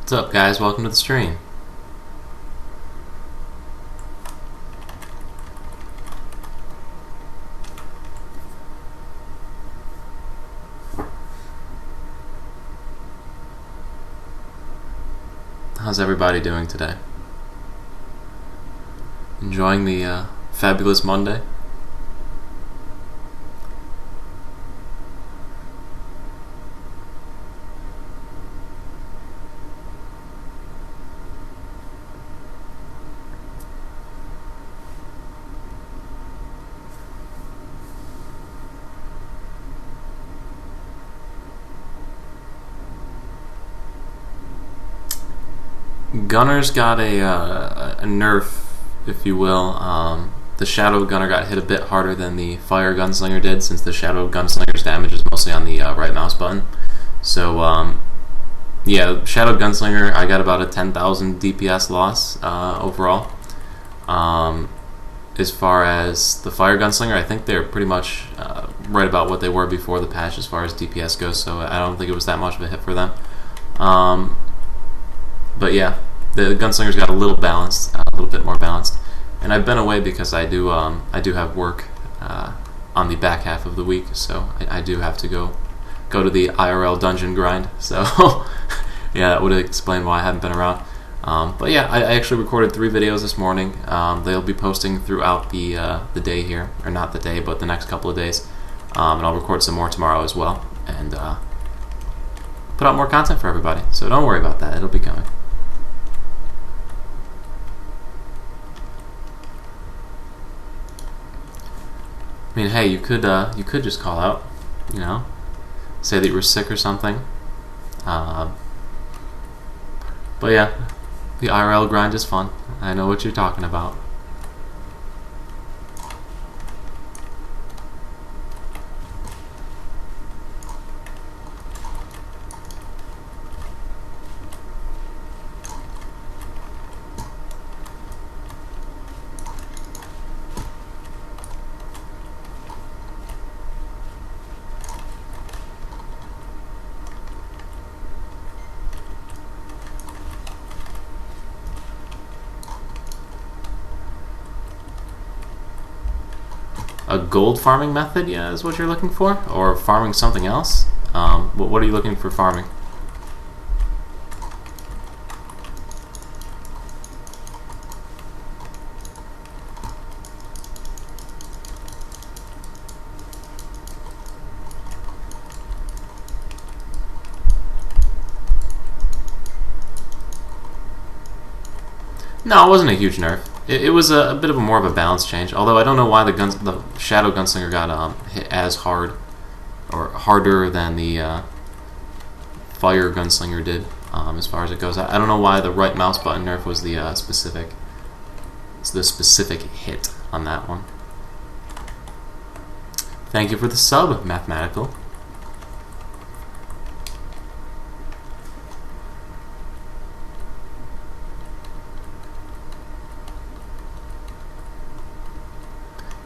What's up, guys? Welcome to the stream. How's everybody doing today? Enjoying the fabulous Monday? Gunner's got a nerf, if you will. The Shadow Gunner got hit a bit harder than the Fire Gunslinger did, since the Shadow Gunslinger's damage is mostly on the right mouse button. So, yeah, Shadow Gunslinger, I got about a 10,000 DPS loss overall. As far as the Fire Gunslinger, I think they're pretty much right about what they were before the patch as far as DPS goes, so I don't think it was that much of a hit for them. But yeah, the Gunslinger's got a little balanced, a little bit more balanced. And I've been away because I do have work on the back half of the week, so I do have to go to the IRL dungeon grind. So yeah, that would explain why I haven't been around. But yeah, I actually recorded 3 videos this morning. They'll be posting throughout the day here, or not the day, but the next couple of days. And I'll record some more tomorrow as well, and put out more content for everybody. So don't worry about that; it'll be coming. I mean, hey, you could just call out, you know, say that you were sick or something. But yeah, the IRL grind is fun. I know what you're talking about. A gold farming method, yeah, is what you're looking for? Or farming something else? What are you looking for farming? No, it wasn't a huge nerf. It was a bit of more of a balance change. Although I don't know why the Shadow Gunslinger got hit as hard, or harder than the Fire Gunslinger did. As far as it goes, I don't know why the right mouse button nerf was the specific hit on that one. Thank you for the sub, Mathematical.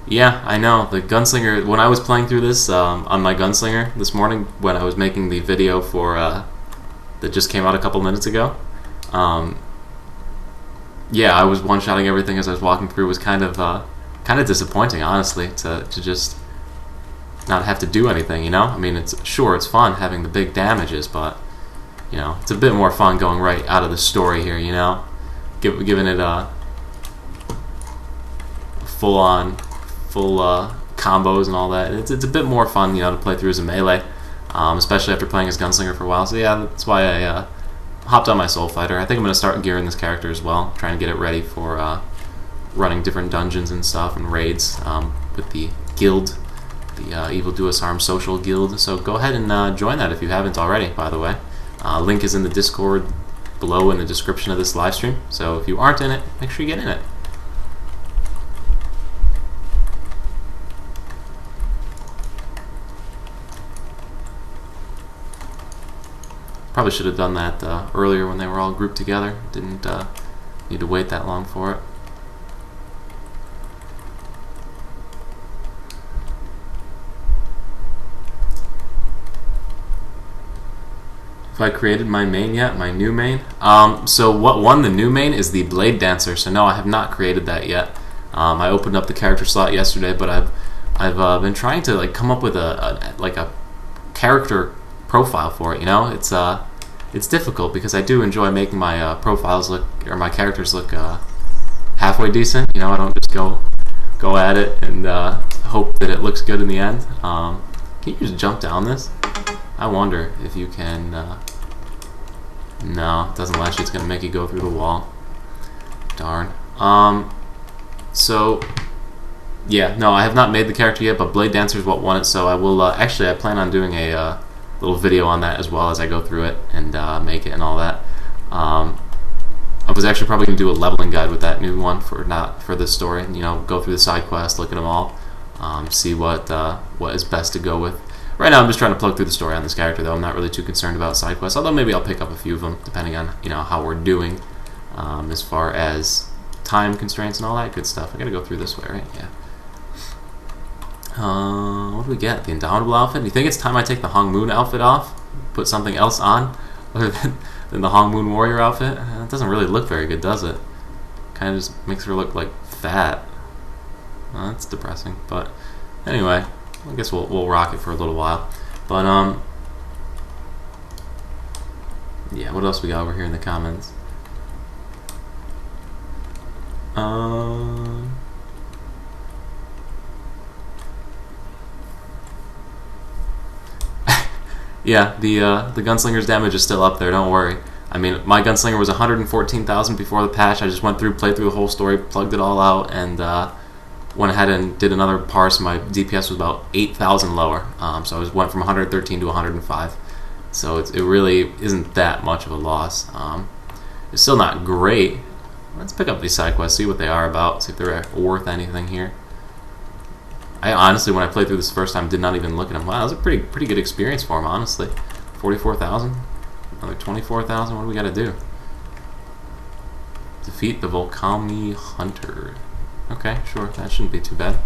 Yeah, I know. The Gunslinger, when I was playing through this on my Gunslinger this morning, when I was making the video for that just came out a couple minutes ago, yeah, I was one-shotting everything as I was walking through. It was kind of disappointing, honestly, to just not have to do anything, you know? I mean, it's fun having the big damages, but, you know, it's a bit more fun going right out of the story here, you know? Giving it a full combos and all that. It's a bit more fun, you know, to play through as a melee, especially after playing as Gunslinger for a while. So yeah, that's why I hopped on my Soul Fighter. I think I'm going to start gearing this character as well, trying to get it ready for running different dungeons and stuff and raids with the guild, the Evil Duosarm Social Guild. So go ahead and join that if you haven't already, by the way. Link is in the Discord below in the description of this live stream. So if you aren't in it, make sure you get in it. Probably should have done that earlier when they were all grouped together. Didn't need to wait that long for it. If I created my main yet, my new main. So what won the new main is the Blade Dancer. So no, I have not created that yet. I opened up the character slot yesterday, but I've been trying to like come up with a character profile for it. You know, it's difficult because I do enjoy making my profiles look, or my characters look halfway decent. You know, I don't just go at it and hope that it looks good in the end. Can you just jump down this? I wonder if you can. No, it doesn't let you. It's gonna make you go through the wall. Darn. So yeah, no, I have not made the character yet, but Blade Dancer is what won it. So I will actually. I plan on doing a little video on that as well as I go through it and make it and all that. I was actually probably going to do a leveling guide with that new one for this story. You know, go through the side quests, look at them all, see what is best to go with. Right now, I'm just trying to plug through the story on this character, though. I'm not really too concerned about side quests, although maybe I'll pick up a few of them depending on how we're doing as far as time constraints and all that good stuff. I got to go through this way, right? Yeah. What do we get? The Indomitable outfit? Do you think it's time I take the Hong Moon outfit off? Put something else on other than the Hong Moon Warrior outfit? It doesn't really look very good, does it? Kind of just makes her look like fat. Well, that's depressing. But anyway, I guess we'll rock it for a little while. But yeah. What else we got over here in the comments? Yeah, the Gunslinger's damage is still up there, don't worry. I mean, my Gunslinger was 114,000 before the patch. I just played through the whole story, plugged it all out, and went ahead and did another parse. My DPS was about 8,000 lower, so I went from 113 to 105. So it really isn't that much of a loss. It's still not great. Let's pick up these side quests, see what they are about, see if they're worth anything here. I honestly, when I played through this first time, did not even look at them. Wow, that was a pretty good experience for him, honestly. 44,000, another 24,000. What do we got to do? Defeat the Volcalmi Hunter. Okay, sure, that shouldn't be too bad.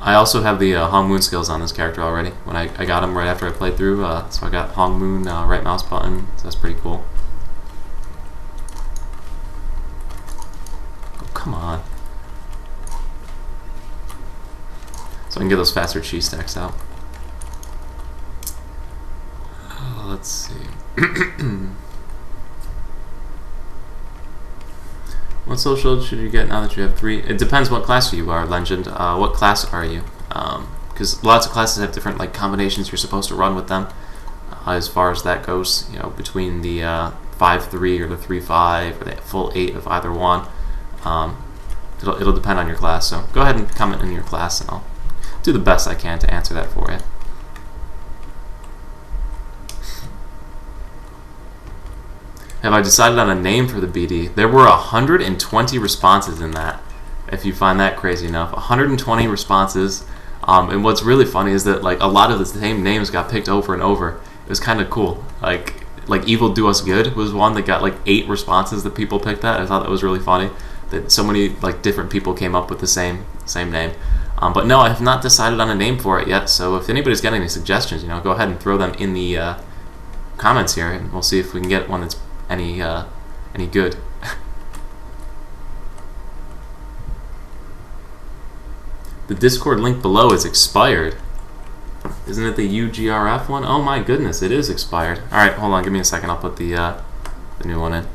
I also have the Hong Moon skills on this character already. When I got him right after I played through, so I got Hong Moon right mouse button, so that's pretty cool. Oh, come on. So I can get those faster cheese stacks out. Let's see. What social should you get now that you have 3? It depends what class you are, Legend. What class are you? Because lots of classes have different combinations you're supposed to run with them. As far as that goes, between the 5-3 or the 3-5 or the full 8 of either one. It'll depend on your class. So go ahead and comment in your class, and I'll do the best I can to answer that for you. Have I decided on a name for the BD? There were 120 responses in that, if you find that crazy enough. 120 responses, and what's really funny is that a lot of the same names got picked over and over. It was kind of cool. Like Evil Do Us Good was one that got 8 responses that people picked that. I thought that was really funny that so many different people came up with the same name. But no, I have not decided on a name for it yet. So if anybody's got any suggestions, go ahead and throw them in the comments here, and we'll see if we can get one that's any good. The Discord link below is expired. Isn't it the UGRF one? Oh my goodness, it is expired. Alright, hold on, give me a second. I'll put the new one in.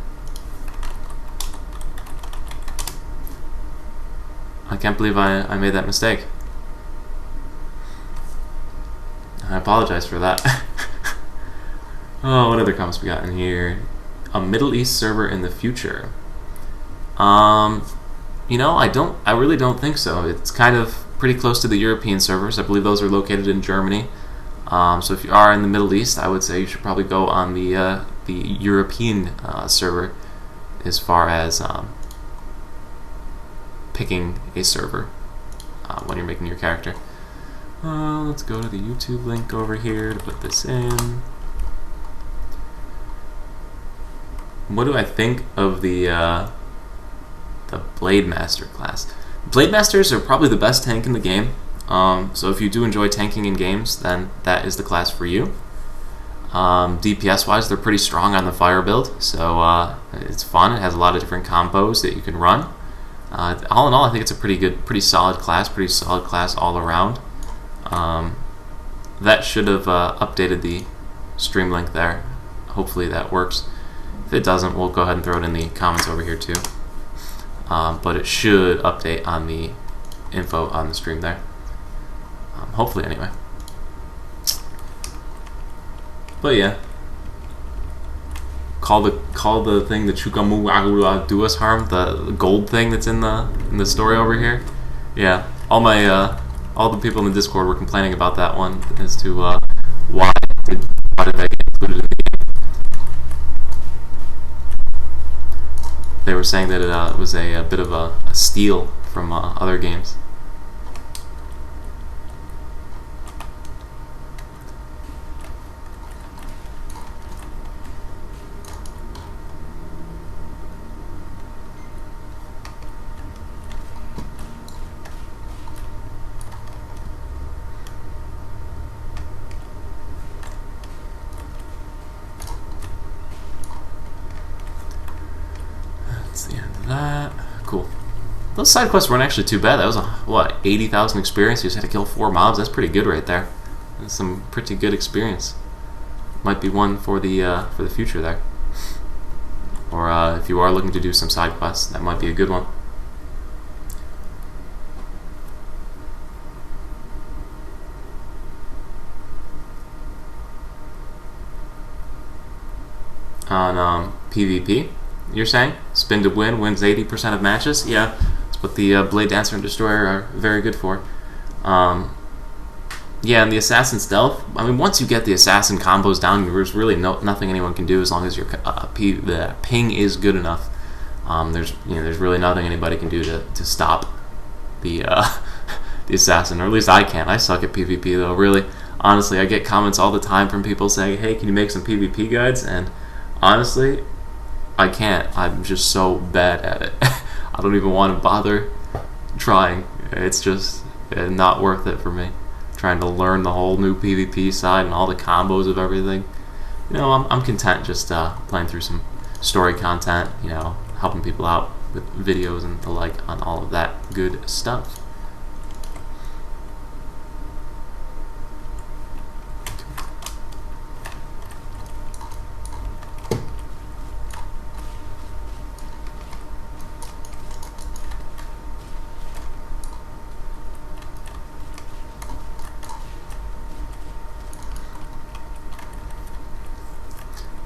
I can't believe I made that mistake. I apologize for that. Oh, what other comments we got in here? A Middle East server in the future. I really don't think so. It's kind of pretty close to the European servers. I believe those are located in Germany. So if you are in the Middle East, I would say you should probably go on the European server as far as picking a server when you're making your character. Let's go to the YouTube link over here to put this in. What do I think of the the Blade Master class. Blade Masters are probably the best tank in the game. So if you do enjoy tanking in games, then that is the class for you. DPS wise, they're pretty strong on the fire build, so it's fun. It has a lot of different combos that you can run. All in all, I think it's a pretty solid class all around. That should have updated the stream link there. Hopefully that works. If it doesn't, we'll go ahead and throw it in the comments over here too. But it should update on the info on the stream there. Hopefully, anyway. But yeah, call the thing the Chukamu do us harm, the gold thing that's in the story over here. Yeah, all the people in the Discord were complaining about that one as to why did that get included in the game. They were saying that it was a bit of a steal from other games. That's the end of that. Cool. Those side quests weren't actually too bad. That was, what, 80,000 experience? You just had to kill 4 mobs. That's pretty good right there. That's some pretty good experience. Might be one for the future there. Or if you are looking to do some side quests, that might be a good one. On PvP, you're saying? Spin to win, wins 80% of matches? Yeah, that's what the Blade Dancer and Destroyer are very good for. Yeah, and the Assassin Stealth, I mean, once you get the Assassin combos down, there's really nothing anyone can do as long as your the ping is good enough. There's really nothing anybody can do to stop the the Assassin, or at least I can't. I suck at PvP though, really. Honestly, I get comments all the time from people saying, hey, can you make some PvP guides? And honestly, I can't. I'm just so bad at it. I don't even want to bother trying. It's just not worth it for me. Trying to learn the whole new PvP side and all the combos of everything. You know, I'm content just playing through some story content, you know, helping people out with videos and the like on all of that good stuff.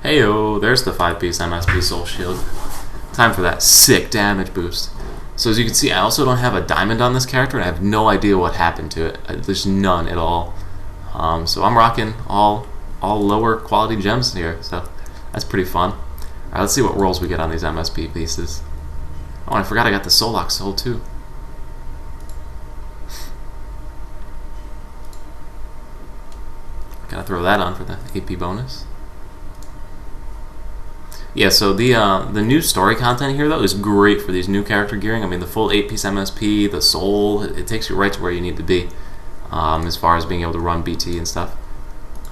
Heyo, there's the 5-piece MSP Soul Shield. Time for that sick damage boost. So as you can see, I also don't have a diamond on this character, and I have no idea what happened to it. There's none at all. So I'm rocking all lower quality gems here, so that's pretty fun. Alright, let's see what rolls we get on these MSP pieces. Oh, and I forgot I got the Solok Soul too. Gotta throw that on for the AP bonus. Yeah, so the new story content here, though, is great for these new character gearing. I mean, the full 8-piece MSP, the soul, it takes you right to where you need to be as far as being able to run BT and stuff,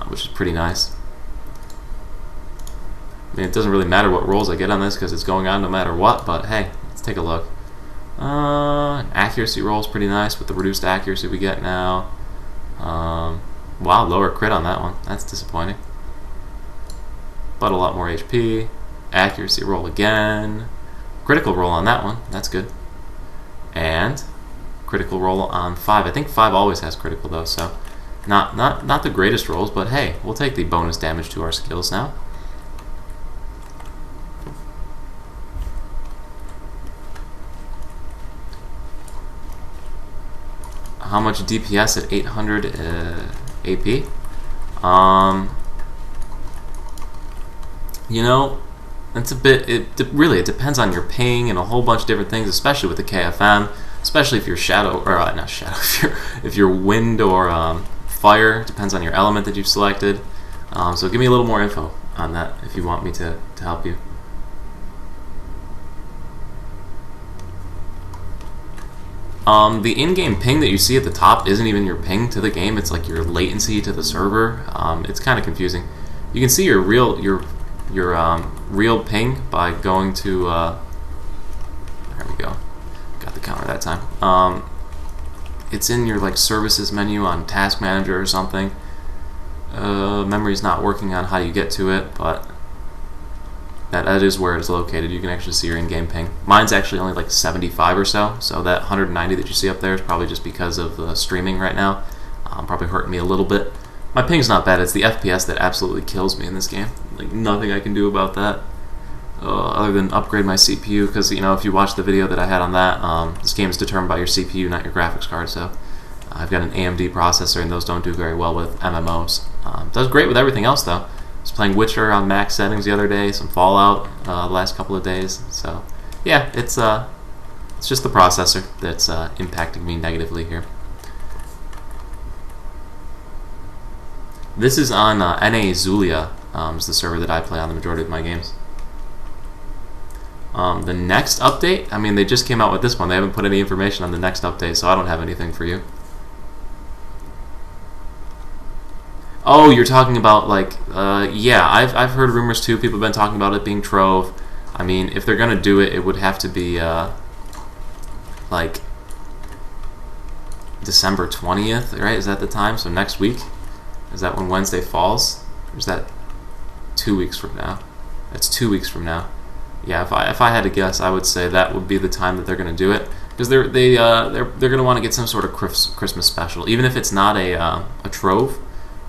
which is pretty nice. I mean, it doesn't really matter what rolls I get on this because it's going on no matter what, but hey, let's take a look. Accuracy roll is pretty nice with the reduced accuracy we get now. Wow, lower crit on that one. That's disappointing. But a lot more HP. Accuracy roll again. Critical roll on that one. That's good. And critical roll on 5. I think 5 always has critical though, so not the greatest rolls, but hey, we'll take the bonus damage to our skills now. How much DPS at 800 AP? You know, it's a bit. It depends on your ping and a whole bunch of different things, especially with the KFM. Especially if you're shadow or not shadow. If you're wind or fire, depends on your element that you've selected. So give me a little more info on that if you want me to help you. The in-game ping that you see at the top isn't even your ping to the game. It's like your latency to the server. It's kind of confusing. You can see your real real ping by going to. There we go. Got the counter that time. It's in your like services menu on Task Manager or something. Memory's not working on how you get to it, but that is where it's located. You can actually see your in-game ping. Mine's actually only like 75 or so, so that 190 that you see up there is probably just because of the streaming right now. Probably hurting me a little bit. My ping's not bad. It's the FPS that absolutely kills me in this game. Like, nothing I can do about that other than upgrade my CPU, because, you know, if you watch the video that I had on that, this game is determined by your CPU, not your graphics card, so I've got an AMD processor, and those don't do very well with MMOs. Does great with everything else, though. I was playing Witcher on max settings the other day, some Fallout the last couple of days. So, yeah, it's just the processor that's impacting me negatively here. This is on NA Zulia, is the server that I play on the majority of my games. The next update, I mean, they just came out with this one. They haven't put any information on the next update, so I don't have anything for you. Oh, you're talking about, like, yeah, I've heard rumors too. People have been talking about it being Trove. I mean, if they're going to do it, it would have to be, like, December 20th, right? Is that the time? So next week? Is that when Wednesday falls? Or is that 2 weeks from now? That's 2 weeks from now. Yeah, if I had to guess, I would say that would be the time that they're going to do it, because they're going to want to get some sort of Christmas special, even if it's not a Trove.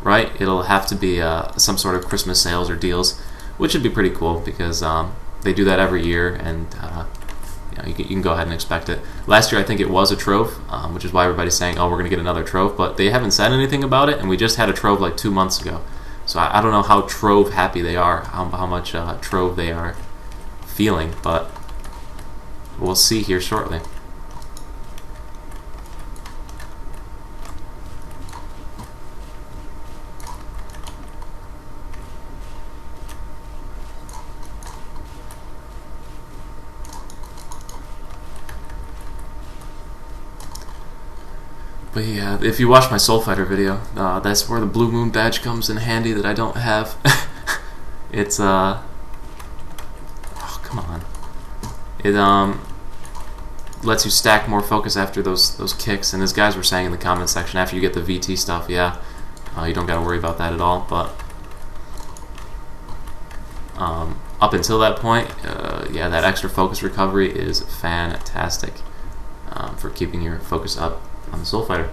Right, it'll have to be some sort of Christmas sales or deals, which would be pretty cool, because they do that every year, and you know, you can go ahead and expect it. Last year, I think it was a Trove, which is why everybody's saying, "Oh, we're going to get another Trove," but they haven't said anything about it, and we just had a Trove like 2 months ago. So I don't know how Trove happy they are, how much Trove they are feeling, but we'll see here shortly. But yeah, if you watch my Soul Fighter video, that's where the Blue Moon badge comes in handy that I don't have. It's oh, come on. It lets you stack more focus after those kicks, and as guys were saying in the comment section, after you get the VT stuff, yeah, you don't got to worry about that at all. But up until that point, yeah, that extra focus recovery is fantastic for keeping your focus up on the Soul Fighter.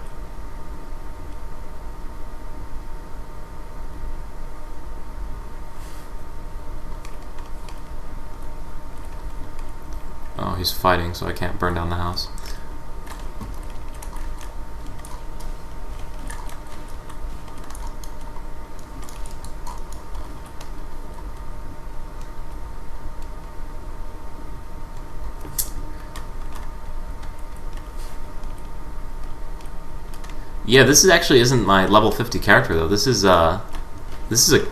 Oh, he's fighting, so I can't burn down the house. Yeah, this isn't my level 50 character though. This is an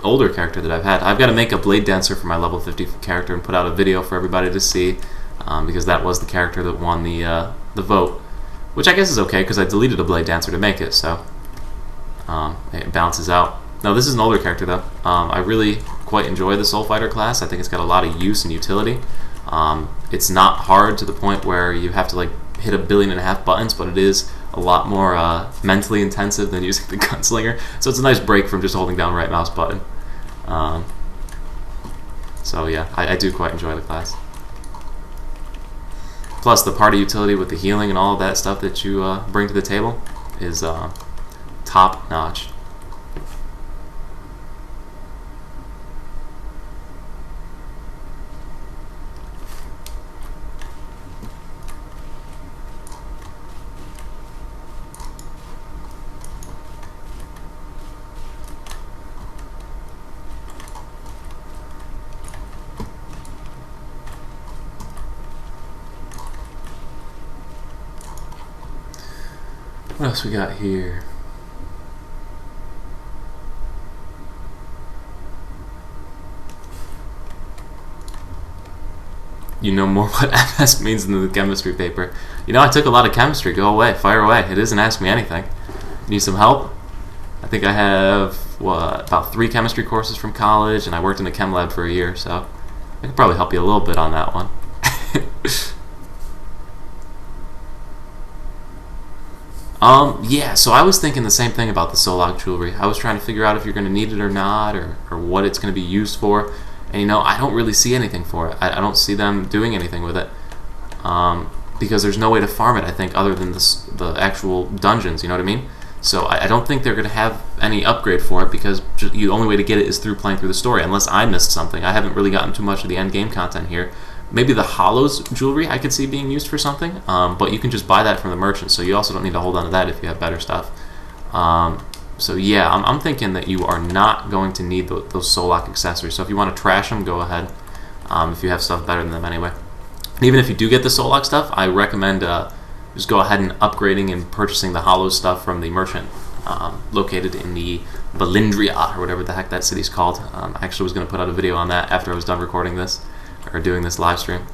older character that I've had. I've got to make a Blade Dancer for my level 50 character and put out a video for everybody to see, because that was the character that won the vote, which I guess is okay because I deleted a Blade Dancer to make it, so it balances out. Now this is an older character though. I really quite enjoy the Soul Fighter class. I think it's got a lot of use and utility. It's not hard to the point where you have to like hit 1.5 billion buttons, but it is a lot more mentally intensive than using the Gunslinger. So it's a nice break from just holding down right mouse button. So yeah, I do quite enjoy the class. Plus the party utility with the healing and all of that stuff that you bring to the table is top notch. What else we got here? you know more what MS means than the chemistry paper. I took a lot of chemistry. Go away, fire away. It isn't Ask Me Anything. Need some help? I think I have about 3 chemistry courses from college, and I worked in a chem lab for a year, so I could probably help you a little bit on that one. Yeah, so I was thinking the same thing about the Solok jewelry. I was trying to figure out if you're going to need it or not, or what it's going to be used for. And I don't really see anything for it. I don't see them doing anything with it. Because there's no way to farm it, I think, other than the actual dungeons, you know what I mean? So I don't think they're going to have any upgrade for it, because the only way to get it is through playing through the story, unless I missed something. I haven't really gotten too much of the end game content here. Maybe the Hollows jewelry I could see being used for something, but you can just buy that from the merchant, so you also don't need to hold on to that if you have better stuff. So yeah, I'm thinking that you are not going to need those Solok accessories. So if you want to trash them, go ahead, if you have stuff better than them anyway. And even if you do get the Solok stuff, I recommend just go ahead and upgrading and purchasing the Hollows stuff from the merchant located in the Valindria, or whatever the heck that city's called. I actually was going to put out a video on that after I was done recording this, or doing this live stream.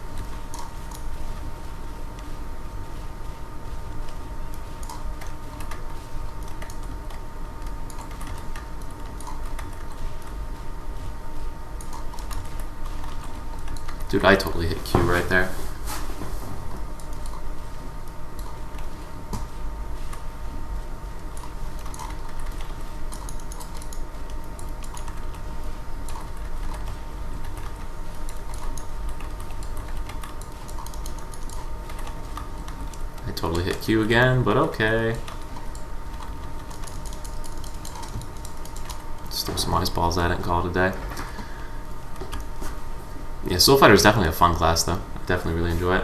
Dude, I totally hit Q right there. I totally hit Q again, but okay. Just throw some ice balls at it and call it a day. Yeah, Soul Fighter is definitely a fun class, though. I definitely really enjoy it.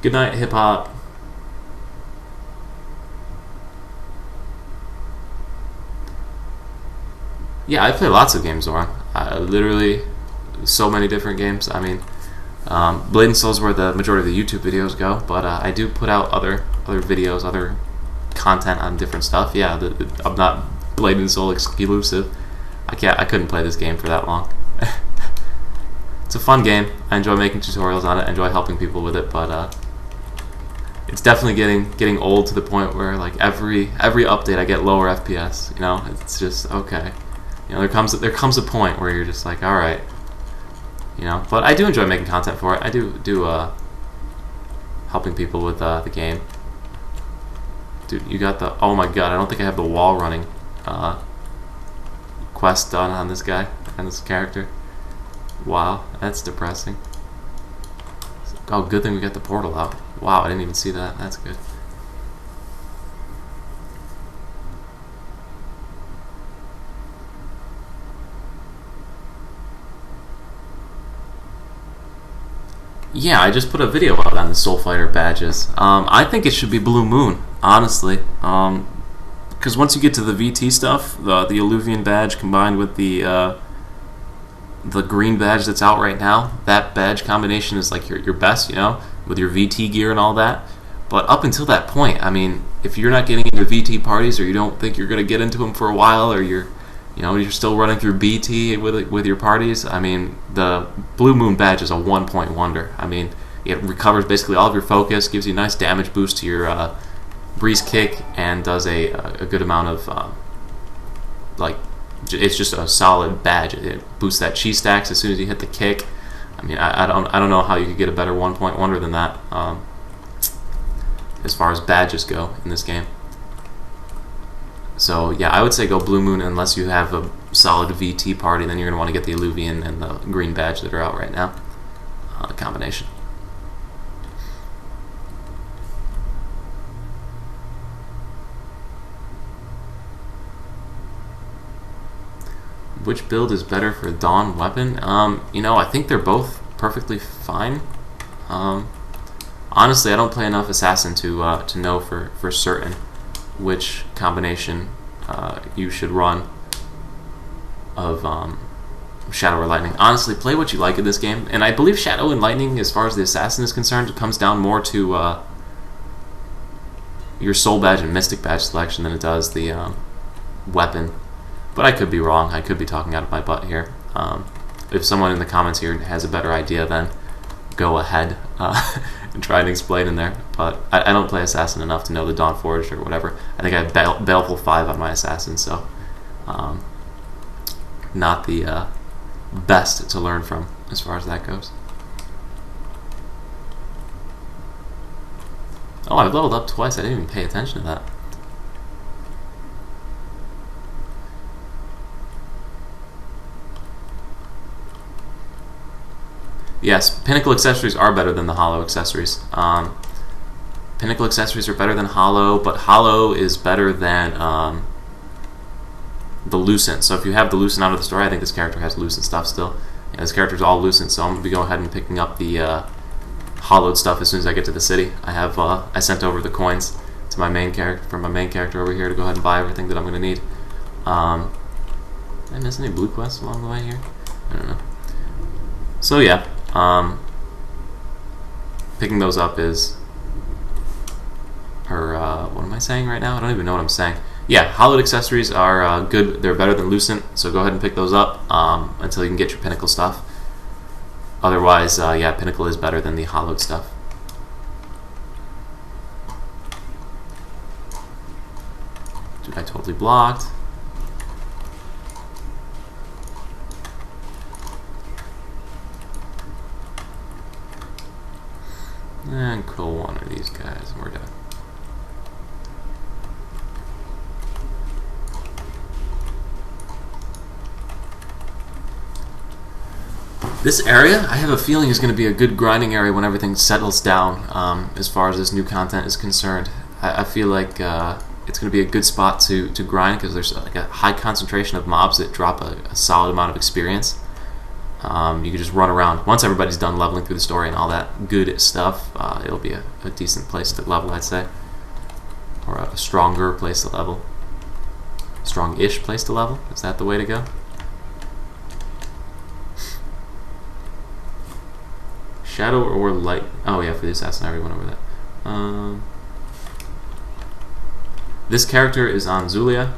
Good night, hip hop. Yeah, I play lots of games, Zoran. Literally, so many different games. I mean, Blade and Soul is where the majority of the YouTube videos go, but I do put out other videos, other content on different stuff. Yeah, I'm not Blade and Soul exclusive. I couldn't play this game for that long. It's a fun game. I enjoy making tutorials on it. I enjoy helping people with it, but it's definitely getting old to the point where like every update I get lower FPS. It's just okay. There comes a point where you're just like, all right. But I do enjoy making content for it. I do helping people with the game. Dude, you got the... Oh my god, I don't think I have the wall running quest done on this guy, on this character. Wow, that's depressing. Oh, good thing we got the portal out. Wow, I didn't even see that. That's good. Yeah, I just put a video out on the Soul Fighter badges. I think it should be Blue Moon, honestly. Because once you get to the VT stuff, the Illuvian badge combined with the green badge that's out right now, that badge combination is like your best, with your VT gear and all that. But up until that point, I mean, if you're not getting into VT parties, or you don't think you're going to get into them for a while, or you're still running through BT with your parties, I mean, the Blue Moon badge is a one-point wonder. I mean, it recovers basically all of your focus, gives you a nice damage boost to your breeze kick, and does a good amount of it's just a solid badge. It boosts that chi stacks as soon as you hit the kick. I mean, I don't know how you could get a better one-point wonder than that as far as badges go in this game. So yeah, I would say go Blue Moon unless you have a solid VT party. Then you're going to want to get the Illuvian and the green badge that are out right now. Combination. Which build is better for Dawn weapon? I think they're both perfectly fine. Honestly, I don't play enough Assassin to know for certain which combination you should run of Shadow or Lightning. Honestly, play what you like in this game, and I believe Shadow and Lightning, as far as the Assassin is concerned, comes down more to your Soul Badge and Mystic Badge selection than it does the weapon. But I could be wrong. I could be talking out of my butt here. If someone in the comments here has a better idea, then go ahead and try and explain in there. But I don't play Assassin enough to know the Dawn Forged or whatever. I think I have Baleful 5 on my Assassin, so not the best to learn from as far as that goes. Oh, I've leveled up twice. I didn't even pay attention to that. Yes, Pinnacle accessories are better than the Hollow accessories. Pinnacle accessories are better than Hollow, but Hollow is better than the Lucent. So if you have the Lucent out of the story, I think this character has Lucent stuff still. Yeah, this character is all Lucent, so I'm going to be going ahead and picking up the hollowed stuff as soon as I get to the city. I sent over the coins to my main character over here to go ahead and buy everything that I'm going to need. Did I miss any blue quests along the way here? I don't know. So yeah. Picking those up is what am I saying right now? I don't even know what I'm saying. Yeah, hollowed accessories are good. They're better than Lucent, so go ahead and pick those up until you can get your Pinnacle stuff. Otherwise, yeah, Pinnacle is better than the hollowed stuff. Dude, I totally blocked. And kill one of these guys, and we're done. This area, I have a feeling, is going to be a good grinding area when everything settles down as far as this new content is concerned. I feel like it's going to be a good spot to grind because there's like a high concentration of mobs that drop a solid amount of experience. You can just run around. Once everybody's done leveling through the story and all that good stuff, it'll be a decent place to level, I'd say. Or a stronger place to level. Strong-ish place to level? Is that the way to go? Shadow or light? Oh yeah, for the assassin, I already went over that. This character is on Zulia.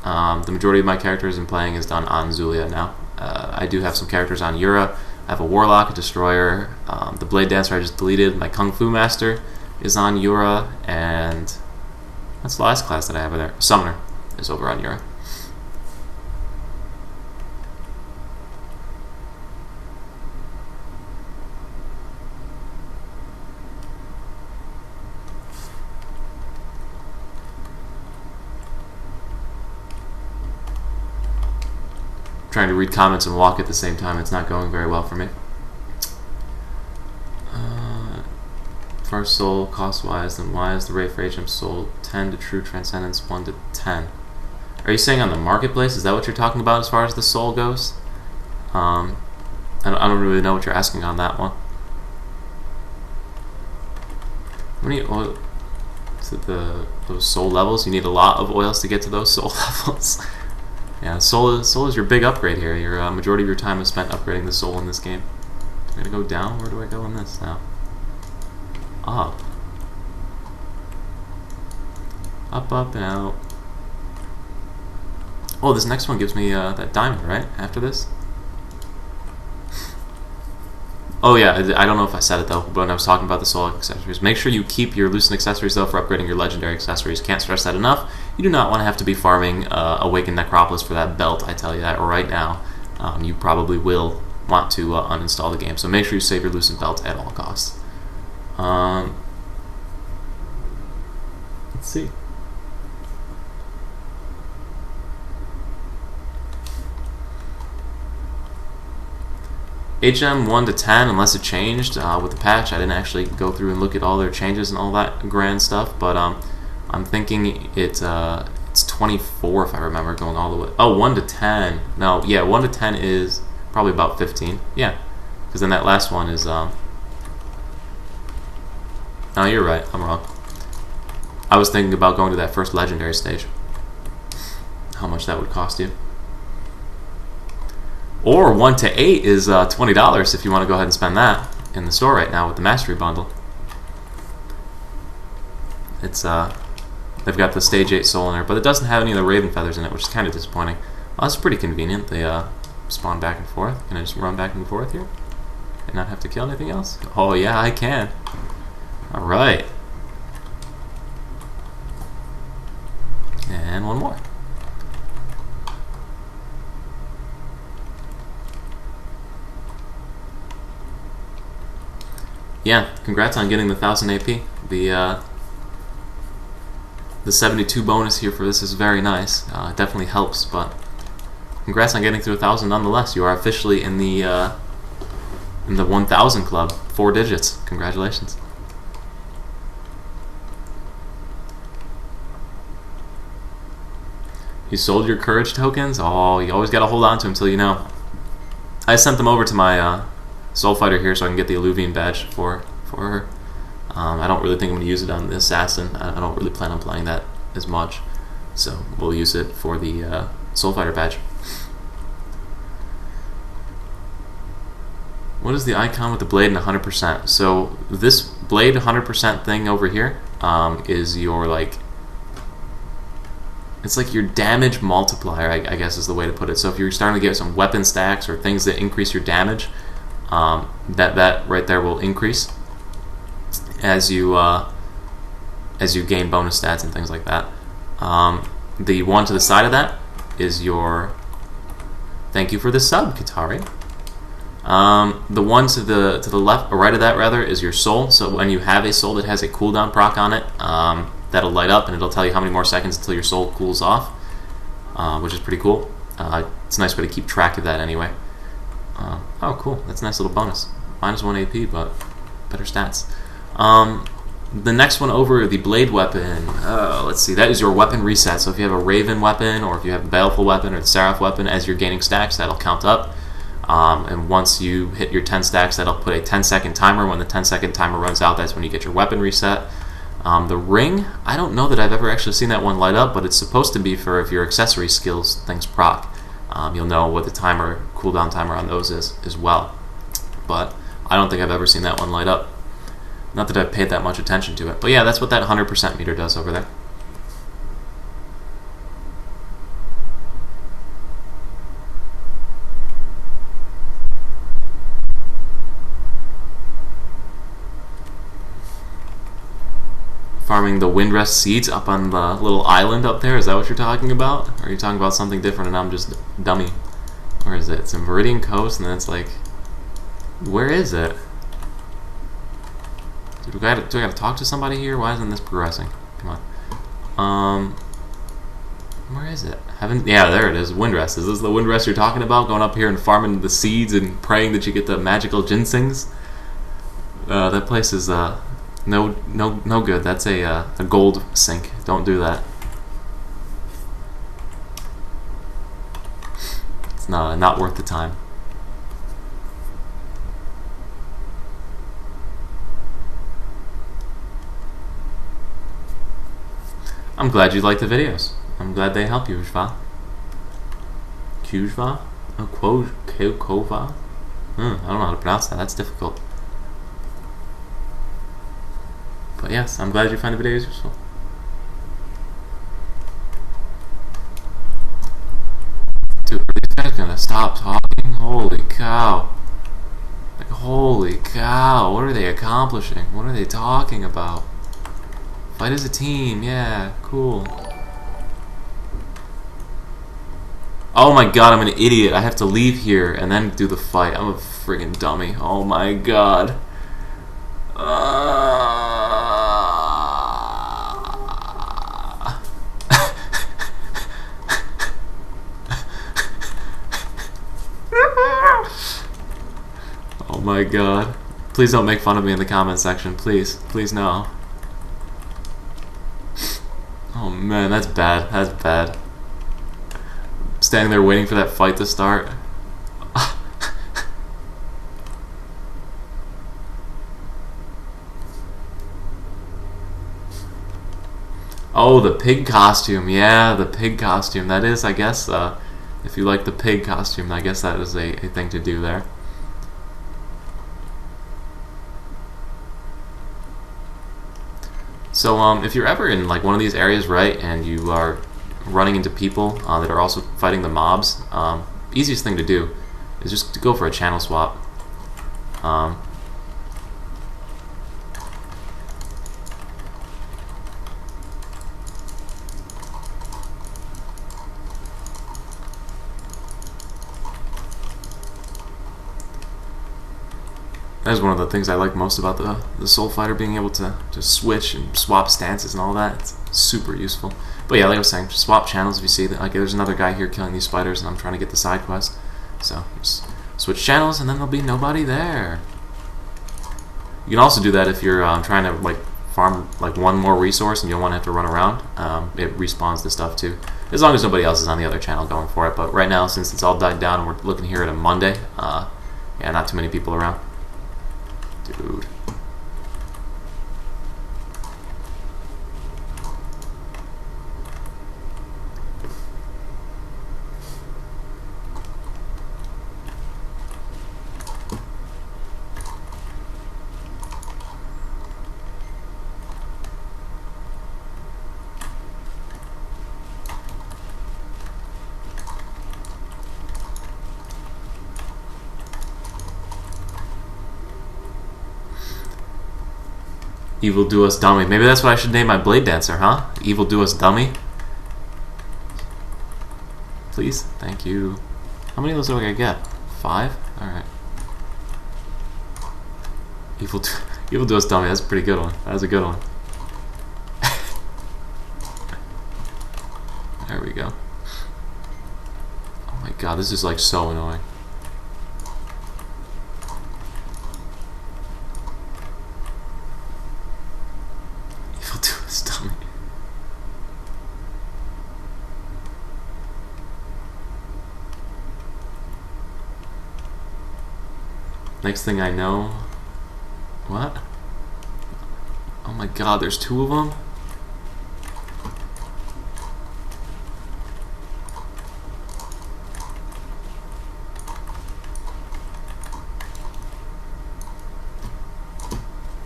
The majority of my characters I'm playing is done on Zulia now. I do have some characters on Yura. I have a Warlock, a Destroyer, the Blade Dancer I just deleted, my Kung Fu Master is on Yura, and that's the last class that I have there. Summoner is over on Yura. Trying to read comments and walk at the same time. It's not going very well for me. First soul, cost-wise, then why is the Wraith Rage sold 10 to True Transcendence 1 to 10? Are you saying on the marketplace? Is that what you're talking about as far as the soul goes? I don't really know what you're asking on that one. How many oil? Is it those soul levels? You need a lot of oils to get to those soul levels. Yeah, soul is your big upgrade here. Your majority of your time is spent upgrading the soul in this game. I'm gonna go down. Where do I go in this now? Up. Up, up, and out. Oh, this next one gives me that diamond, right? After this? Oh yeah, I don't know if I said it though, but when I was talking about the soul accessories, make sure you keep your Lucent accessories though for upgrading your legendary accessories. Can't stress that enough. You do not want to have to be farming Awakened Necropolis for that belt, I tell you that right now. You probably will want to uninstall the game, so make sure you save your Lucent belt at all costs. Let's see. HM 1 to 10, unless it changed with the patch. I didn't actually go through and look at all their changes and all that grand stuff, but I'm thinking it's 24 if I remember, going all the way. Oh, 1 to 10. No, yeah, 1 to 10 is probably about 15. Yeah, because then that last one is. No, you're right. I'm wrong. I was thinking about going to that first legendary stage. How much that would cost you. Or 1 to 8 is $20 if you want to go ahead and spend that in the store right now with the Mastery Bundle. It's they've got the Stage 8 Soul in there, but it doesn't have any of the Raven Feathers in it, which is kind of disappointing. Well, that's pretty convenient. They spawn back and forth. Can I just run back and forth here? and not have to kill anything else? Oh yeah, I can. Alright. And one more. Yeah, congrats on getting the 1000 AP. The 72 bonus here for this is very nice. It definitely helps, but congrats on getting to 1000 nonetheless. You are officially in the 1000 club. 4 digits. Congratulations. You sold your courage tokens? Oh, you always gotta hold on to them until you know. I sent them over to my Soul Fighter here so I can get the Illuvian badge for her. I don't really think I'm going to use it on the Assassin. I don't really plan on playing that as much. So we'll use it for the Soul Fighter badge. What is the icon with the blade and 100%? So this blade 100% thing over here is your, like, it's like your damage multiplier, I guess is the way to put it. So if you're starting to get some weapon stacks or things that increase your damage, that right there will increase as you gain bonus stats and things like that. The one to the side of that is your thank you for the sub, Katari. The one to the left or right of that rather is your soul. So when you have a soul that has a cooldown proc on it, that'll light up and it'll tell you how many more seconds until your soul cools off, which is pretty cool. It's a nice way to keep track of that anyway. Oh, cool. That's a nice little bonus. -1 AP, but better stats. The next one over, the blade weapon. Let's see. That is your weapon reset. So if you have a Raven weapon, or if you have a Baleful weapon, or the Seraph weapon, as you're gaining stacks, that'll count up. And once you hit your 10 stacks, that'll put a 10-second timer. When the 10-second timer runs out, that's when you get your weapon reset. The ring, I don't know that I've ever actually seen that one light up, but it's supposed to be for if your accessory skills things proc. You'll know what the cooldown timer on those is as well. But I don't think I've ever seen that one light up. Not that I've paid that much attention to it. But yeah, that's what that 100% meter does over there. Farming the Windrest seeds up on the little island up there, is that what you're talking about? Or are you talking about something different and I'm just dummy? Where is it? It's in Viridian Coast and then it's like, where is it? Do I gotta talk to somebody here? Why isn't this progressing? Come on. Where is it? Yeah, there it is. Windrest. Is this the Windrest you're talking about? Going up here and farming the seeds and praying that you get the magical ginsengs? That place is no good. That's a gold sink. Don't do that. It's not worth the time. I'm glad you like the videos. I'm glad they help you, Ujva. Kujva? Oh, Kova? I don't know how to pronounce that. That's difficult. But yes, I'm glad you find the videos useful. Dude, are these guys gonna stop talking? Holy cow. Like, holy cow. What are they accomplishing? What are they talking about? Fight as a team, yeah, cool. Oh my god, I'm an idiot. I have to leave here and then do the fight. I'm a friggin' dummy. Oh my god. Oh my god. Please don't make fun of me in the comment section. Please. Please no. Oh man, that's bad. That's bad. Standing there waiting for that fight to start. Oh, the pig costume. Yeah, the pig costume. That is, I guess, if you like the pig costume, I guess that is a thing to do there. So if you're ever in like one of these areas, right, and you are running into people that are also fighting the mobs, easiest thing to do is just to go for a channel swap. Um, That is one of the things I like most about the Soul Fighter, being able to just switch and swap stances and all that. It's super useful. But yeah, like I was saying, just swap channels if you see that. Like, there's another guy here killing these spiders, and I'm trying to get the side quest. So just switch channels, and then there'll be nobody there. You can also do that if you're trying to like farm like one more resource and you don't want to have to run around. It respawns the stuff too, as long as nobody else is on the other channel going for it. But right now, since it's all died down and we're looking here at a Monday, yeah, not too many people around. Dude. Evil Do Us Dummy. Maybe that's what I should name my Blade Dancer, huh? Evil Do Us Dummy. Please? Thank you. How many of those do I get? 5? Alright. Evil Do Us Dummy. That's a pretty good one. That was a good one. There we go. Oh my god, this is like so annoying. Evil Do Us Dummy. Next thing I know... What? Oh my god, there's 2 of them?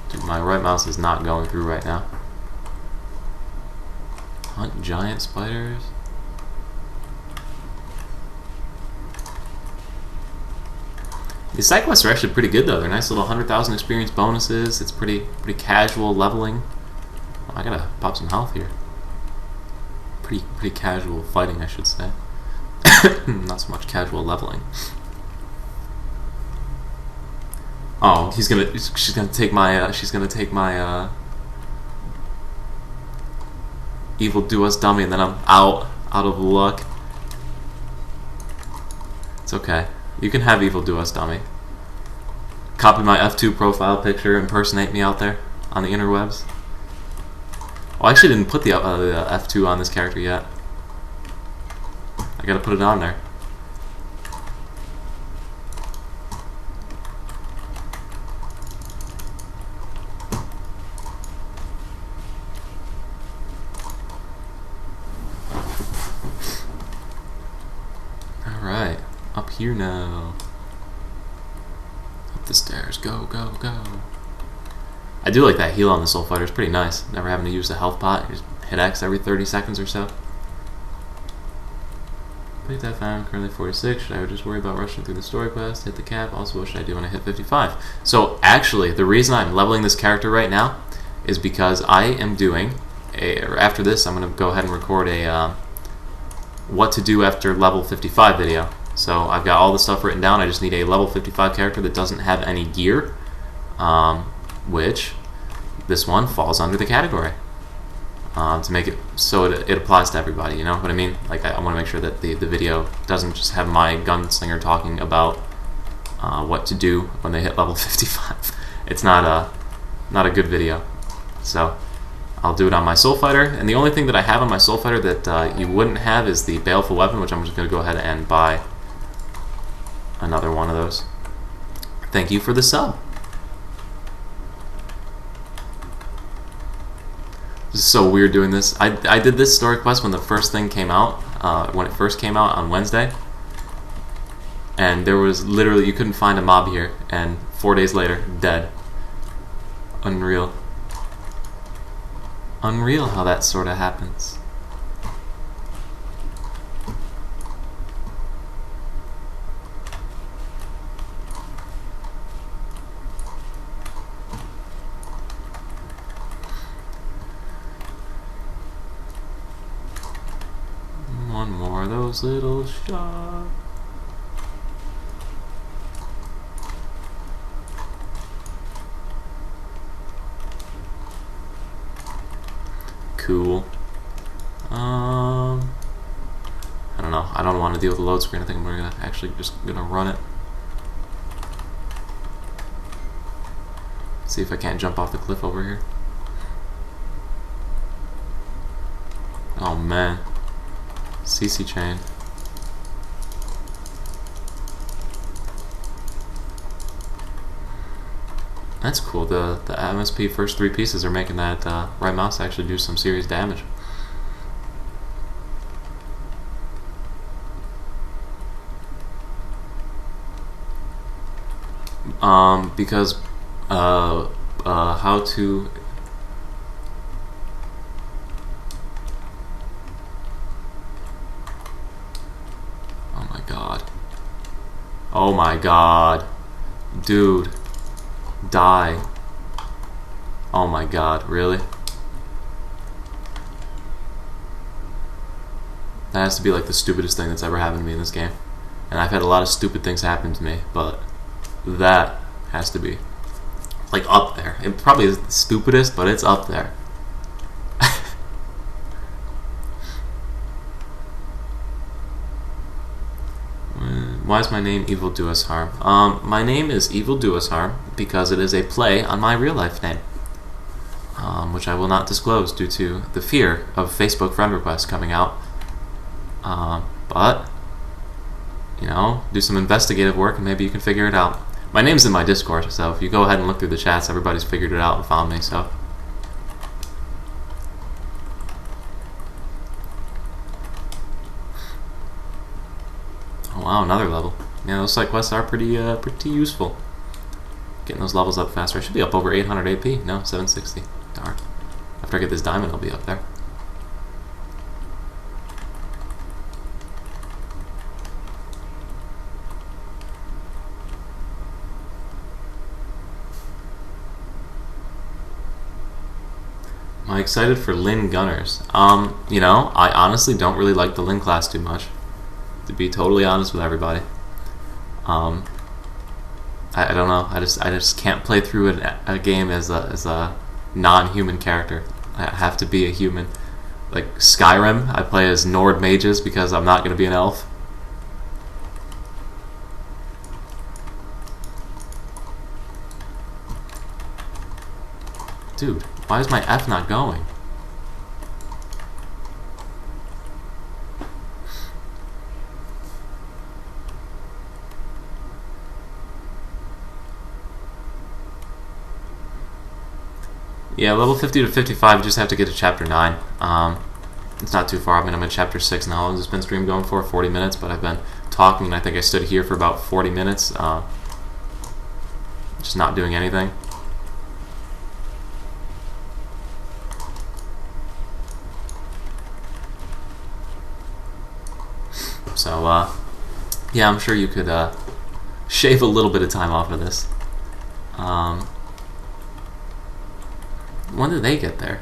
Dude, my right mouse is not going through right now. Hunt giant spiders? These side quests are actually pretty good though. They're nice little 100,000 experience bonuses. It's pretty casual leveling. Oh, I gotta pop some health here. Pretty casual fighting, I should say. Not so much casual leveling. Oh, she's gonna take my Evil Do Us Dummy, and then I'm out of luck. It's okay. You can have Evil Do Us Dummy. Copy my F2 profile picture, impersonate me out there on the interwebs. Oh, I actually didn't put the F2 on this character yet. I gotta put it on there. Alright, up here now. Up the stairs, go, go, go. I do like that heal on the Soul Fighter, it's pretty nice. Never having to use the health pot, you just hit X every 30 seconds or so. Complete that found, currently 46. Should I just worry about rushing through the story quest, hit the cap? Also, what should I do when I hit 55? So actually, the reason I'm leveling this character right now is because I am doing, after this, I'm going to go ahead and record a what to do after level 55 video. So I've got all the stuff written down. I just need a level 55 character that doesn't have any gear, which this one falls under the category. To make it so it applies to everybody, you know what I mean? Like, I want to make sure that the video doesn't just have my gunslinger talking about what to do when they hit level 55. It's not a good video. So I'll do it on my Soul Fighter, and the only thing that I have on my Soul Fighter that you wouldn't have is the Baleful Weapon, which I'm just going to go ahead and buy another one of those. Thank you for the sub. This is so weird doing this. I did this story quest when the first thing came out, when it first came out on Wednesday, and there was literally, you couldn't find a mob here, and 4 days later, dead. Unreal. Unreal how that sort of happens. Hero's little shop. Cool. I don't know. I don't want to deal with the load screen. I think we're gonna actually just gonna run it. See if I can't jump off the cliff over here. Oh man. CC chain. That's cool. The MSP first 3 pieces are making that right mouse actually do some serious damage. Because how to oh my god, dude, die. Oh my god, really? That has to be like the stupidest thing that's ever happened to me in this game. And I've had a lot of stupid things happen to me, but that has to be like up there. It probably is the stupidest, but it's up there. Why is my name Evil Do Us Harm? My name is Evil Do Us Harm because it is a play on my real life name, which I will not disclose due to the fear of Facebook friend requests coming out. But you know, do some investigative work and maybe you can figure it out. My name's in my Discord, so if you go ahead and look through the chats, everybody's figured it out and found me, so. Oh wow, another level. Yeah, those side quests are pretty useful. Getting those levels up faster. I should be up over 800 AP. No, 760. Darn. After I get this diamond, I'll be up there. Am I excited for Lyn Gunners? You know, I honestly don't really like the Lyn class too much, to be totally honest with everybody. I don't know. I just can't play through a game as a non-human character. I have to be a human. Like Skyrim, I play as Nord mages because I'm not going to be an elf. Dude, why is my F not going? Yeah, level 50 to 55, you just have to get to chapter 9. It's not too far. I mean, I'm in chapter 6 now. How long has this been stream going for? 40 minutes, but I've been talking, and I think I stood here for about 40 minutes, just not doing anything. So, yeah, I'm sure you could shave a little bit of time off of this. When did they get there?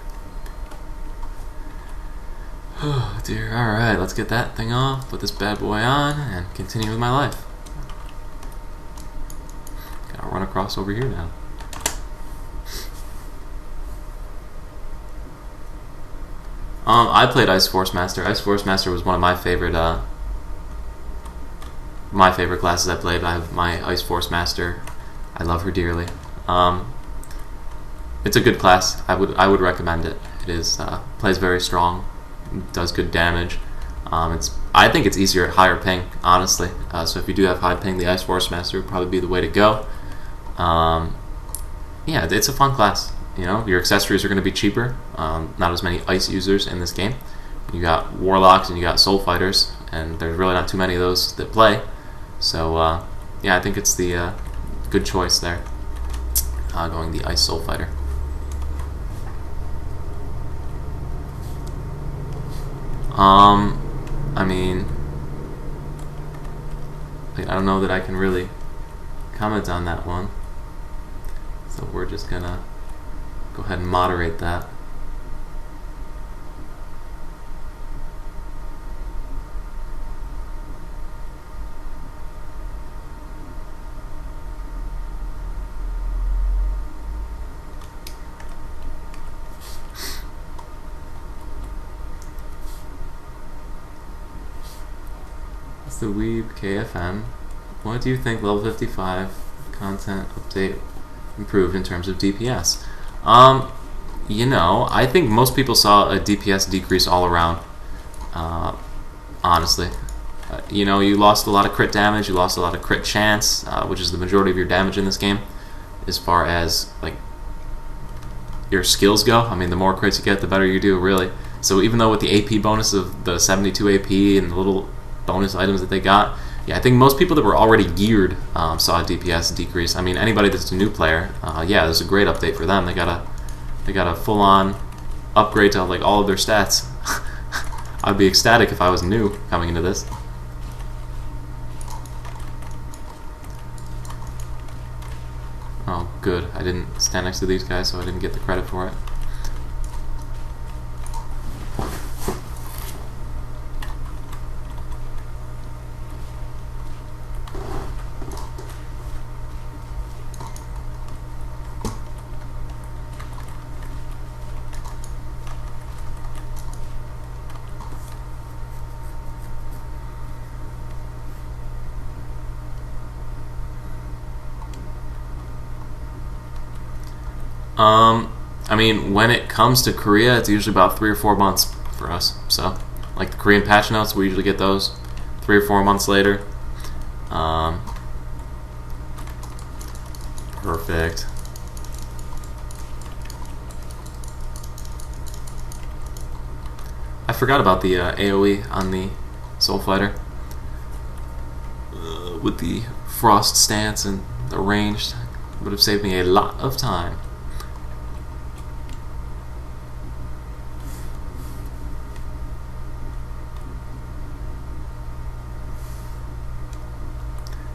Oh dear, alright, let's get that thing off, put this bad boy on, and continue with my life. Gotta run across over here now. I played Ice Force Master. Ice Force Master was one of my favorite classes I played. I have my Ice Force Master. I love her dearly. It's a good class. I would recommend it. It is plays very strong, does good damage. I think it's easier at higher ping, honestly. So if you do have high ping, the Ice Force Master would probably be the way to go. Yeah, it's a fun class. You know, your accessories are going to be cheaper. Not as many ice users in this game. You got warlocks and you got soul fighters, and there's really not too many of those that play. So yeah, I think it's the good choice there. Going the ice soul fighter. I mean, I don't know that I can really comment on that one. So we're just gonna go ahead and moderate that. The Weeb KFM. What do you think level 55 content update improved in terms of DPS? You know, I think most people saw a DPS decrease all around. Honestly, you know, you lost a lot of crit damage, you lost a lot of crit chance, which is the majority of your damage in this game, as far as like your skills go. I mean, the more crits you get, the better you do, really. So even though with the AP bonus of the 72 AP and the little bonus items that they got, yeah, I think most people that were already geared saw a DPS decrease. I mean, anybody that's a new player, yeah, this is a great update for them. They got a full-on upgrade to like all of their stats. I'd be ecstatic if I was new coming into this. Oh, good. I didn't stand next to these guys, so I didn't get the credit for it. I mean, when it comes to Korea, it's usually about 3 or 4 months for us. So, like the Korean patch notes, we usually get those 3 or 4 months later. Perfect. I forgot about the AoE on the Soul Fighter. With the frost stance and the ranged, would have saved me a lot of time.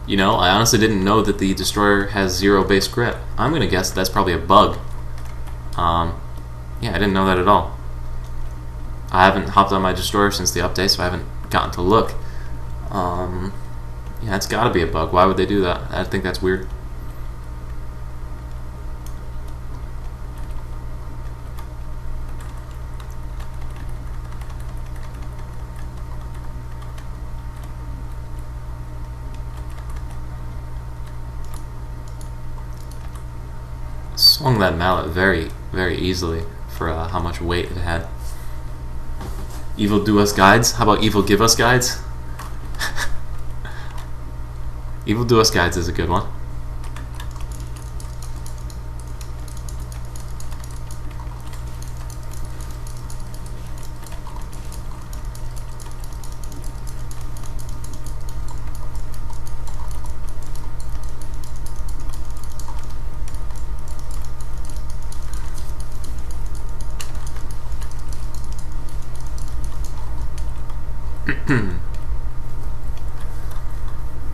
You know, I honestly didn't know that the Destroyer has 0 base grip. I'm gonna guess that's probably a bug. Yeah, I didn't know that at all. I haven't hopped on my Destroyer since the update, so I haven't gotten to look. Yeah, it's gotta be a bug. Why would they do that? I think that's weird. Swung that mallet very, very easily for how much weight it had. Evil do us guides? How about evil give us guides? Evil do us guides is a good one.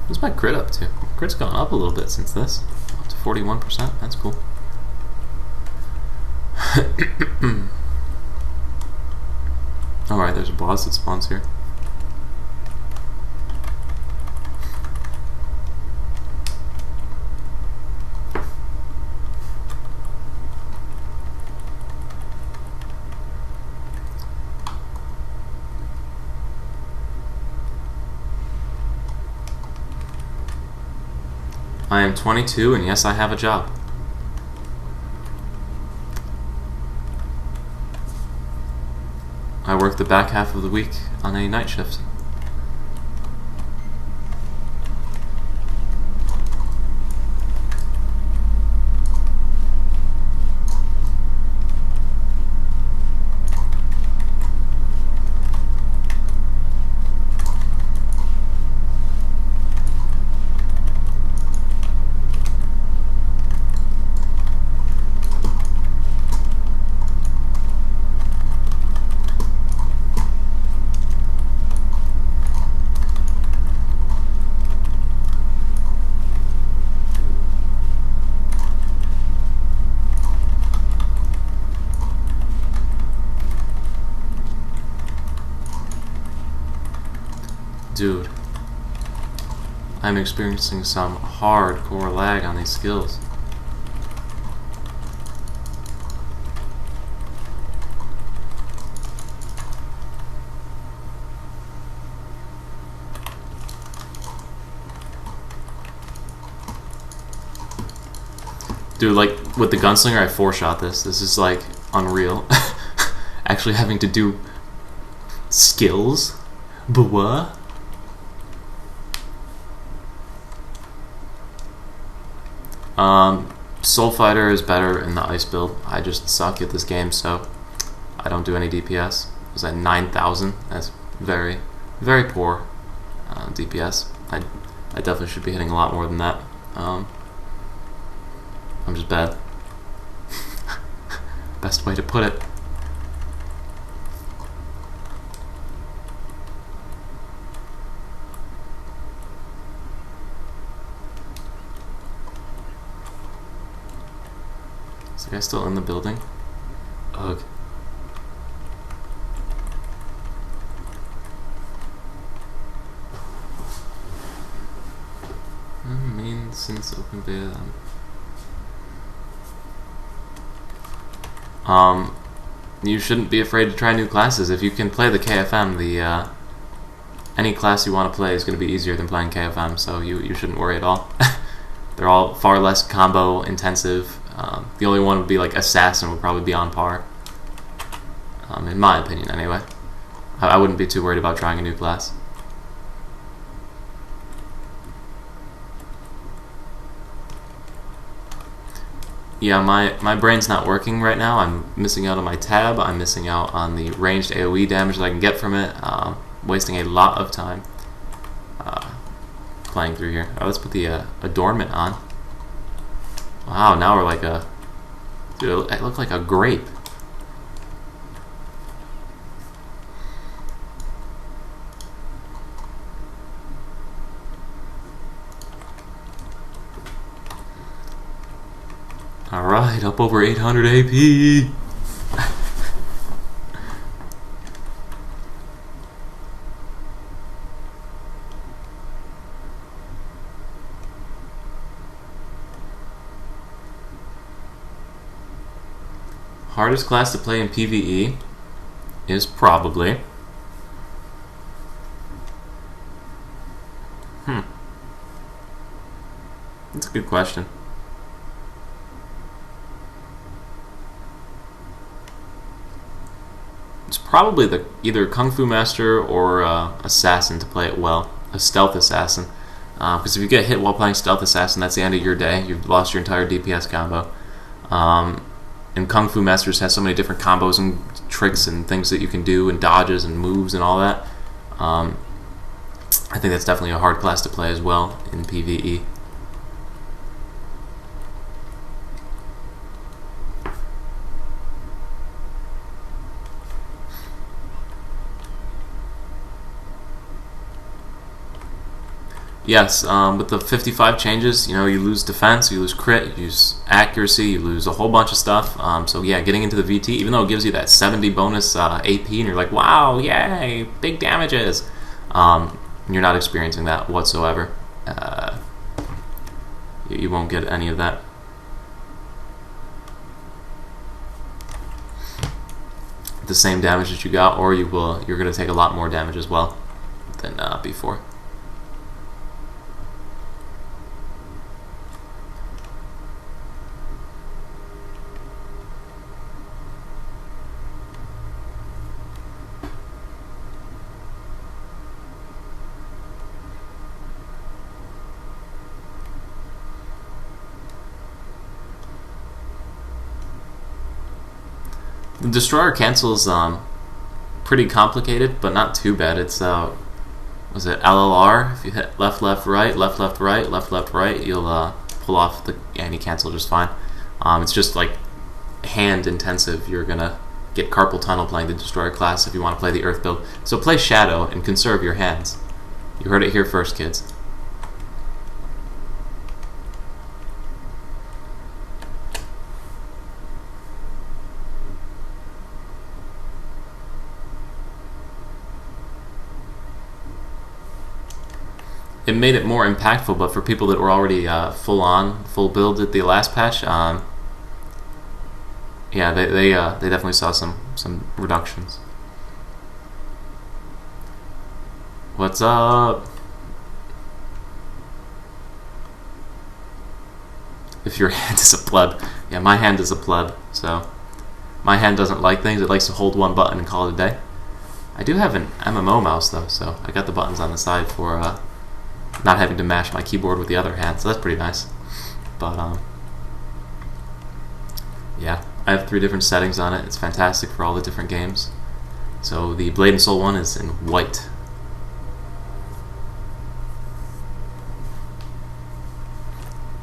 What's my crit up to? Crit's gone up a little bit since this. Up to 41%. That's cool. Alright, there's a boss that spawns here. I am 22, and yes, I have a job. I work the back half of the week on a night shift. Dude, I'm experiencing some hardcore lag on these skills. Dude, like, with the gunslinger, I 4-shot this. This is, like, unreal. Actually having to do skills? But what? Soul Fighter is better in the ice build. I just suck at this game, so I don't do any DPS. It was at 9,000. That's very, very poor DPS. I definitely should be hitting a lot more than that. I'm just bad. Best way to put it. Is the guy still in the building? Ugh. Since open beta. You shouldn't be afraid to try new classes. If you can play the KFM, any class you want to play is going to be easier than playing KFM, so you shouldn't worry at all. They're all far less combo intensive. The only one would be like Assassin would probably be on par. In my opinion, anyway. I wouldn't be too worried about trying a new class. Yeah, my brain's not working right now. I'm missing out on my tab. I'm missing out on the ranged AoE damage that I can get from it. Wasting a lot of time playing through here. Oh, let's put the adornment on. Wow, now we're like a... Dude, it looked like a grape. Alright, up over 800 AP. Hardest class to play in PvE is probably... That's a good question. It's probably the either Kung Fu Master or Assassin to play it well. A Stealth Assassin. Because if you get hit while playing Stealth Assassin, that's the end of your day. You've lost your entire DPS combo. And Kung Fu Masters has so many different combos and tricks and things that you can do and dodges and moves and all that. I think that's definitely a hard class to play as well in PvE. Yes, with the 55 changes, you lose defense, you lose crit, you lose accuracy, you lose a whole bunch of stuff. So yeah, getting into the VT, even though it gives you that 70 bonus AP, and you're like, wow, yay, big damages, you're not experiencing that whatsoever. You won't get any of that. The same damage that you got, or you're going to take a lot more damage as well than before. The Destroyer cancels pretty complicated, but not too bad. It's was it LLR? If you hit left, left, right, left, left, right, left, left, right, you'll pull off the anti-cancel just fine. It's just like hand intensive. You're gonna get carpal tunnel playing the Destroyer class if you want to play the Earth build. So play Shadow and conserve your hands. You heard it here first, kids. It made it more impactful, but for people that were already full build at the last patch, yeah, they definitely saw some reductions. What's up? if your hand is a pleb. Yeah, my hand is a pleb, so my hand doesn't like things. It likes to hold one button and call it a day. I do have an MMO mouse though, so I got the buttons on the side for not having to mash my keyboard with the other hand, so that's pretty nice. But yeah, I have 3 different settings on it. It's fantastic for all the different games. So the Blade and Soul one is in white.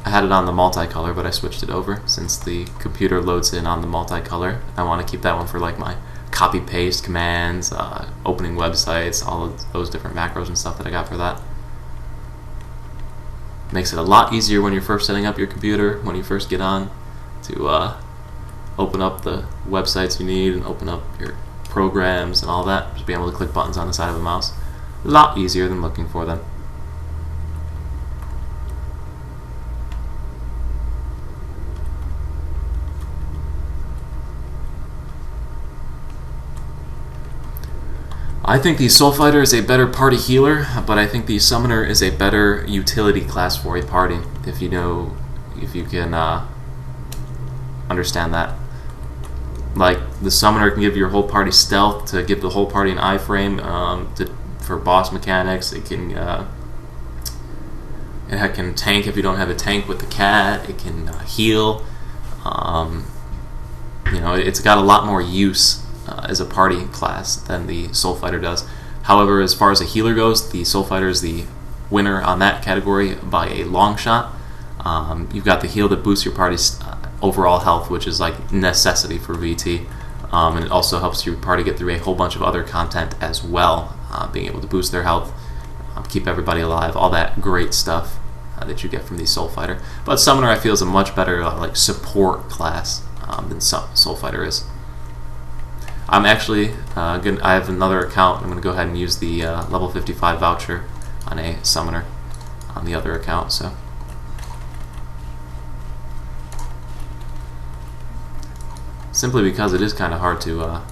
I had it on the multicolor, but I switched it over since the computer loads in on the multicolor. I want to keep that one for like my copy-paste commands, opening websites, all of those different macros and stuff that I got for that. Makes it a lot easier when you're first setting up your computer, when you first get on, to open up the websites you need and open up your programs and all that. Just being able to click buttons on the side of the mouse. A lot easier than looking for them. I think the Soul Fighter is a better party healer, but I think the Summoner is a better utility class for a party, if you can understand that. Like, the Summoner can give your whole party stealth to give the whole party an iframe for boss mechanics. It can tank if you don't have a tank with the cat. It can heal. It's got a lot more use as a party class than the Soul Fighter does. However, as far as a healer goes, the Soul Fighter is the winner on that category by a long shot. You've got the heal that boosts your party's overall health, which is like necessity for VT, and it also helps your party get through a whole bunch of other content as well, being able to boost their health, keep everybody alive, all that great stuff that you get from the Soul Fighter. But Summoner, I feel, is a much better like support class than Soul Fighter is. I'm actually I have another account. I'm going to go ahead and use the level 55 voucher on a Summoner on the other account. So simply because it is kind of hard to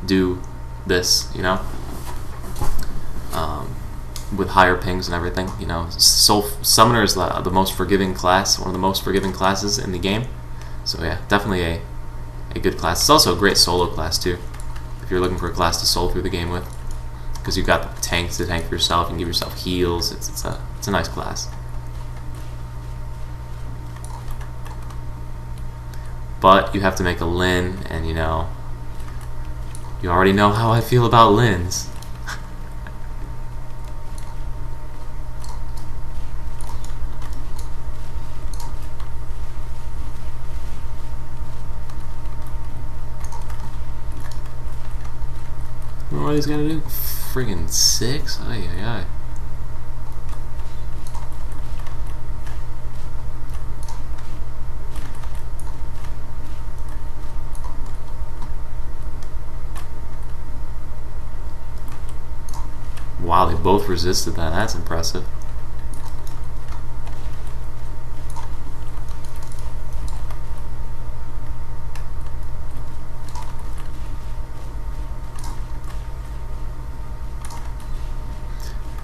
do this, with higher pings and everything. Summoner is the most forgiving class, one of the most forgiving classes in the game. So yeah, definitely a good class. It's also a great solo class too, if you're looking for a class to soul through the game with, because you've got the tanks to tank for yourself. You can give yourself heals. It's a nice class. But you have to make a Lin, and you already know how I feel about Lins. What he's gonna do? Friggin' 6? Ay, ay, ay. Wow, they both resisted that. That's impressive.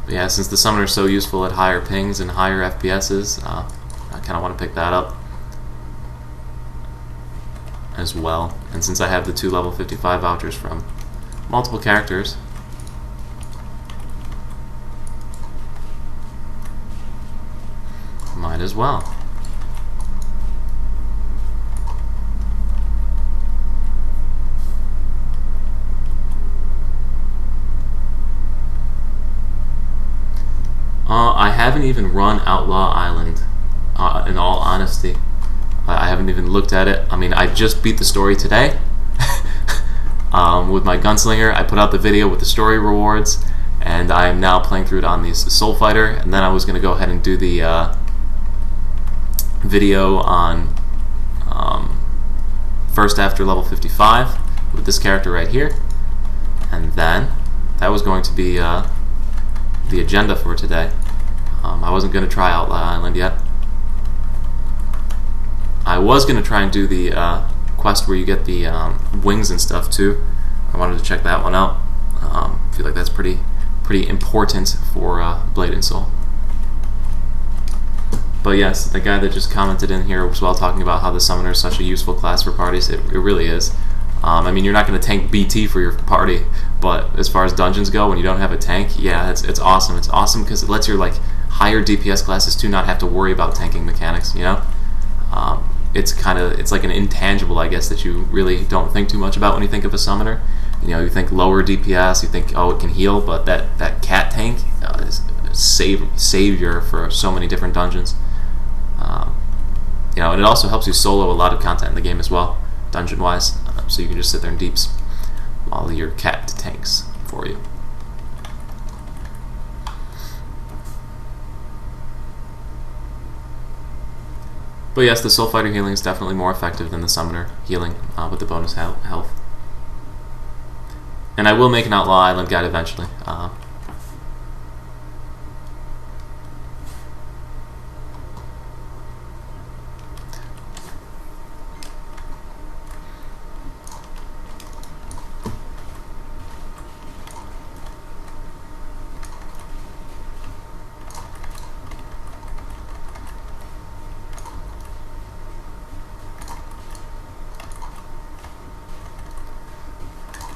Yeah, since the Summoner is so useful at higher pings and higher FPSs, I kind of want to pick that up as well. And since I have the 2 level 55 vouchers from multiple characters, might as well. I haven't even run Outlaw Island, in all honesty. I haven't even looked at it. I mean, I just beat the story today with my Gunslinger. I put out the video with the story rewards, and I am now playing through it on the Soul Fighter, and then I was going to go ahead and do the video on first after level 55 with this character right here, and then that was going to be the agenda for today. I wasn't going to try Outlaw Island yet. I was going to try and do the quest where you get the wings and stuff too. I wanted to check that one out. I feel like that's pretty important for Blade and Soul. But yes, the guy that just commented in here as well, talking about how the Summoner is such a useful class for parties. It really is. I mean, you're not going to tank BT for your party, but as far as dungeons go, when you don't have a tank, yeah, it's awesome. It's awesome because it lets your like higher DPS classes too not have to worry about tanking mechanics. You know, it's like an intangible, I guess, that you really don't think too much about when you think of a Summoner. You know, you think lower DPS, you think, oh, it can heal, but that cat tank is a savior for so many different dungeons. You know, and it also helps you solo a lot of content in the game as well, dungeon-wise. So you can just sit there and deeps while your cat tanks for you. But yes, the Soul Fighter healing is definitely more effective than the Summoner healing with the bonus health. And I will make an Outlaw Island guide eventually.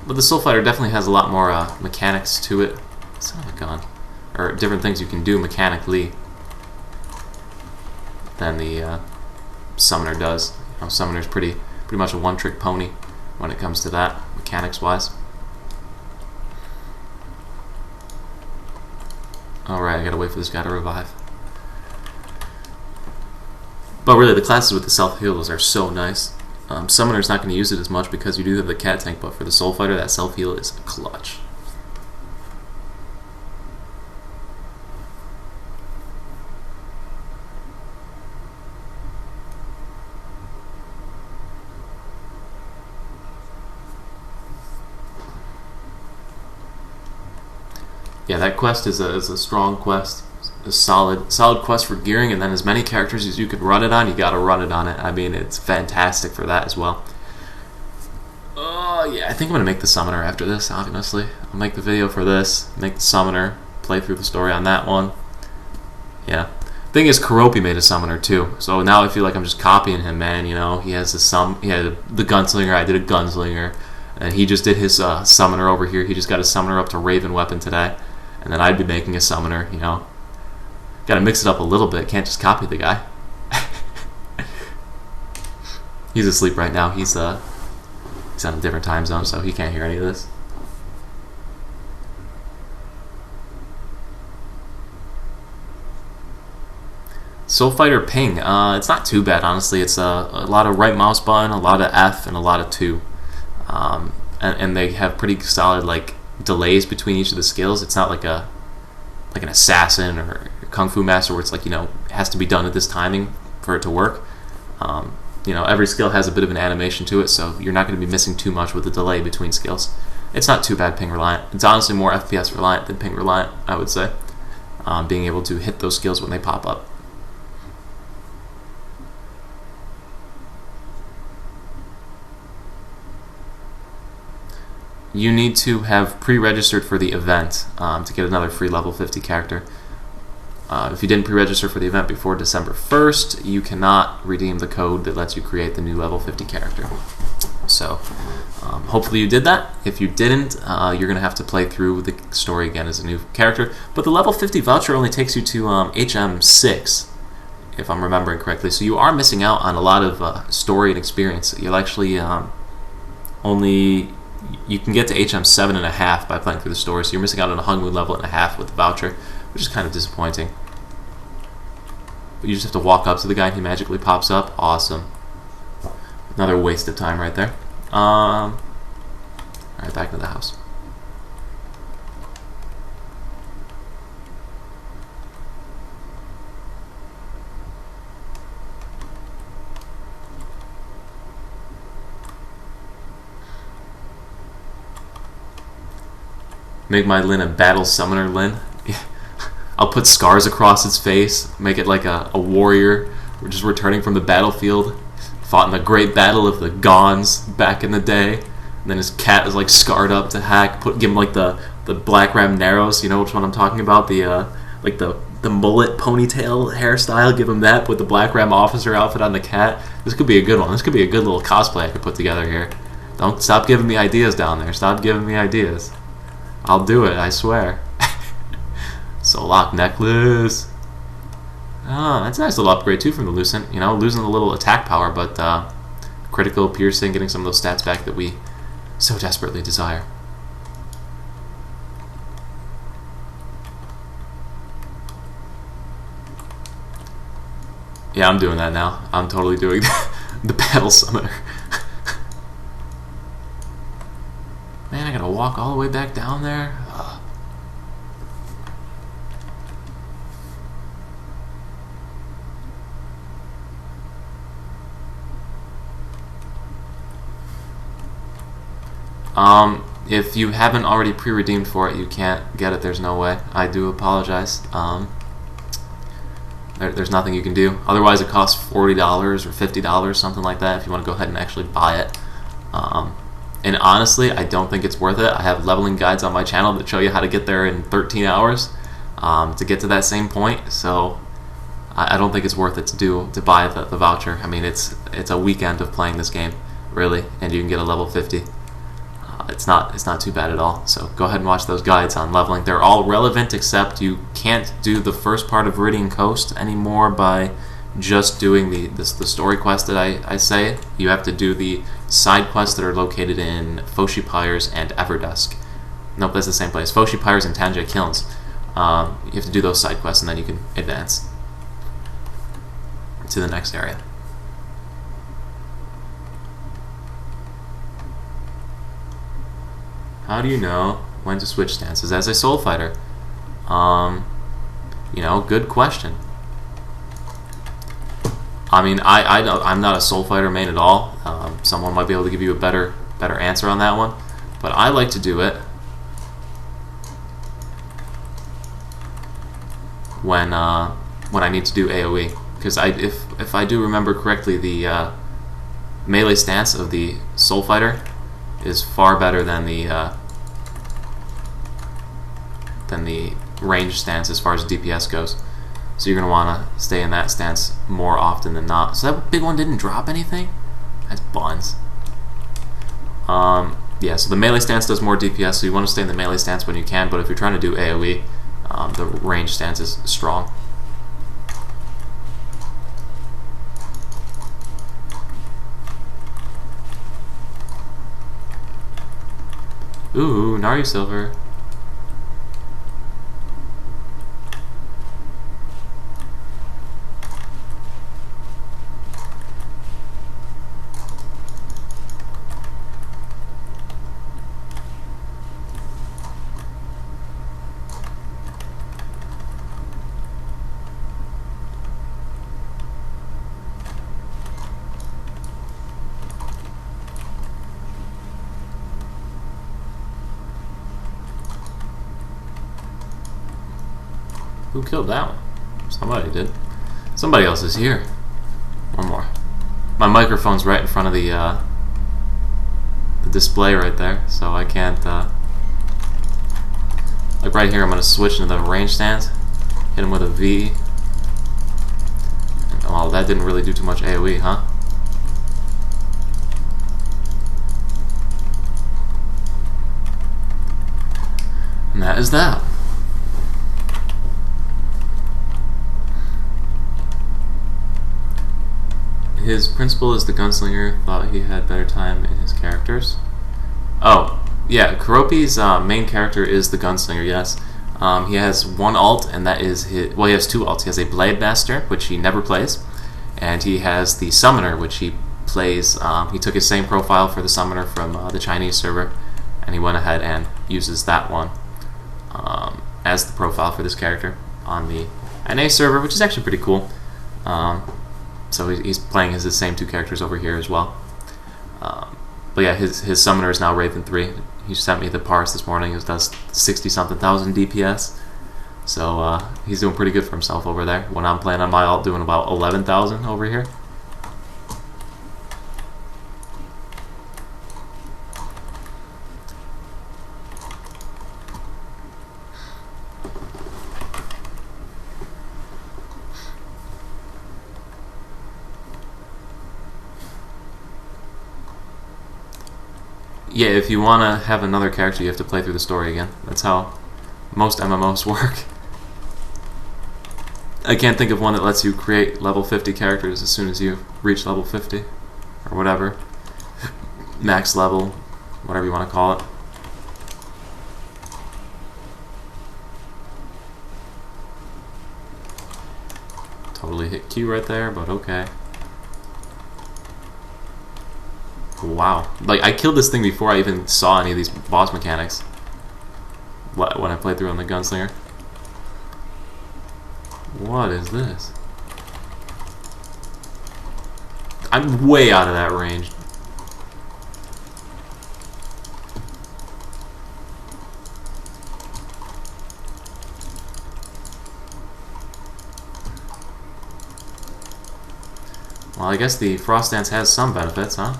But the Soul Fighter definitely has a lot more mechanics to it. Son of a gun. Or different things you can do mechanically than the Summoner does. You know, Summoner's pretty much a one-trick pony when it comes to that, mechanics-wise. Alright, I gotta wait for this guy to revive. But really, the classes with the self-heals are so nice. Summoner's not going to use it as much because you do have the cat tank, but for the Soul Fighter, that self-heal is clutch. Yeah, that quest is a strong quest. A solid quest for gearing, and then as many characters as you could run it on, you gotta run it on it. I mean, it's fantastic for that as well. Yeah, I think I'm gonna make the Summoner after this, honestly. I'll make the video for this, make the Summoner, play through the story on that one. Yeah. Thing is, Keroppi made a Summoner too, so now I feel like I'm just copying him, man. You know, he had the Gunslinger, I did a Gunslinger, and he just did his Summoner over here. He just got his Summoner up to Raven Weapon today, and then I'd be making a Summoner, you know. Gotta mix it up a little bit, can't just copy the guy. He's asleep right now. He's on a different time zone, so he can't hear any of this. Soul Fighter ping, it's not too bad, honestly. It's a lot of right mouse button, a lot of F, and a lot of 2. And they have pretty solid like delays between each of the skills. It's not like an assassin or Kung Fu Master where it's like, you know, it has to be done at this timing for it to work. You know, every skill has a bit of an animation to it, so you're not going to be missing too much with the delay between skills. It's not too bad ping reliant. It's honestly more FPS reliant than ping reliant, I would say. Being able to hit those skills when they pop up. You need to have pre-registered for the event to get another free level 50 character. If you didn't pre-register for the event before December 1st, you cannot redeem the code that lets you create the new level 50 character. So, hopefully you did that. If you didn't, you're going to have to play through the story again as a new character. But the level 50 voucher only takes you to HM6, if I'm remembering correctly. So you are missing out on a lot of story and experience. You'll actually you can get to HM 7.5 by playing through the story, so you're missing out on a Hung Moon level and a half with the voucher, which is kind of disappointing. But you just have to walk up to the guy and he magically pops up. Awesome. Another waste of time right there. Alright, back to the house. Make my Lyn a battle summoner Lyn. I'll put scars across its face, make it like a warrior. We're just returning from the battlefield. Fought in the great battle of the Gons back in the day. And then his cat is like scarred up to hack. Give him like the Black Ram Narrows, you know which one I'm talking about? The like the the mullet ponytail hairstyle, give him that, put the Black Ram officer outfit on the cat. This could be a good one. This could be a good little cosplay I could put together here. Don't stop giving me ideas down there. Stop giving me ideas. I'll do it, I swear. Solok necklace. Oh, that's a nice little upgrade too from the Lucent. You know, losing a little attack power, but critical, piercing, getting some of those stats back that we so desperately desire. Yeah, I'm doing that now. I'm totally doing the battle summoner. Man, I gotta walk all the way back down there. Ugh. If you haven't already pre-redeemed for it, you can't get it. There's no way. I do apologize. There's nothing you can do. Otherwise, it costs $40 or $50, something like that, if you want to go ahead and actually buy it. And honestly, I don't think it's worth it. I have leveling guides on my channel that show you how to get there in 13 hours to get to that same point. So I don't think it's worth it to buy the voucher. I mean, it's a weekend of playing this game, really, and you can get a level 50. It's not too bad at all. So go ahead and watch those guides on leveling. They're all relevant, except you can't do the first part of Viridian Coast anymore by just doing the story quest that I say. You have to do the side quests that are located in Foshi Pyres and Everdusk. Nope, that's the same place. Foshi Pyres and Tanjay Kilns. You have to do those side quests, and then you can advance to the next area. How do you know when to switch stances as a soul fighter? You know, good question. I mean, I'm not a soul fighter main at all. Someone might be able to give you a better answer on that one, but I like to do it when I need to do AOE, because if I do remember correctly, the melee stance of the soul fighter is far better than the range stance as far as DPS goes. So you're going to want to stay in that stance more often than not. So that big one didn't drop anything? That's buns. Yeah, so the melee stance does more DPS, so you want to stay in the melee stance when you can, but if you're trying to do AoE, the range stance is strong. Ooh, Nari Silver. Who killed that one? Somebody did. Somebody else is here. One more. My microphone's right in front of the display right there, so I can't. Like right here, I'm gonna switch into the range stance. Hit him with a V. Well, that didn't really do too much AoE, huh? And that is that. His principal is the gunslinger, thought he had better time in his characters. Oh, yeah, Keropi's main character is the gunslinger, yes. He has one alt, and that is his... Well, he has two alts. He has a Blade Master, which he never plays, and he has the Summoner, which he plays... he took his same profile for the Summoner from the Chinese server, and he went ahead and uses that one as the profile for this character on the NA server, which is actually pretty cool. So he's playing as the same two characters over here as well. But yeah, his summoner is now Raven 3. He sent me the parse this morning. It does 60-something thousand DPS. So he's doing pretty good for himself over there. When I'm playing on my alt, doing about 11,000 over here. Yeah, if you want to have another character, you have to play through the story again. That's how most MMOs work. I can't think of one that lets you create level 50 characters as soon as you reach level 50. Or whatever. Max level, whatever you want to call it. Totally hit Q right there, but okay. Wow. Like, I killed this thing before I even saw any of these boss mechanics. When I played through on the Gunslinger. What is this? I'm way out of that range. Well, I guess the Frost Dance has some benefits, huh?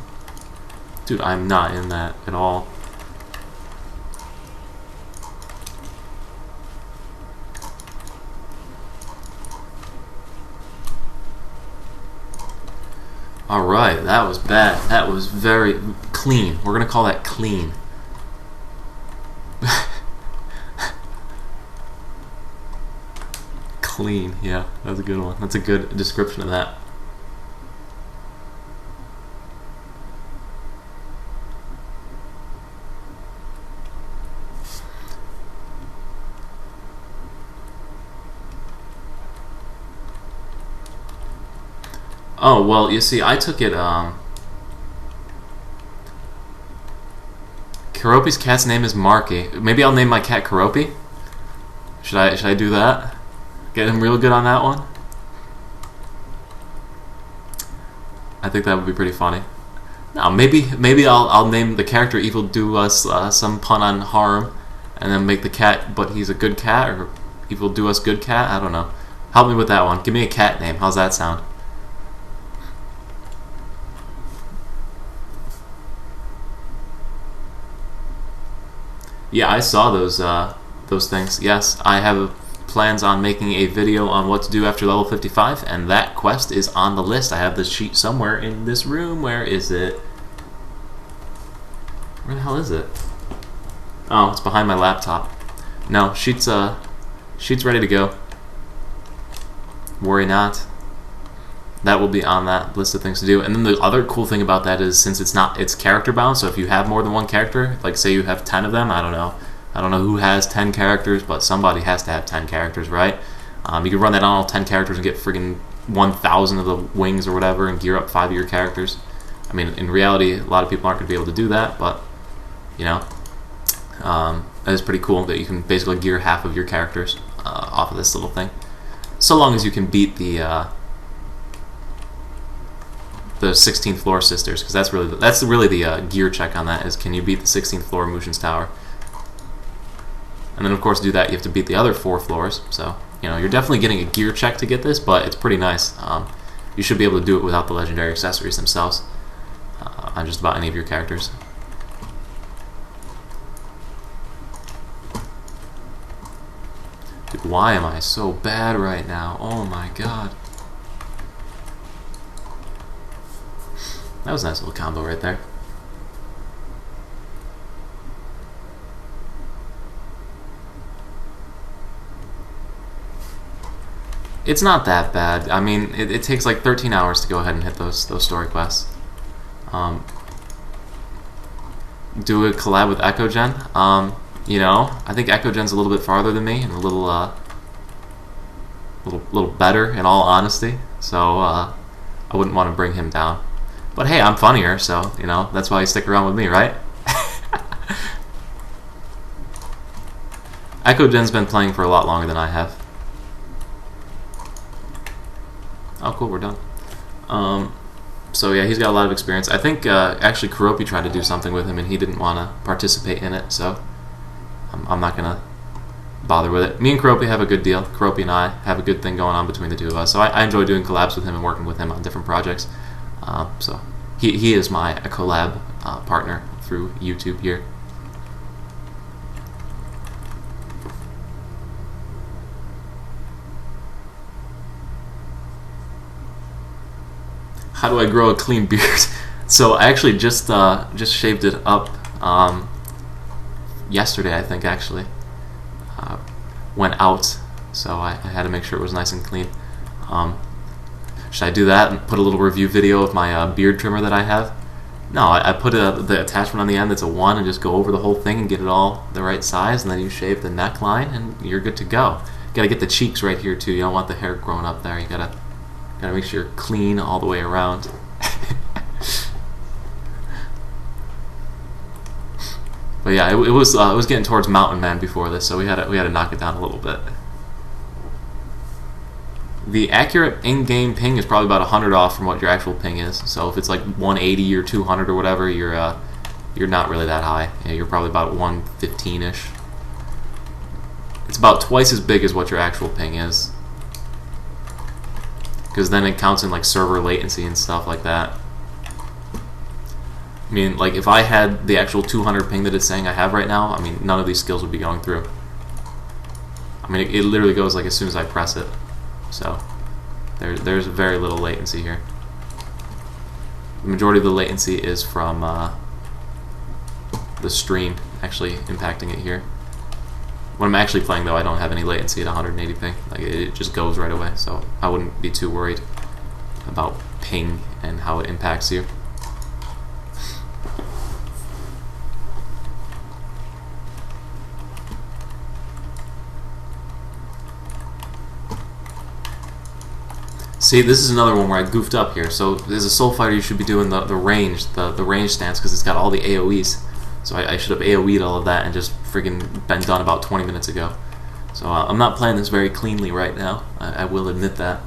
Dude, I'm not in that at all. Alright, that was bad. That was very clean. We're gonna call that clean. Clean, yeah, that's a good one. That's a good description of that. Oh, well, you see, I took it, Keropi's cat's name is Marky. Maybe I'll name my cat Keropi? Should I do that? Get him real good on that one? I think that would be pretty funny. Now, maybe I'll name the character Evil Do Us some pun on harm, and then make the cat, but he's a good cat, or Evil Do Us good cat? I don't know. Help me with that one. Give me a cat name. How's that sound? Yeah, I saw those things. Yes, I have plans on making a video on what to do after level 55, and that quest is on the list. I have the sheet somewhere in this room. Where is it? Where the hell is it? Oh, it's behind my laptop. No, sheet's ready to go. Worry not. That will be on that list of things to do. And then the other cool thing about that is, since it's character bound, so if you have more than one character, like say you have 10 of them, I don't know who has 10 characters, but somebody has to have 10 characters, right? You can run that on all 10 characters and get friggin' 1,000 of the wings or whatever and gear up 5 of your characters. I mean, in reality, a lot of people aren't going to be able to do that, but, you know, that is pretty cool that you can basically gear half of your characters off of this little thing. So long as you can beat the 16th floor sisters, because that's really the gear check on that, is can you beat the 16th floor of Mushin's Tower. And then of course to do that you have to beat the other 4 floors, so you know you're definitely getting a gear check to get this, but it's pretty nice. You should be able to do it without the legendary accessories themselves on just about any of your characters. Dude, why am I so bad right now? Oh my god. That was a nice little combo right there. It's not that bad. I mean, it takes like 13 hours to go ahead and hit those story quests. Do a collab with Echogen. You know, I think Echogen's a little bit farther than me and a little better, in all honesty. So I wouldn't want to bring him down. But hey, I'm funnier, so, you know, that's why you stick around with me, right? Echogen's been playing for a lot longer than I have. Oh, cool, we're done. So yeah, he's got a lot of experience. I think actually Keropi tried to do something with him and he didn't want to participate in it, so I'm not going to bother with it. Me and Keropi have a good deal. Keropi and I have a good thing going on between the two of us, so I enjoy doing collabs with him and working with him on different projects. So he is my collab partner through YouTube here. How do I grow a clean beard? So I actually just shaved it up Yesterday, I think, actually. Went out, so I had to make sure it was nice and clean. Should I do that and put a little review video of my beard trimmer that I have? No, I put the attachment on the end that's a 1 and just go over the whole thing and get it all the right size, and then you shave the neckline and you're good to go. You gotta get the cheeks right here too. You don't want the hair growing up there. You gotta make sure you're clean all the way around. But yeah, it was getting towards Mountain Man before this, so we had to knock it down a little bit. The accurate in-game ping is probably about 100 off from what your actual ping is. So if it's like 180 or 200 or whatever, you're not really that high. Yeah, you're probably about 115-ish. It's about twice as big as what your actual ping is, because then it counts in like server latency and stuff like that. I mean, like if I had the actual 200 ping that it's saying I have right now, I mean, none of these skills would be going through. I mean, it literally goes like as soon as I press it. So there's very little latency here. The majority of the latency is from the stream actually impacting it here. When I'm actually playing, though, I don't have any latency at 180 ping. Like it just goes right away, so I wouldn't be too worried about ping and how it impacts you. See, this is another one where I goofed up here. So as a soul fighter, you should be doing the range stance, because it's got all the AoEs. So I should have AoE'd all of that and just friggin' been done about 20 minutes ago. So I'm not playing this very cleanly right now. I will admit that.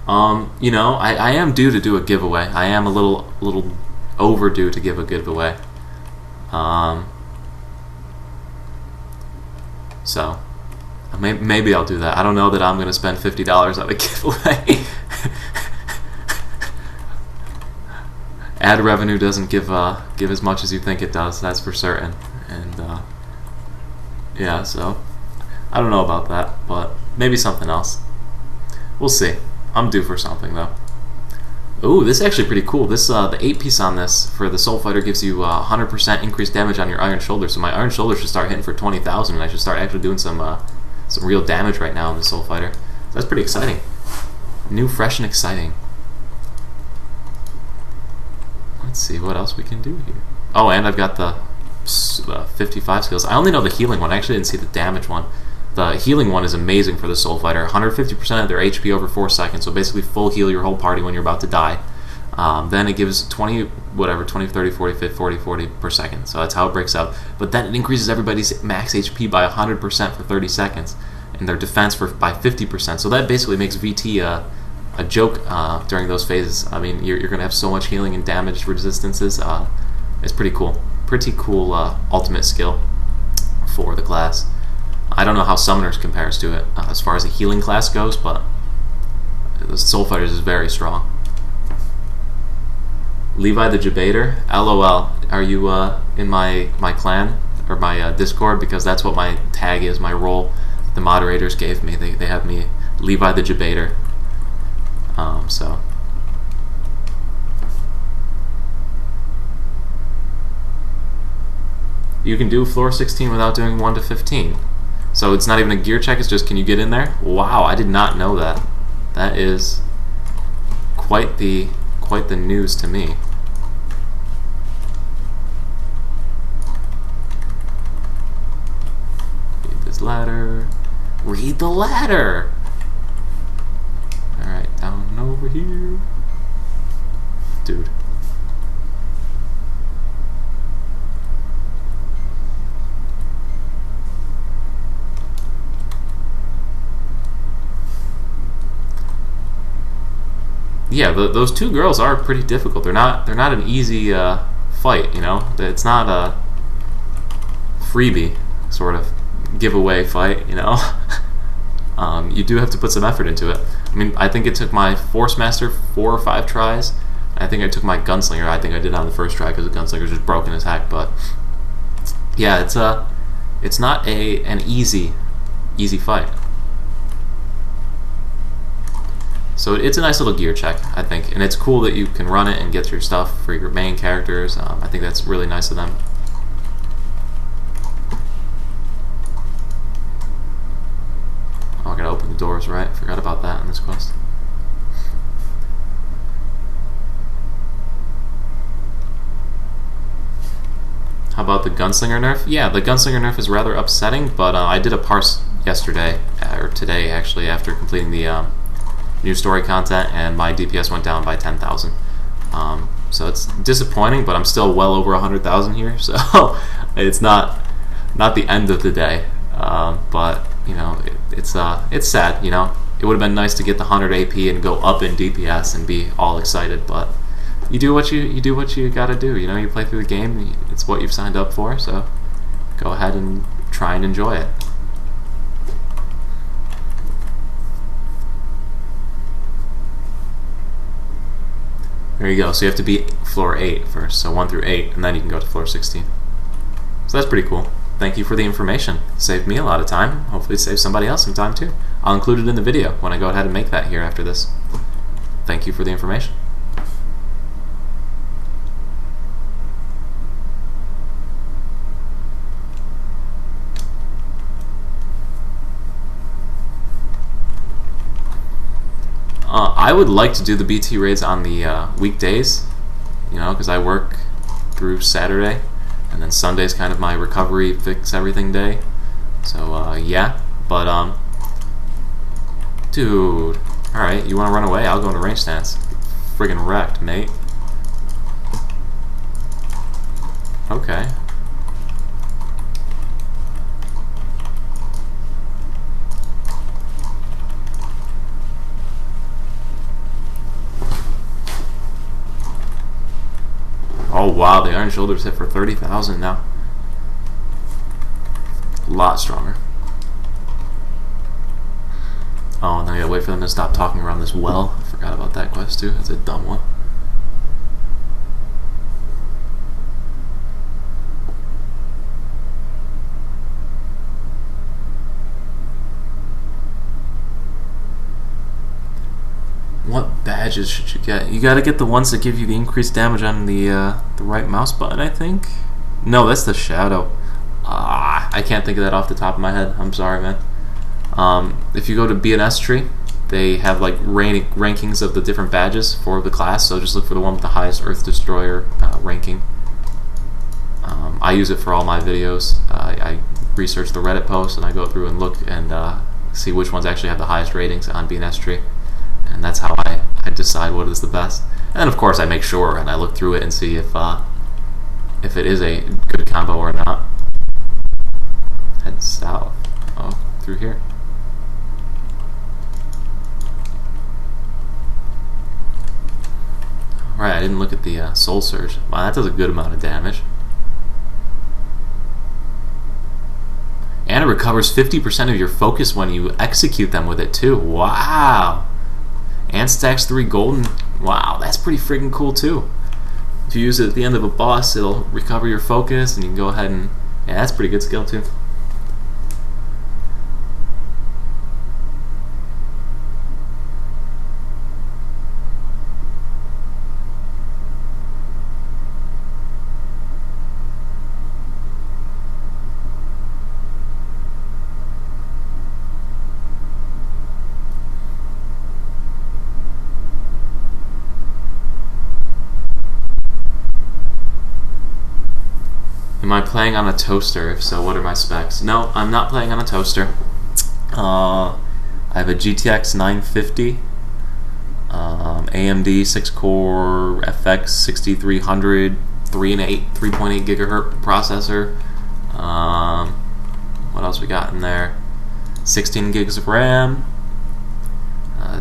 You know, I am due to do a giveaway. I am a little overdue to give a giveaway. So maybe I'll do that. I don't know that I'm going to spend $50 on a giveaway. Ad revenue doesn't give as much as you think it does, that's for certain. And yeah, so I don't know about that, but maybe something else. We'll see. I'm due for something though. Ooh, this is actually pretty cool. This the 8-piece on this for the Soul Fighter gives you 100% increased damage on your Iron Shoulder. So my Iron Shoulder should start hitting for 20,000, and I should start actually doing some real damage right now in the Soul Fighter. So that's pretty exciting. New, fresh, and exciting. Let's see what else we can do here. Oh, and I've got the 55 skills. I only know the healing one. I actually didn't see the damage one. The healing one is amazing for the Soul Fighter. 150% of their HP over 4 seconds. So basically full heal your whole party when you're about to die. Then it gives 20, 30, 40, 50, 40 per second. So that's how it breaks out. But then it increases everybody's max HP by 100% for 30 seconds. And their defense by 50%. So that basically makes VT a joke during those phases. I mean, you're going to have so much healing and damage resistances. It's pretty cool. Pretty cool ultimate skill for the class. I don't know how Summoners compares to it as far as the healing class goes, but the Soul Fighters is very strong. Levi the Debater, LOL. Are you in my clan or my Discord? Because that's what my tag is, my role. The moderators gave me. They have me Levi the Debater. So. You can do floor 16 without doing 1 to 15. So it's not even a gear check, it's just can you get in there? Wow, I did not know that. That is quite the news to me. Read this ladder. Read the ladder! Alright, down over here. Dude. Yeah, those two girls are pretty difficult. They're not an easy fight, you know. It's not a freebie sort of giveaway fight, you know. You do have to put some effort into it. I mean, I think it took my Force Master 4 or 5 tries. I think I took my Gunslinger. I think I did it on the first try because the Gunslinger's just broken as heck. But yeah, it's not an easy fight. So it's a nice little gear check, I think, and it's cool that you can run it and get your stuff for your main characters. I think that's really nice of them. Oh, I gotta open the doors, right? Forgot about that in this quest. How about the Gunslinger nerf? Yeah, the Gunslinger nerf is rather upsetting, but I did a parse yesterday, or today actually, after completing the new story content, and my DPS went down by 10,000. So it's disappointing, but I'm still well over 100,000 here, so it's not the end of the day. But you know, it's sad. You know, it would have been nice to get the 100 AP and go up in DPS and be all excited, but you do what you gotta do. You know, you play through the game. It's what you've signed up for. So go ahead and try and enjoy it. There you go. So you have to beat floor 8 first. So 1 through 8, and then you can go to floor 16. So that's pretty cool. Thank you for the information. It saved me a lot of time. Hopefully it saves somebody else some time too. I'll include it in the video when I go ahead and make that here after this. Thank you for the information. I would like to do the BT raids on the weekdays, you know, because I work through Saturday, and then Sunday's kind of my recovery, fix everything day. So yeah, but dude, all right, you want to run away? I'll go into range stance. Friggin' wrecked, mate. Okay. Oh wow, the Iron Shoulders hit for 30,000 now. A lot stronger. Oh, and then I gotta wait for them to stop talking around this well. I forgot about that quest too. That's a dumb one. What badges should you get? You gotta get the ones that give you the increased damage on the right mouse button, I think. No, that's the shadow. I can't think of that off the top of my head. I'm sorry, man. If you go to BNS tree, they have like rankings of the different badges for the class. So just look for the one with the highest Earth Destroyer ranking. I use it for all my videos. I research the Reddit posts and I go through and look and see which ones actually have the highest ratings on BNS tree. And that's how I decide what is the best. And then of course I make sure and I look through it and see if it is a good combo or not. Head south. Oh, through here. Right, I didn't look at the Soul Surge. Wow, that does a good amount of damage. And it recovers 50% of your focus when you execute them with it too. Wow. And stacks 3 golden. Wow, that's pretty freaking cool too. If you use it at the end of a boss, it'll recover your focus, and you can go ahead and... Yeah, that's pretty good skill too. Am I playing on a toaster? If so, what are my specs? No, I'm not playing on a toaster. I have a GTX 950, AMD 6-core FX 6300, 3.8 gigahertz processor. What else we got in there? 16 gigs of RAM,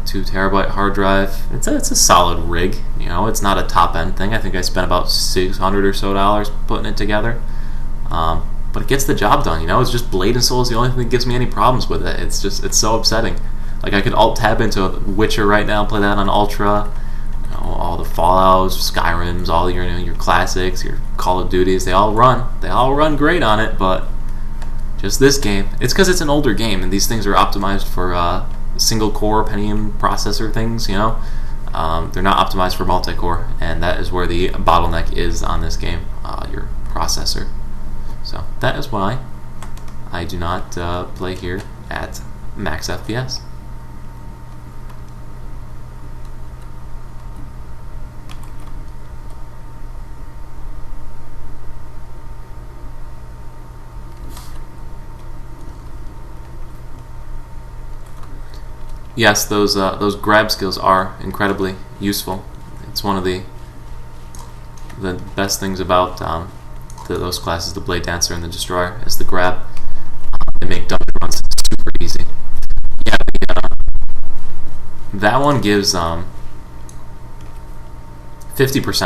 2 terabyte hard drive. It's a solid rig. You know, it's not a top end thing. I think I spent about $600 or so putting it together. But it gets the job done. You know, it's just Blade and Soul is the only thing that gives me any problems with it. It's so upsetting. Like I could alt tab into Witcher right now, play that on Ultra. You know, all the Fallouts, Skyrims, all your classics, your Call of Duties. They all run great on it. But just this game, it's because it's an older game, and these things are optimized for single core Pentium processor things, you know. They're not optimized for multi-core, and that is where the bottleneck is on this game, your processor. So that is why I do not play here at max FPS. Yes, those grab skills are incredibly useful. It's one of the best things about those classes, the Blade Dancer and the Destroyer, is the grab. They make dungeon runs super easy. Yeah, that one gives 50%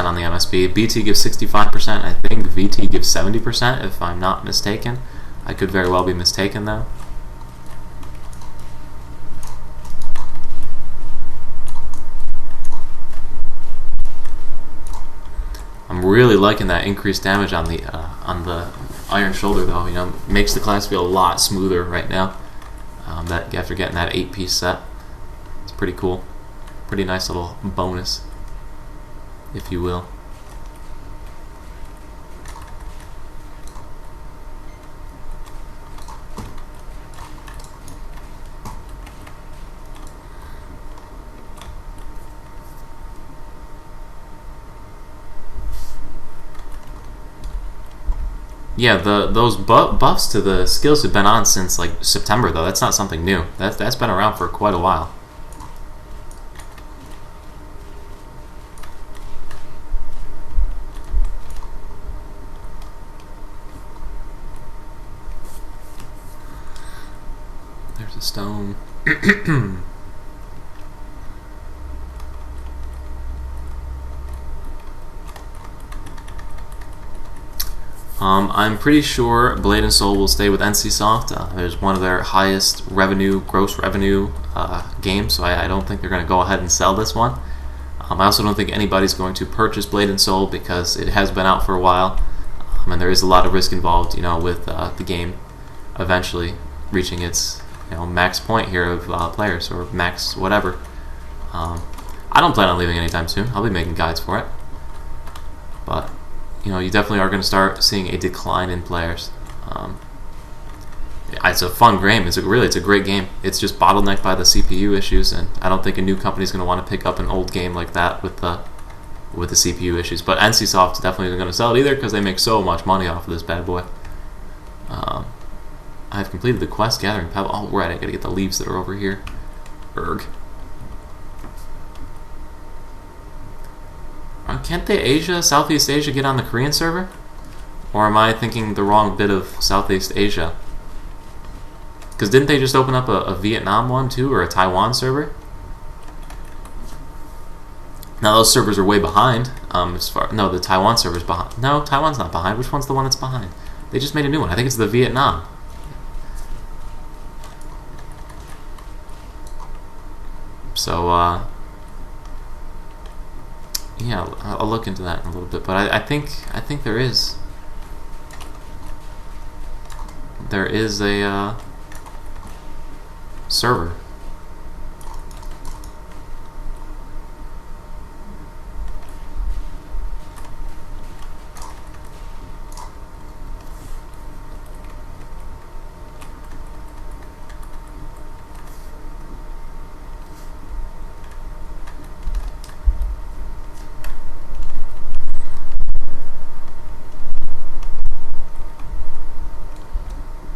on the MSP. BT gives 65%. I think VT gives 70%, if I'm not mistaken. I could very well be mistaken though. I'm really liking that increased damage on the Iron Shoulder though. You know, makes the class feel a lot smoother right now. That after getting that 8-piece set, it's pretty cool. Pretty nice little bonus, if you will. Yeah, those buffs to the skills have been on since like September though. That's not something new. That's been around for quite a while. There's a stone. I'm pretty sure Blade and Soul will stay with NCSoft. It's one of their highest gross revenue games, so I don't think they're going to go ahead and sell this one. I also don't think anybody's going to purchase Blade and Soul because it has been out for a while, and there is a lot of risk involved, you know, with the game eventually reaching its max point here of players, or max whatever. I don't plan on leaving anytime soon. I'll be making guides for it, but you definitely are going to start seeing a decline in players. It's a fun game. It's a great game. It's just bottlenecked by the CPU issues, and I don't think a new company is going to want to pick up an old game like that with the CPU issues. But NCSoft definitely isn't going to sell it either because they make so much money off of this bad boy. I've completed the quest gathering pebble. Oh, right, I got to get the leaves that are over here. Erg. Can't Southeast Asia get on the Korean server? Or am I thinking the wrong bit of Southeast Asia? Because didn't they just open up a Vietnam one too, or a Taiwan server? Now those servers are way behind. No, the Taiwan server's behind. No, Taiwan's not behind. Which one's the one that's behind? They just made a new one. I think it's the Vietnam. So, yeah, I'll look into that in a little bit, but I think there is a server.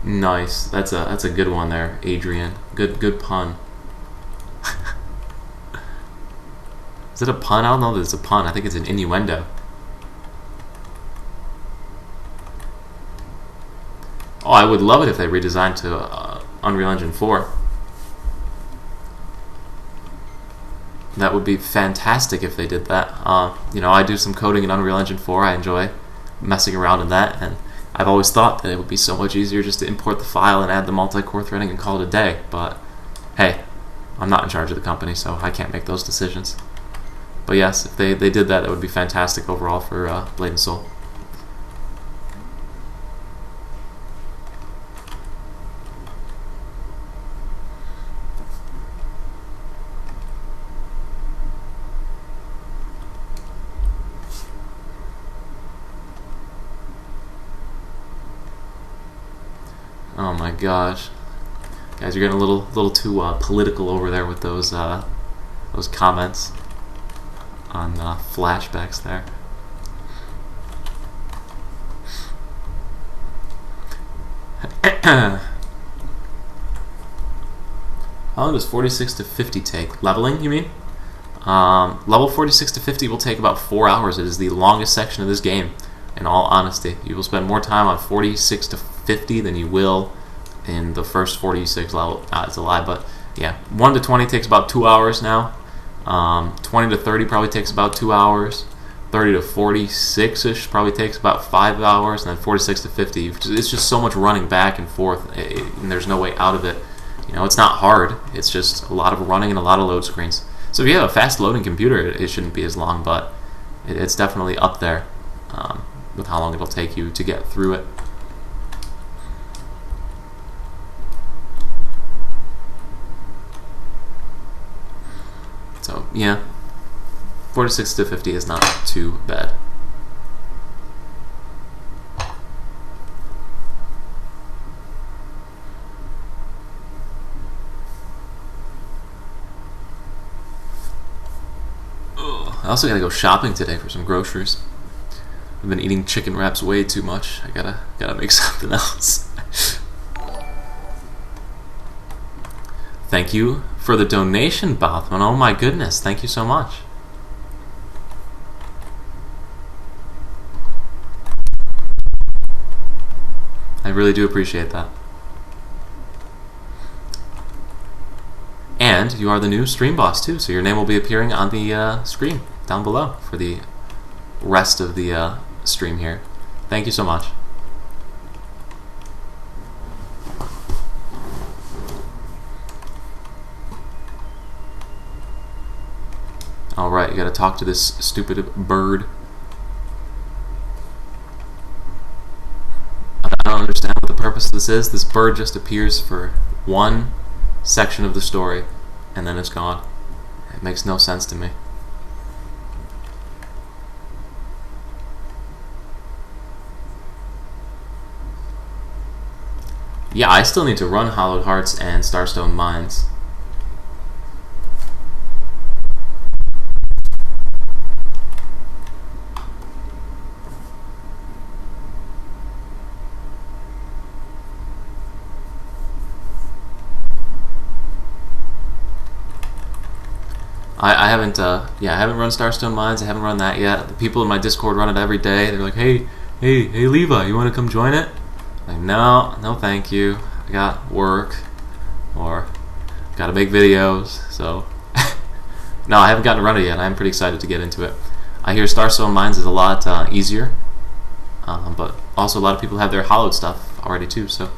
Nice. That's a good one there, Adrian. Good pun. Is it a pun? I don't know that it's a pun. I think it's an innuendo. Oh, I would love it if they redesigned to Unreal Engine 4. That would be fantastic if they did that. I do some coding in Unreal Engine 4. I enjoy messing around in that, and I've always thought that it would be so much easier just to import the file and add the multi-core threading and call it a day, but hey, I'm not in charge of the company, so I can't make those decisions. But yes, if they did that, that would be fantastic overall for Blade and Soul. Oh my gosh, guys, you're getting a little too political over there with those comments on flashbacks there. How long does 46 to 50 take? Leveling, you mean? Level 46 to 50 will take about 4 hours. It is the longest section of this game, in all honesty. You will spend more time on 46 to 50 than you will in the first 46 level. It's a lie, but yeah. 1 to 20 takes about 2 hours now. 20 to 30 probably takes about 2 hours. 30 to 46-ish probably takes about 5 hours. And then 46 to 50, it's just so much running back and forth, and there's no way out of it. You know, it's not hard. It's just a lot of running and a lot of load screens. So if you have a fast loading computer, it shouldn't be as long, but it's definitely up there with how long it'll take you to get through it. So yeah, 46 to 50 is not too bad. I also gotta go shopping today for some groceries. I've been eating chicken wraps way too much. I gotta make something else. Thank you for the donation, Bothman. Oh my goodness, thank you so much. I really do appreciate that. And you are the new stream boss too, so your name will be appearing on the screen down below for the rest of the stream here. Thank you so much. Alright, you gotta talk to this stupid bird. I don't understand what the purpose of this is. This bird just appears for one section of the story, and then it's gone. It makes no sense to me. Yeah, I still need to run Hallowed Hearts and Starstone Mines. I haven't run Starstone Mines. I haven't run that yet. The people in my Discord run it every day. They're like, hey, Levi, you want to come join it? I'm like, no, thank you. I got work, or got to make videos. So, no, I haven't gotten to run it yet. I'm pretty excited to get into it. I hear Starstone Mines is a lot easier, but also a lot of people have their Hallowed stuff already too. So.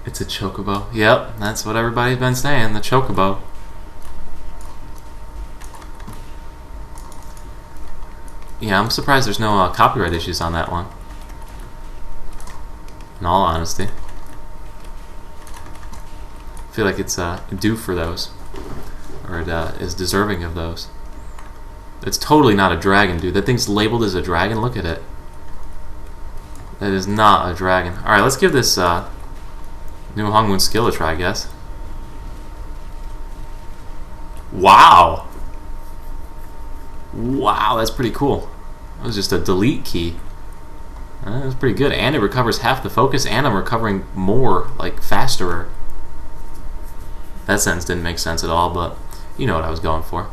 It's a chocobo. Yep, that's what everybody's been saying, the chocobo. Yeah, I'm surprised there's no copyright issues on that one. In all honesty. I feel like it's due for those. Or it is deserving of those. It's totally not a dragon, dude. That thing's labeled as a dragon. Look at it. That is not a dragon. Alright, let's give this new Hongmoon skill a try, I guess. Wow! Wow, that's pretty cool. That was just a delete key. That was pretty good. And it recovers half the focus, and I'm recovering more, like, faster. That sentence didn't make sense at all, but you know what I was going for.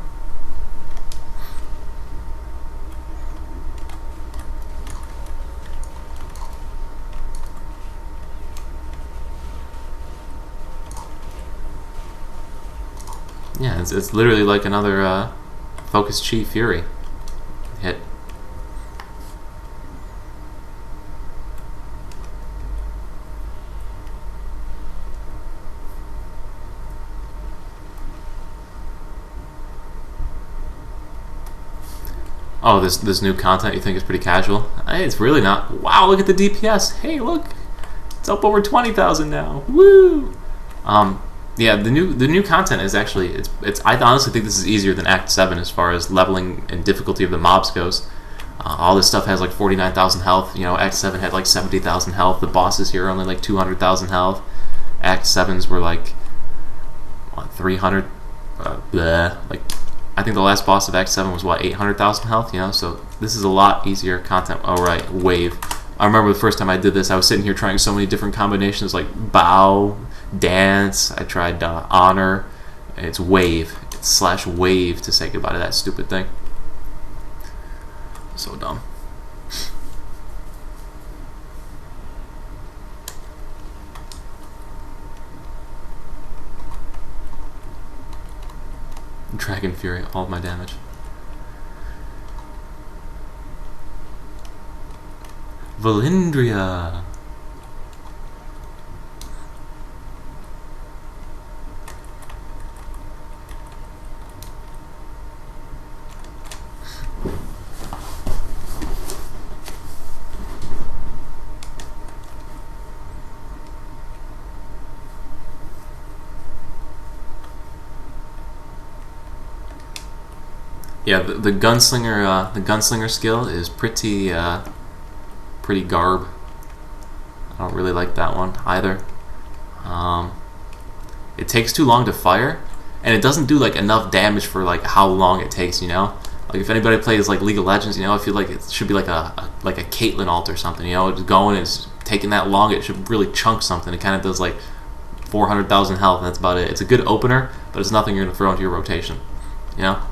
Yeah, it's literally like another Focus Chi Fury hit. Oh, this new content you think is pretty casual? Hey, it's really not. Wow, look at the DPS. Hey, look, it's up over 20,000 now. Woo! Yeah, the new content is actually it's. I honestly think this is easier than Act 7 as far as leveling and difficulty of the mobs goes. All this stuff has like 49,000 health. You know, Act 7 had like 70,000 health. The bosses here are only like 200,000 health. Act 7s were like what, 300. Like I think the last boss of Act 7 was what, 800,000 health. You know, so this is a lot easier content. Oh right, wave. I remember the first time I did this, I was sitting here trying so many different combinations like bow, dance. I tried honor. It's wave. It's /wave to say goodbye to that stupid thing. So dumb. Dragon Fury, all of my damage. Valindria. Yeah, the gunslinger skill is pretty garb. I don't really like that one either. It takes too long to fire, and it doesn't do like enough damage for like how long it takes. You know, like if anybody plays like League of Legends, you know, I feel like it should be like a Caitlyn ult or something. You know, it's going, it's taking that long. It should really chunk something. It kind of does like 400,000 health, and that's about it. It's a good opener, but it's nothing you're gonna throw into your rotation. You know.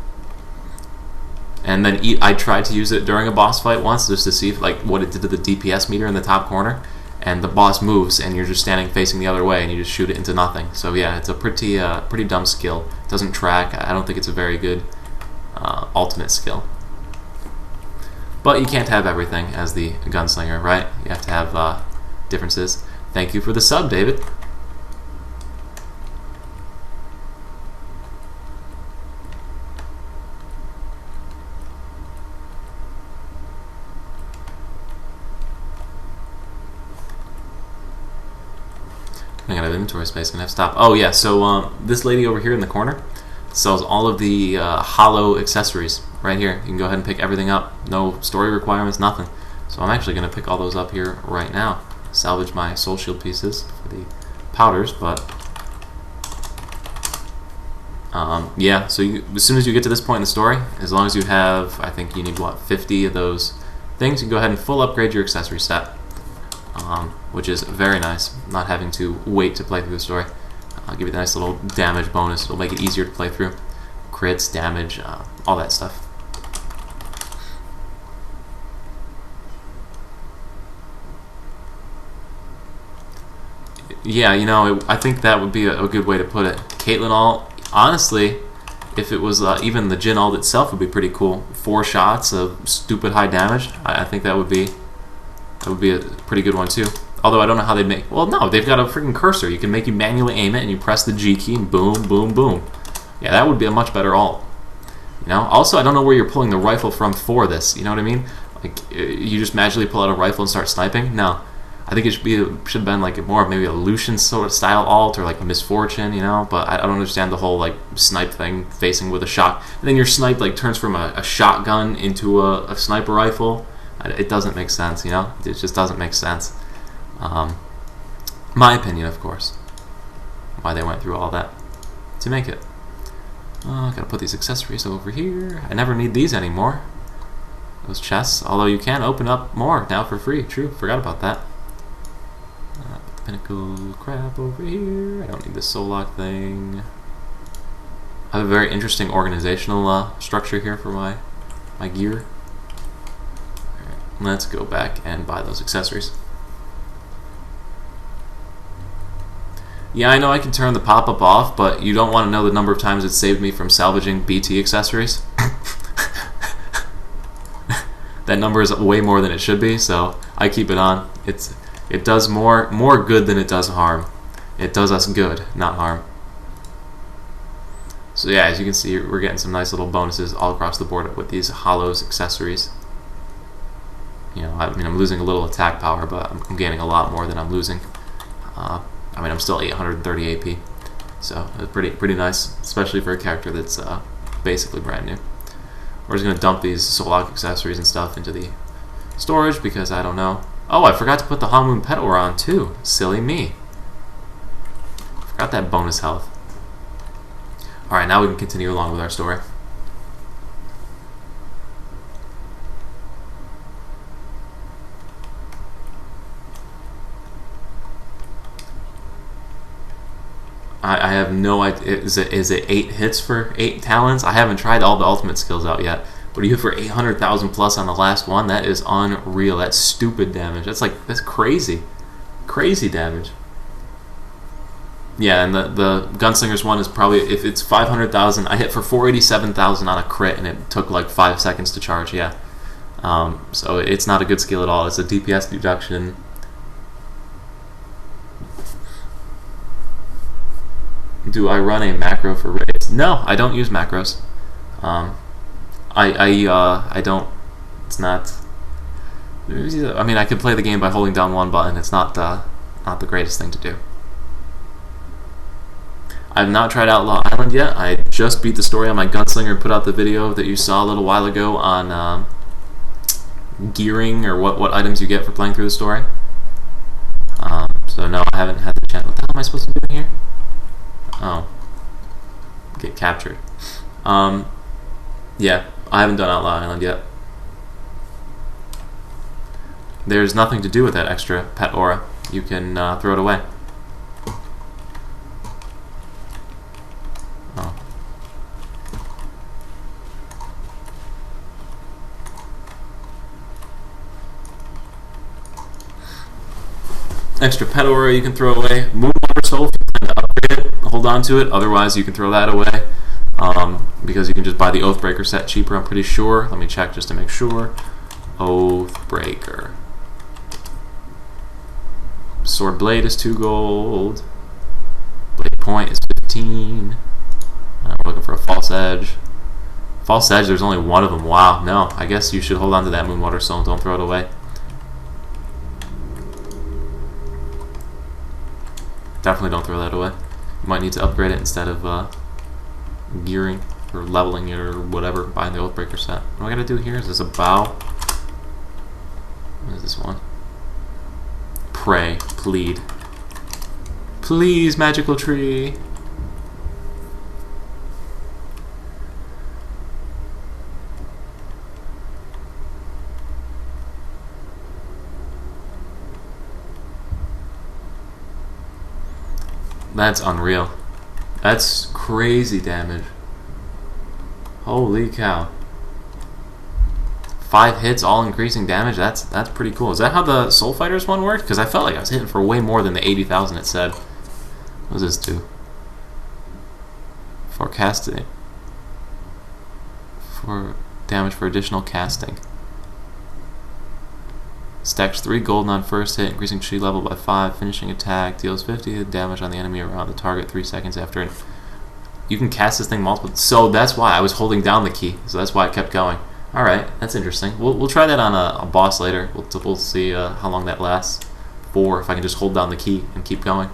And then I tried to use it during a boss fight once just to see if, like what it did to the DPS meter in the top corner. And the boss moves, and you're just standing facing the other way, and you just shoot it into nothing. So yeah, it's a pretty dumb skill. It doesn't track. I don't think it's a very good ultimate skill. But you can't have everything as the gunslinger, right? You have to have differences. Thank you for the sub, David. I got inventory space, gonna have to stop. Oh yeah, so this lady over here in the corner sells all of the hollow accessories right here. You can go ahead and pick everything up. No story requirements, nothing. So I'm actually gonna pick all those up here right now. Salvage my soul shield pieces for the powders, but yeah. So as soon as you get to this point in the story, as long as you have, I think you need what, 50 of those things, you can go ahead and full upgrade your accessory set. Which is very nice, not having to wait to play through the story. I'll give you a nice little damage bonus. It'll make it easier to play through. Crits, damage, all that stuff. Yeah, you know, I think that would be a good way to put it. Caitlyn ult, honestly, if it was even the Jhin ult itself would be pretty cool. 4 shots of stupid high damage. I think that would be a pretty good one too. Although I don't know how they'd make... Well, no, they've got a freaking cursor. You can make you manually aim it, and you press the G key, and boom, boom, boom. Yeah, that would be a much better ult. You know? Also, I don't know where you're pulling the rifle from for this. You know what I mean? Like, you just magically pull out a rifle and start sniping? No. I think it should have been like more of maybe a Lucian sort of style ult, or like a Misfortune, you know? But I don't understand the whole, like, snipe thing, facing with a shot. And then your snipe, like, turns from a shotgun into a sniper rifle. It doesn't make sense, you know? It just doesn't make sense. My opinion, of course. Why they went through all that to make it. Gotta put these accessories over here. I never need these anymore. Those chests. Although you can open up more now for free. True, forgot about that. Put the pinnacle crap over here. I don't need this soul lock thing. I have a very interesting organizational structure here for my gear. Let's go back and buy those accessories. Yeah, I know I can turn the pop-up off, but you don't want to know the number of times it saved me from salvaging BT accessories. That number is way more than it should be, so I keep it on. It does more good than it does harm. It does us good, not harm. So yeah, as you can see, we're getting some nice little bonuses all across the board with these Hollows accessories. You know, I mean, I'm losing a little attack power, but I'm gaining a lot more than I'm losing. I mean, I'm still 830 AP, so it's pretty nice, especially for a character that's basically brand new. We're just gonna dump these Soul Lock accessories and stuff into the storage because I don't know. Oh, I forgot to put the Hanmoon Pet Aura on too. Silly me. Forgot that bonus health. All right, now we can continue along with our story. I have no idea. Is it 8 hits for 8 talents? I haven't tried all the ultimate skills out yet. But you hit for 800,000 plus on the last one. That is unreal. That's stupid damage. That's crazy. Crazy damage. Yeah, and the Gunslingers one is probably, if it's 500,000, I hit for 487,000 on a crit, and it took like 5 seconds to charge. Yeah. So it's not a good skill at all. It's a DPS deduction. Do I run a macro for raids? No, I don't use macros. I don't. It's not. I mean, I could play the game by holding down one button. It's not the greatest thing to do. I've not tried Outlaw Island yet. I just beat the story on my Gunslinger and put out the video that you saw a little while ago on gearing or what items you get for playing through the story. So no, I haven't had the chance. What the hell am I supposed to be doing here? Oh, get captured. Yeah, I haven't done Outlaw Island yet. There's nothing to do with that extra pet aura. You can throw it away. Oh. Extra pet aura you can throw away. Moonwater Soul if you plan to upgrade it, hold on to it. Otherwise, you can throw that away. Because you can just buy the Oathbreaker set cheaper, I'm pretty sure. Let me check just to make sure. Oathbreaker. Sword Blade is 2 gold. Blade Point is 15. We're looking for a False Edge. False Edge, there's only one of them. Wow, no. I guess you should hold on to that Moonwater Soul and don't throw it away. Definitely don't throw that away. You might need to upgrade it instead of gearing or leveling it or whatever, buying the Oathbreaker set. What do I gotta do here? Is this a bow? What is this one? Pray, plead. Please, magical tree. That's unreal. That's crazy damage. Holy cow. 5 hits, all increasing damage. That's pretty cool. Is that how the Soul Fighters one worked? Because I felt like I was hitting for way more than the 80,000 it said. What does this do? For casting. For damage for additional casting. Stacks 3 golden on first hit, increasing chi level by 5. Finishing attack deals 50 damage on the enemy around the target 3 seconds after. You can cast this thing multiple. So that's why I was holding down the key. So that's why it kept going. All right, that's interesting. We'll try that on a boss later. We'll see how long that lasts for. If I can just hold down the key and keep going.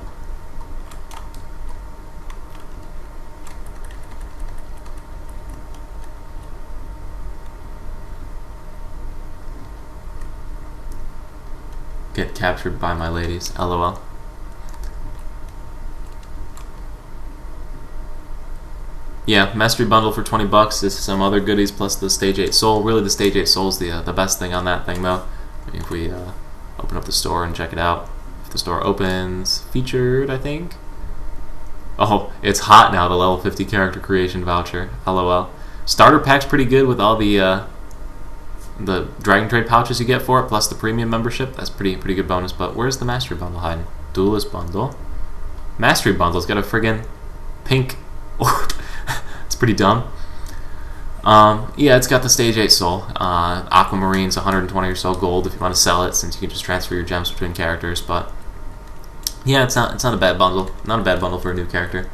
Get captured by my ladies. LOL. Yeah, Mastery Bundle for 20 bucks. This is some other goodies plus the Stage 8 Soul. Really, the Stage 8 Soul is the best thing on that thing, though. If we open up the store and check it out. If the store opens, featured, I think. Oh, it's hot now, the level 50 character creation voucher. LOL. Starter pack's pretty good with all the Dragon Trade pouches you get for it, plus the premium membership. That's pretty good bonus. But where's the Mastery Bundle hiding? Duelist Bundle. Mastery Bundle's got a friggin' pink orb. It's pretty dumb. Yeah, it's got the Stage 8 Soul. Aquamarine's 120 or so gold if you want to sell it, since you can just transfer your gems between characters. But yeah, it's not a bad bundle. Not a bad bundle for a new character.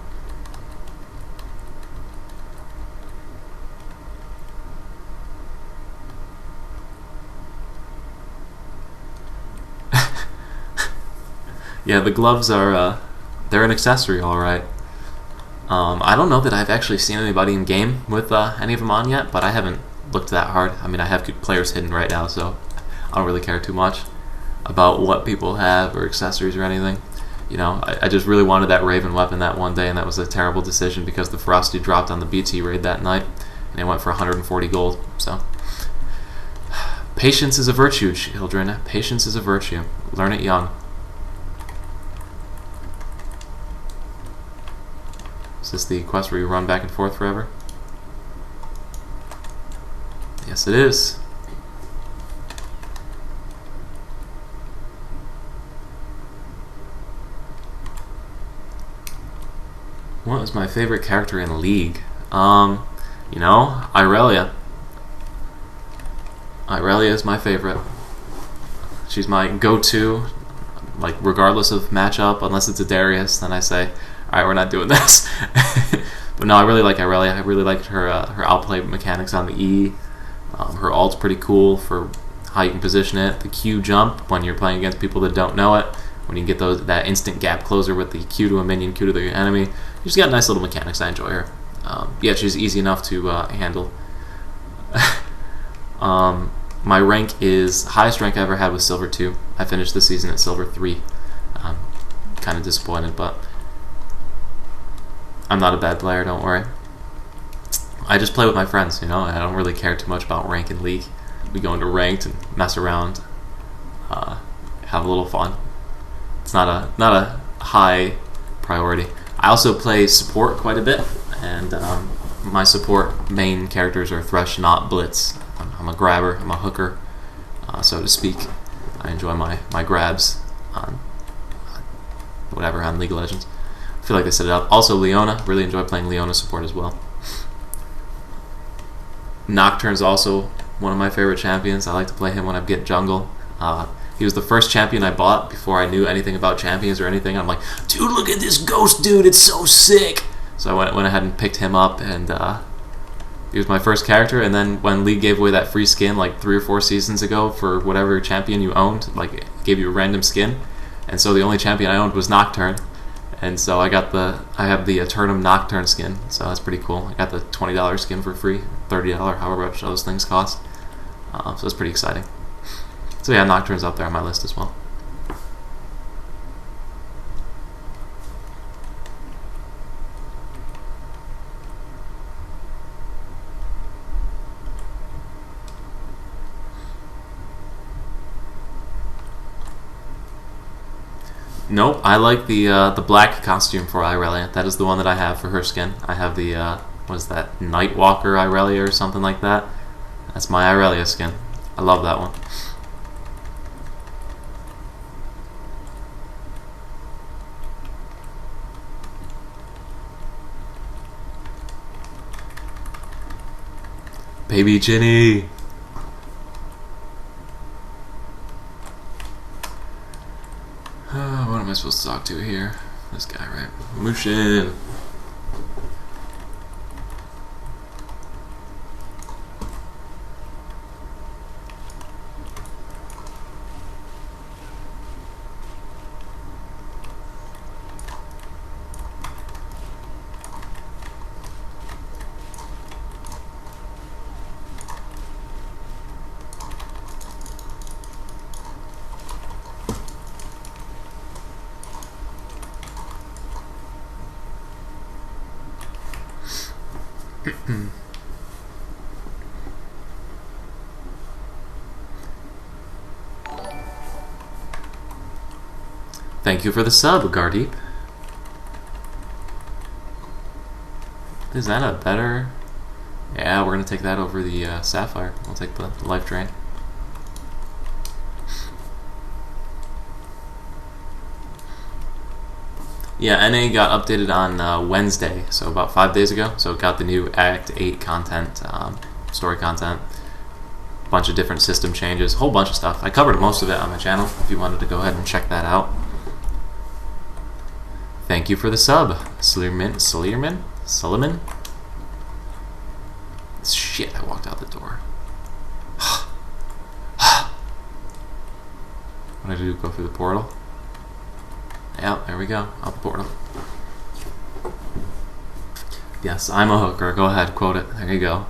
Yeah, the gloves are they're an accessory, all right. I don't know that I've actually seen anybody in game with any of them on yet, but I haven't looked that hard. I mean, I have players hidden right now, so I don't really care too much about what people have or accessories or anything. You know, I just really wanted that Raven weapon that one day, and that was a terrible decision because the Ferocity dropped on the BT raid that night, and it went for 140 gold. So, patience is a virtue, children. Patience is a virtue. Learn it young. Is this the quest where you run back and forth forever? Yes, it is. What was my favorite character in League? You know, Irelia. Irelia is my favorite. She's my go-to, like, regardless of matchup, unless it's a Darius, then I say, alright, we're not doing this. But no, I really like Irelia. I really liked her her outplay mechanics on the E. Her ult's pretty cool for how you can position it. The Q jump, when you're playing against people that don't know it, when you get that instant gap closer with the Q to a minion, Q to the enemy. She's got nice little mechanics. I enjoy her. Yeah, she's easy enough to handle. My rank is, highest rank I ever had was Silver 2. I finished the season at Silver 3. Kind of disappointed, but I'm not a bad player, don't worry. I just play with my friends, you know. I don't really care too much about rank in League. We go into ranked and mess around, have a little fun. It's not a high priority. I also play support quite a bit, and my support main characters are Thresh, Not Blitz. I'm a grabber, I'm a hooker, so to speak. I enjoy my grabs on whatever, on League of Legends. I feel like they set it up. Also Leona, really enjoy playing Leona support as well. Nocturne's also one of my favorite champions. I like to play him when I get jungle. He was the first champion I bought before I knew anything about champions or anything. I'm like, dude, look at this ghost dude, it's so sick! So I went ahead and picked him up, and he was my first character. And then when League gave away that free skin like 3 or 4 seasons ago for whatever champion you owned, like it gave you a random skin. And so the only champion I owned was Nocturne. And so I have the Eternum Nocturne skin, so that's pretty cool. I got the $20 skin for free, $30, however much those things cost. So that's pretty exciting. So yeah, Nocturne's up there on my list as well. Nope, I like the black costume for Irelia. That is the one that I have for her skin. I have the what is that, Nightwalker Irelia or something like that. That's my Irelia skin. I love that one. Baby Ginny. What am I supposed to talk to here? This guy, right? Mushin. Thank you for the sub, Gardeep. Is that a better... Yeah, we're going to take that over the Sapphire. We'll take the Life Drain. Yeah, NA got updated on Wednesday, so about 5 days ago. So it got the new Act 8 content, story content, a bunch of different system changes, a whole bunch of stuff. I covered most of it on my channel if you wanted to go ahead and check that out. Thank you for the sub, Suleiman? Shit, I walked out the door. What did I do? Go through the portal? Yep, there we go. Out the portal. Yes, I'm a hooker. Go ahead, quote it. There you go.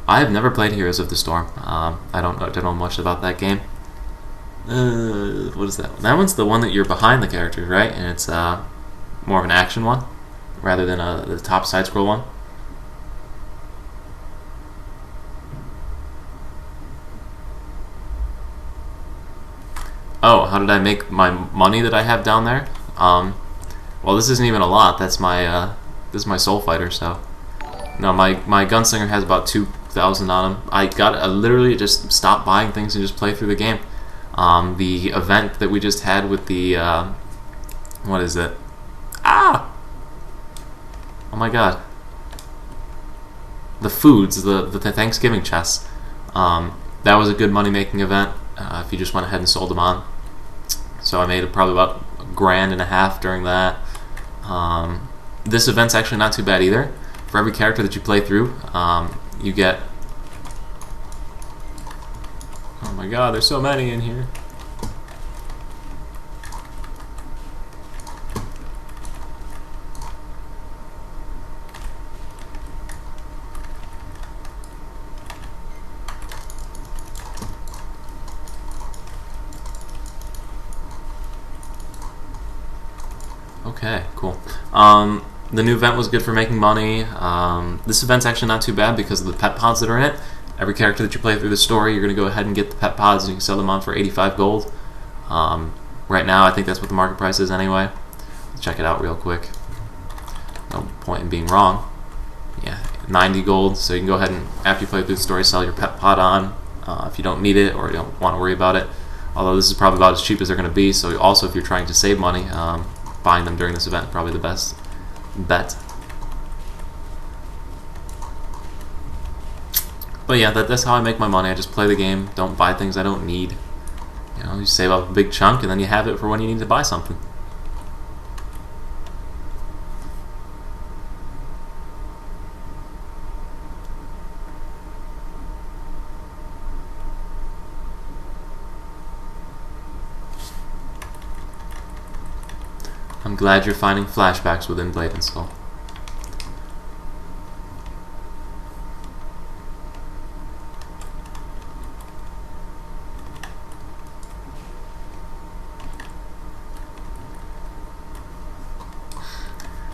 I have never played Heroes of the Storm. I don't know much about that game. What is that? That one's the one that you're behind the characters, right? And it's more of an action one rather than the top side scroll one. Oh, how did I make my money that I have down there? Well, this isn't even a lot. That's my this is my Soul Fighter. So no, my Gunslinger has about 2,000 on him. I literally just stopped buying things and just play through the game. The event that we just had with the what is it? Ah! Oh my god! The foods, the Thanksgiving chests. That was a good money making event. If you just went ahead and sold them on. So I made probably about $1.50 during that. This event's actually not too bad either. For every character that you play through, you get... Oh my god, there's so many in here. Okay, cool. The new event was good for making money. This event's actually not too bad because of the pet pods that are in it. Every character that you play through the story, you're going to go ahead and get the pet pods and you can sell them on for 85 gold. Right now, I think that's what the market price is anyway. Let's check it out real quick. No point in being wrong. Yeah, 90 gold, so you can go ahead and, after you play through the story, sell your pet pod on if you don't need it or you don't want to worry about it. Although this is probably about as cheap as they're going to be, so also if you're trying to save money, buying them during this event is probably the best bet. But yeah, that's how I make my money. I just play the game, don't buy things I don't need. You know, you save up a big chunk and then you have it for when you need to buy something. I'm glad you're finding flashbacks within Blade and Soul.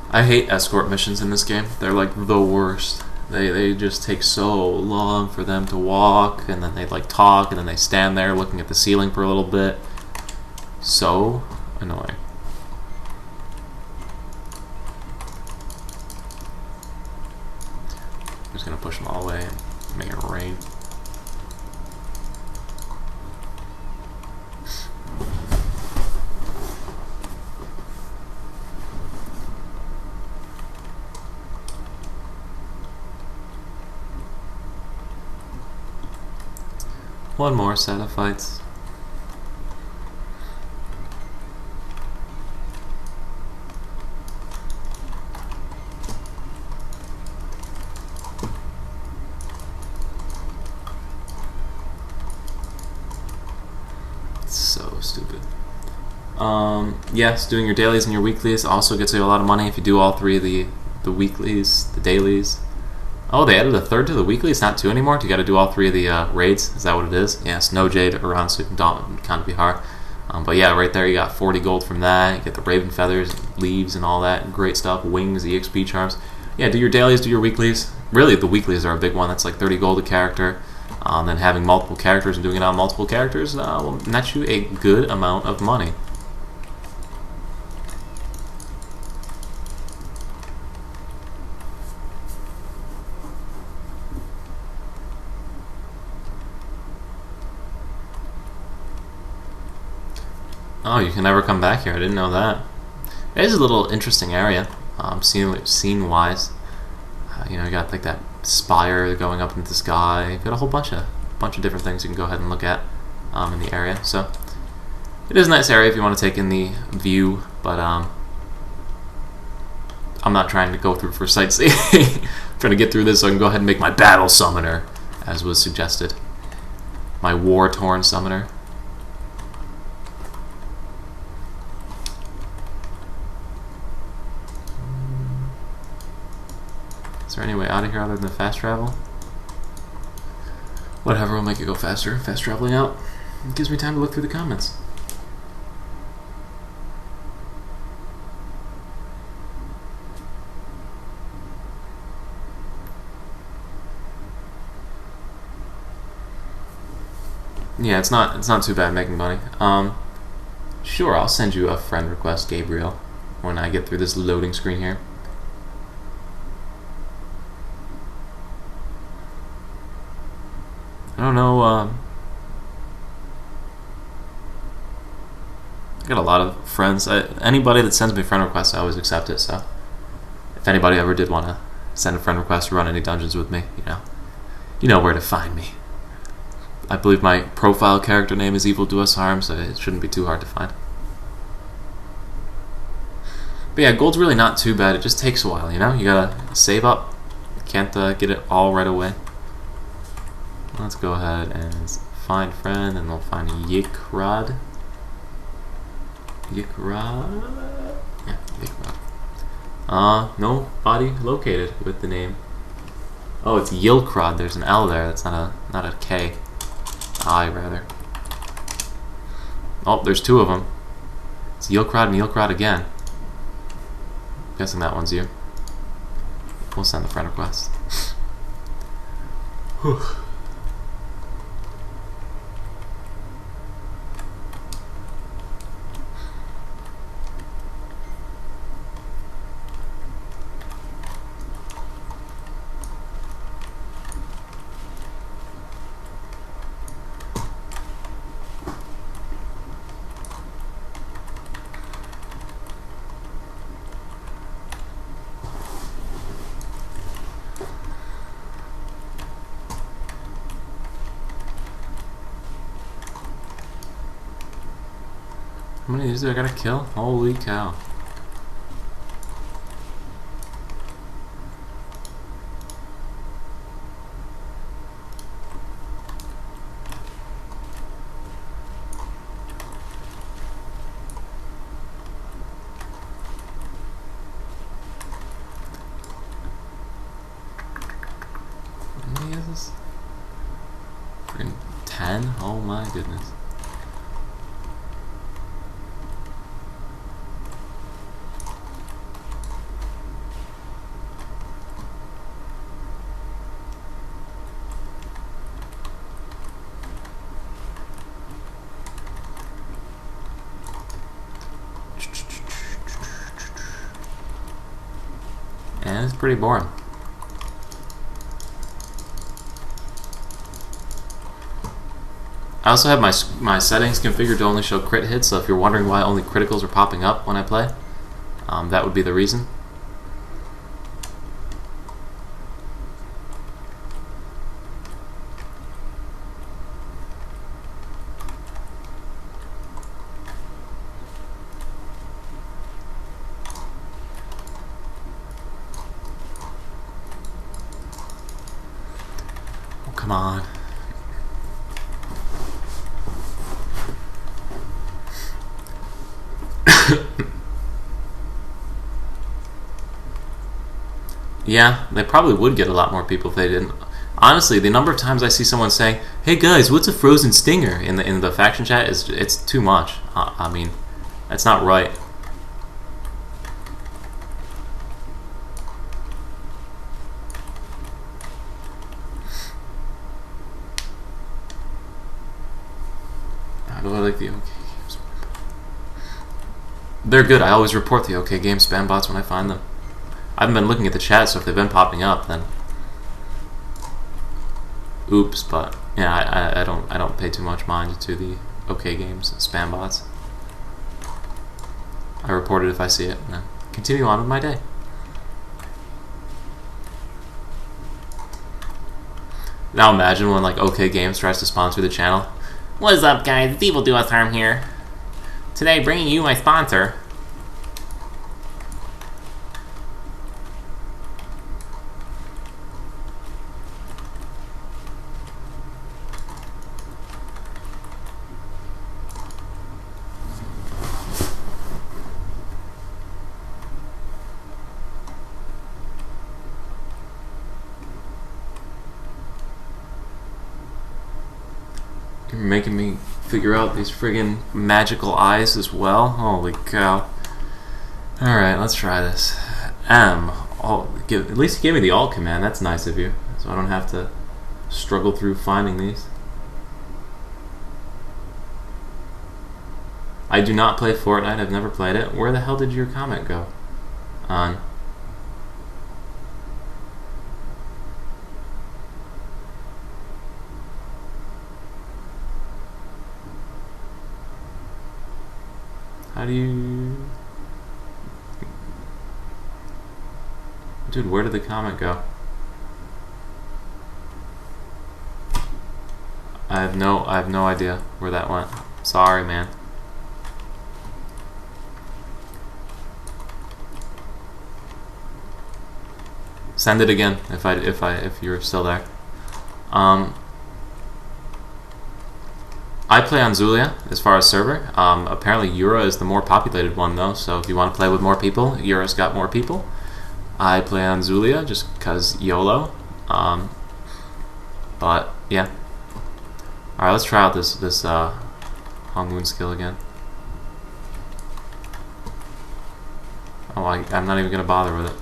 I hate escort missions in this game. They're like the worst. They just take so long for them to walk, and then they like talk, and then they stand there looking at the ceiling for a little bit. So annoying. I'm just gonna push them all away and make it rain. One more set of fights. So stupid. Yes, doing your dailies and your weeklies also gets you a lot of money if you do all three of the weeklies, the dailies. Oh, they added a third to the weekly? It's not two anymore? You gotta do all three of the raids? Is that what it is? Yeah, Snow Jade, Uransu, Dawn, Khan Bihar. But yeah, right there you got 40 gold from that. You get the Raven Feathers, leaves, and all that. Great stuff. Wings, EXP charms. Yeah, do your dailies, do your weeklies. Really, the weeklies are a big one. That's like 30 gold a character. Then having multiple characters and doing it on multiple characters will net you a good amount of money. Oh, you can never come back here. I didn't know that. It is a little interesting area, scene-wise. You know, you got like that spire going up into the sky. You've got a whole bunch of different things you can go ahead and look at in the area. So it is a nice area if you want to take in the view, but I'm not trying to go through for sightseeing. I'm trying to get through this so I can go ahead and make my battle summoner as was suggested. My war-torn summoner. Is there any way out of here other than fast travel? Whatever, we'll make it go faster. Fast traveling out. It gives me time to look through the comments. Yeah, it's not too bad making money. Sure, I'll send you a friend request, Gabriel, when I get through this loading screen here. I don't know, I got a lot of friends. Anybody that sends me friend requests, I always accept it, so if anybody ever did want to send a friend request to run any dungeons with me, you know where to find me. I believe my profile character name is Evil Do Us Harm, so it shouldn't be too hard to find. But yeah, gold's really not too bad. It just takes a while, You gotta save up. You can't get it all right away. Let's go ahead and find friend, and we'll find Yikrod. Yikrod? Yeah, Yikrod. Nobody located with the name. Oh, it's Yilkrod. There's an L there. That's not a K. I, rather. Oh, there's two of them. It's Yilkrod and Yilkrod again. I'm guessing that one's you. We'll send the friend request. Whew. How many of these do I gotta kill? Holy cow. How many is this? Freaking 10? Oh my goodness. And it's pretty boring. I also have my settings configured to only show crit hits, so if you're wondering why only criticals are popping up when I play, that would be the reason. Oh, come on. Yeah, they probably would get a lot more people if they didn't. Honestly, the number of times I see someone saying, "Hey guys, what's a frozen stinger?" in the faction chat it's too much. I mean, that's not right. How do I like the OK Games? They're good. I always report the OK Games spam bots when I find them. I haven't been looking at the chat, so if they've been popping up, then oops. But yeah, I don't pay too much mind to the OK Games spam bots. I report it if I see it, and then continue on with my day. Now imagine when like OK Games tries to sponsor the channel. What is up, guys? It's Evil Do Us Harm here. Today, bringing you my sponsor. You're making me figure out these friggin' magical eyes as well. Holy cow. Alright, let's try this. M. At least you gave me the alt command. That's nice of you. So I don't have to struggle through finding these. I do not play Fortnite. I've never played it. Where the hell did your comment go? On. How do you... Dude, where did the comment go? I have no idea where that went. Sorry, man. Send it again if you're still there. I play on Zulia as far as server. Apparently Eura is the more populated one though, so if you want to play with more people, Eura's got more people. I play on Zulia just because YOLO. But yeah. Alright, let's try out this Hong Moon skill again. Oh, I'm not even going to bother with it.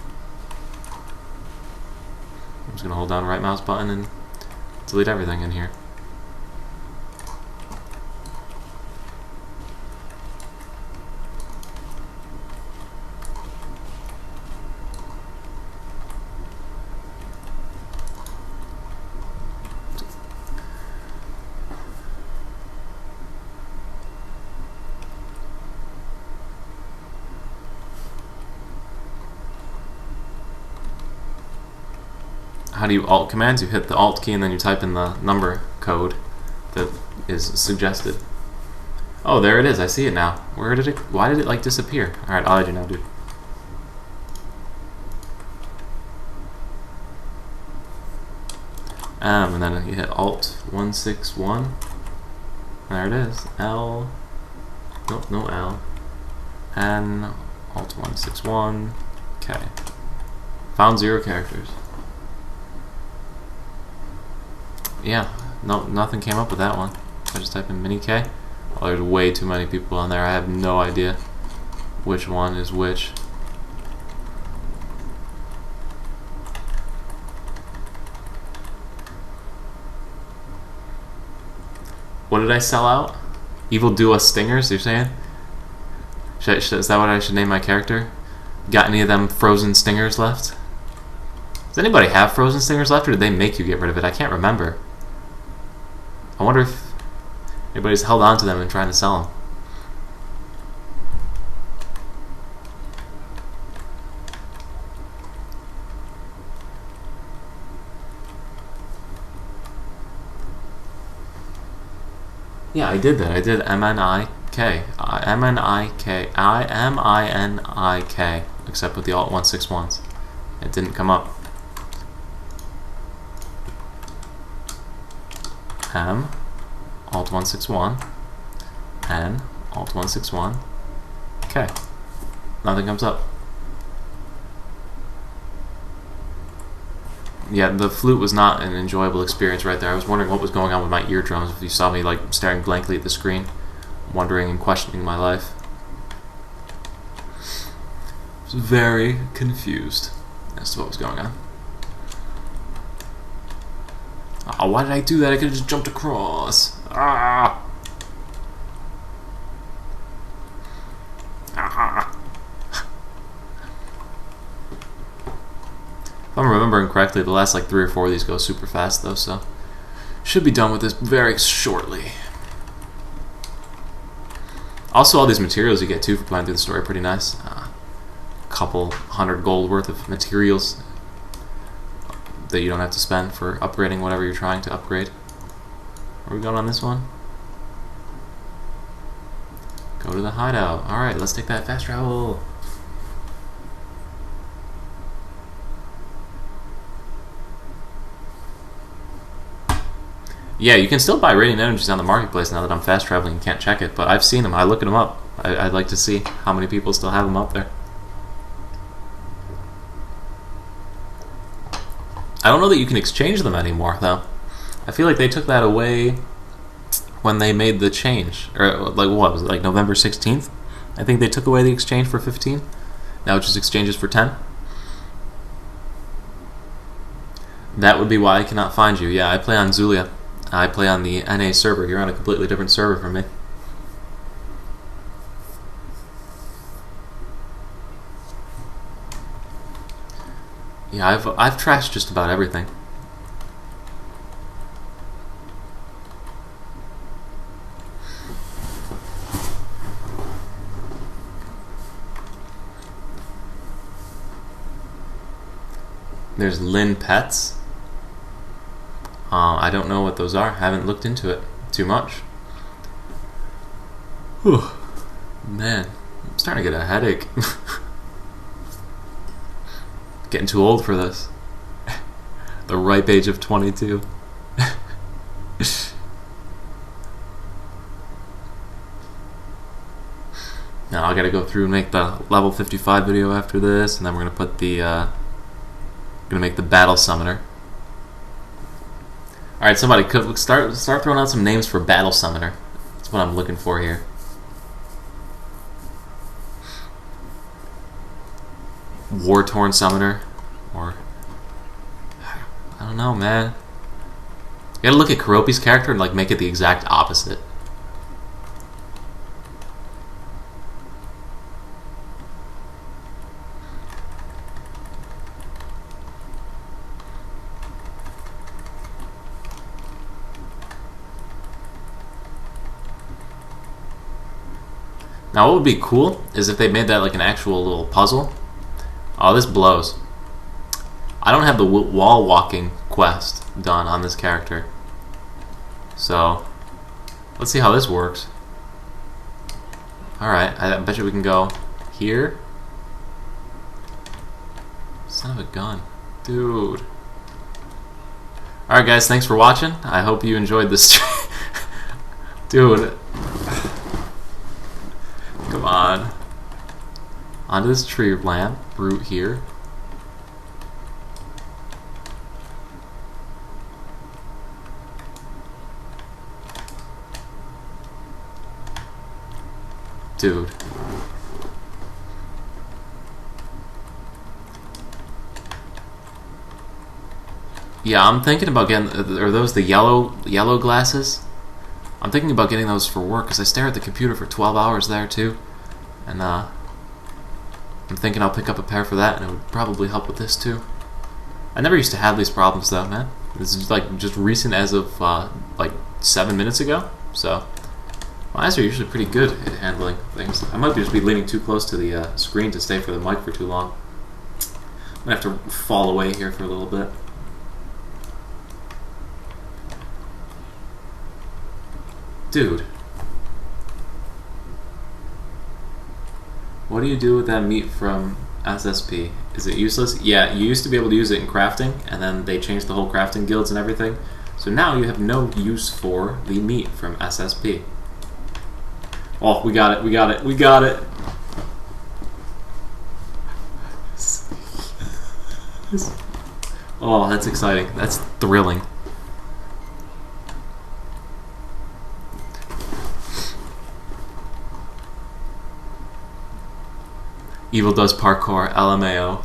I'm just going to hold down the right mouse button and delete everything in here. How do you alt commands? You hit the alt key and then you type in the number code that is suggested. Oh, there it is. I see it now. Why did it like disappear? Alright, I'll let you know, dude. And then you hit alt 161. There it is. L. Nope, no L. N. Alt 161. K. Found 0 characters. Yeah, no, nothing came up with that one. I just type in mini K. Oh, there's way too many people on there. I have no idea which one is which. What did I sell out? Evil Duo Stingers, you're saying? Is that what I should name my character? Got any of them frozen stingers left? Does anybody have frozen stingers left, or did they make you get rid of it? I can't remember. I wonder if anybody's held on to them and trying to sell them. Yeah, I did that. I did M-N-I-K. M-N-I-K. M-I-N-I-K. Except with the alt 161s. It didn't come up. M, alt 161, N, alt 161, K. Nothing comes up. Yeah, the flute was not an enjoyable experience right there. I was wondering what was going on with my eardrums if you saw me like staring blankly at the screen, wondering and questioning my life. I was very confused as to what was going on. Oh, why did I do that? I could have just jumped across. Ah! Ah! If I'm remembering correctly, the last like 3 or 4 of these go super fast though, so should be done with this very shortly. Also, all these materials you get too for playing through the story are pretty nice. Couple 100 gold worth of materials that you don't have to spend for upgrading whatever you're trying to upgrade. Are we going on this one? Go to the hideout. Alright, let's take that fast travel. Yeah, you can still buy radiant energies on the marketplace now that I'm fast traveling and can't check it, but I've seen them. I look at them up. I'd like to see how many people still have them up there. I don't know that you can exchange them anymore, though. I feel like they took that away when they made the change, or like what was it, like November 16th? I think they took away the exchange for 15. Now it's just exchanges for 10. That would be why I cannot find you. Yeah, I play on Zulia. I play on the NA server. You're on a completely different server from me. Yeah, I've trashed just about everything. There's Lynn Pets. I don't know what those are. I haven't looked into it too much. Whew. Man, I'm starting to get a headache. Getting too old for this. The ripe age of 22. Now I gotta go through and make the level 55 video after this, and then we're gonna put the gonna make the battle summoner. All right, somebody could start throwing out some names for battle summoner. That's what I'm looking for here. War-torn summoner, or I don't know, man. You gotta look at Keropi's character and like make it the exact opposite. Now what would be cool is if they made that like an actual little puzzle. Oh, this blows. I don't have the wall walking quest done on this character. So, let's see how this works. Alright, I bet you we can go here. Son of a gun. Dude. Alright guys, thanks for watching. I hope you enjoyed this. Dude. Come on. Onto this tree lamp root here. Dude. Yeah, I'm thinking about getting. Are those the yellow glasses? I'm thinking about getting those for work because I stare at the computer for 12 hours there too, and I'm thinking I'll pick up a pair for that, and it would probably help with this too. I never used to have these problems though, man. This is like just recent as of like 7 minutes ago. So my eyes are usually pretty good at handling things. I might just be leaning too close to the screen to stay for the mic for too long. I'm gonna have to fall away here for a little bit. Dude. What do you do with that meat from SSP? Is it useless? Yeah, you used to be able to use it in crafting, and then they changed the whole crafting guilds and everything. So now you have no use for the meat from SSP. Oh, we got it, we got it, we got it! Oh, that's exciting. That's thrilling. Evil does parkour, LMAO.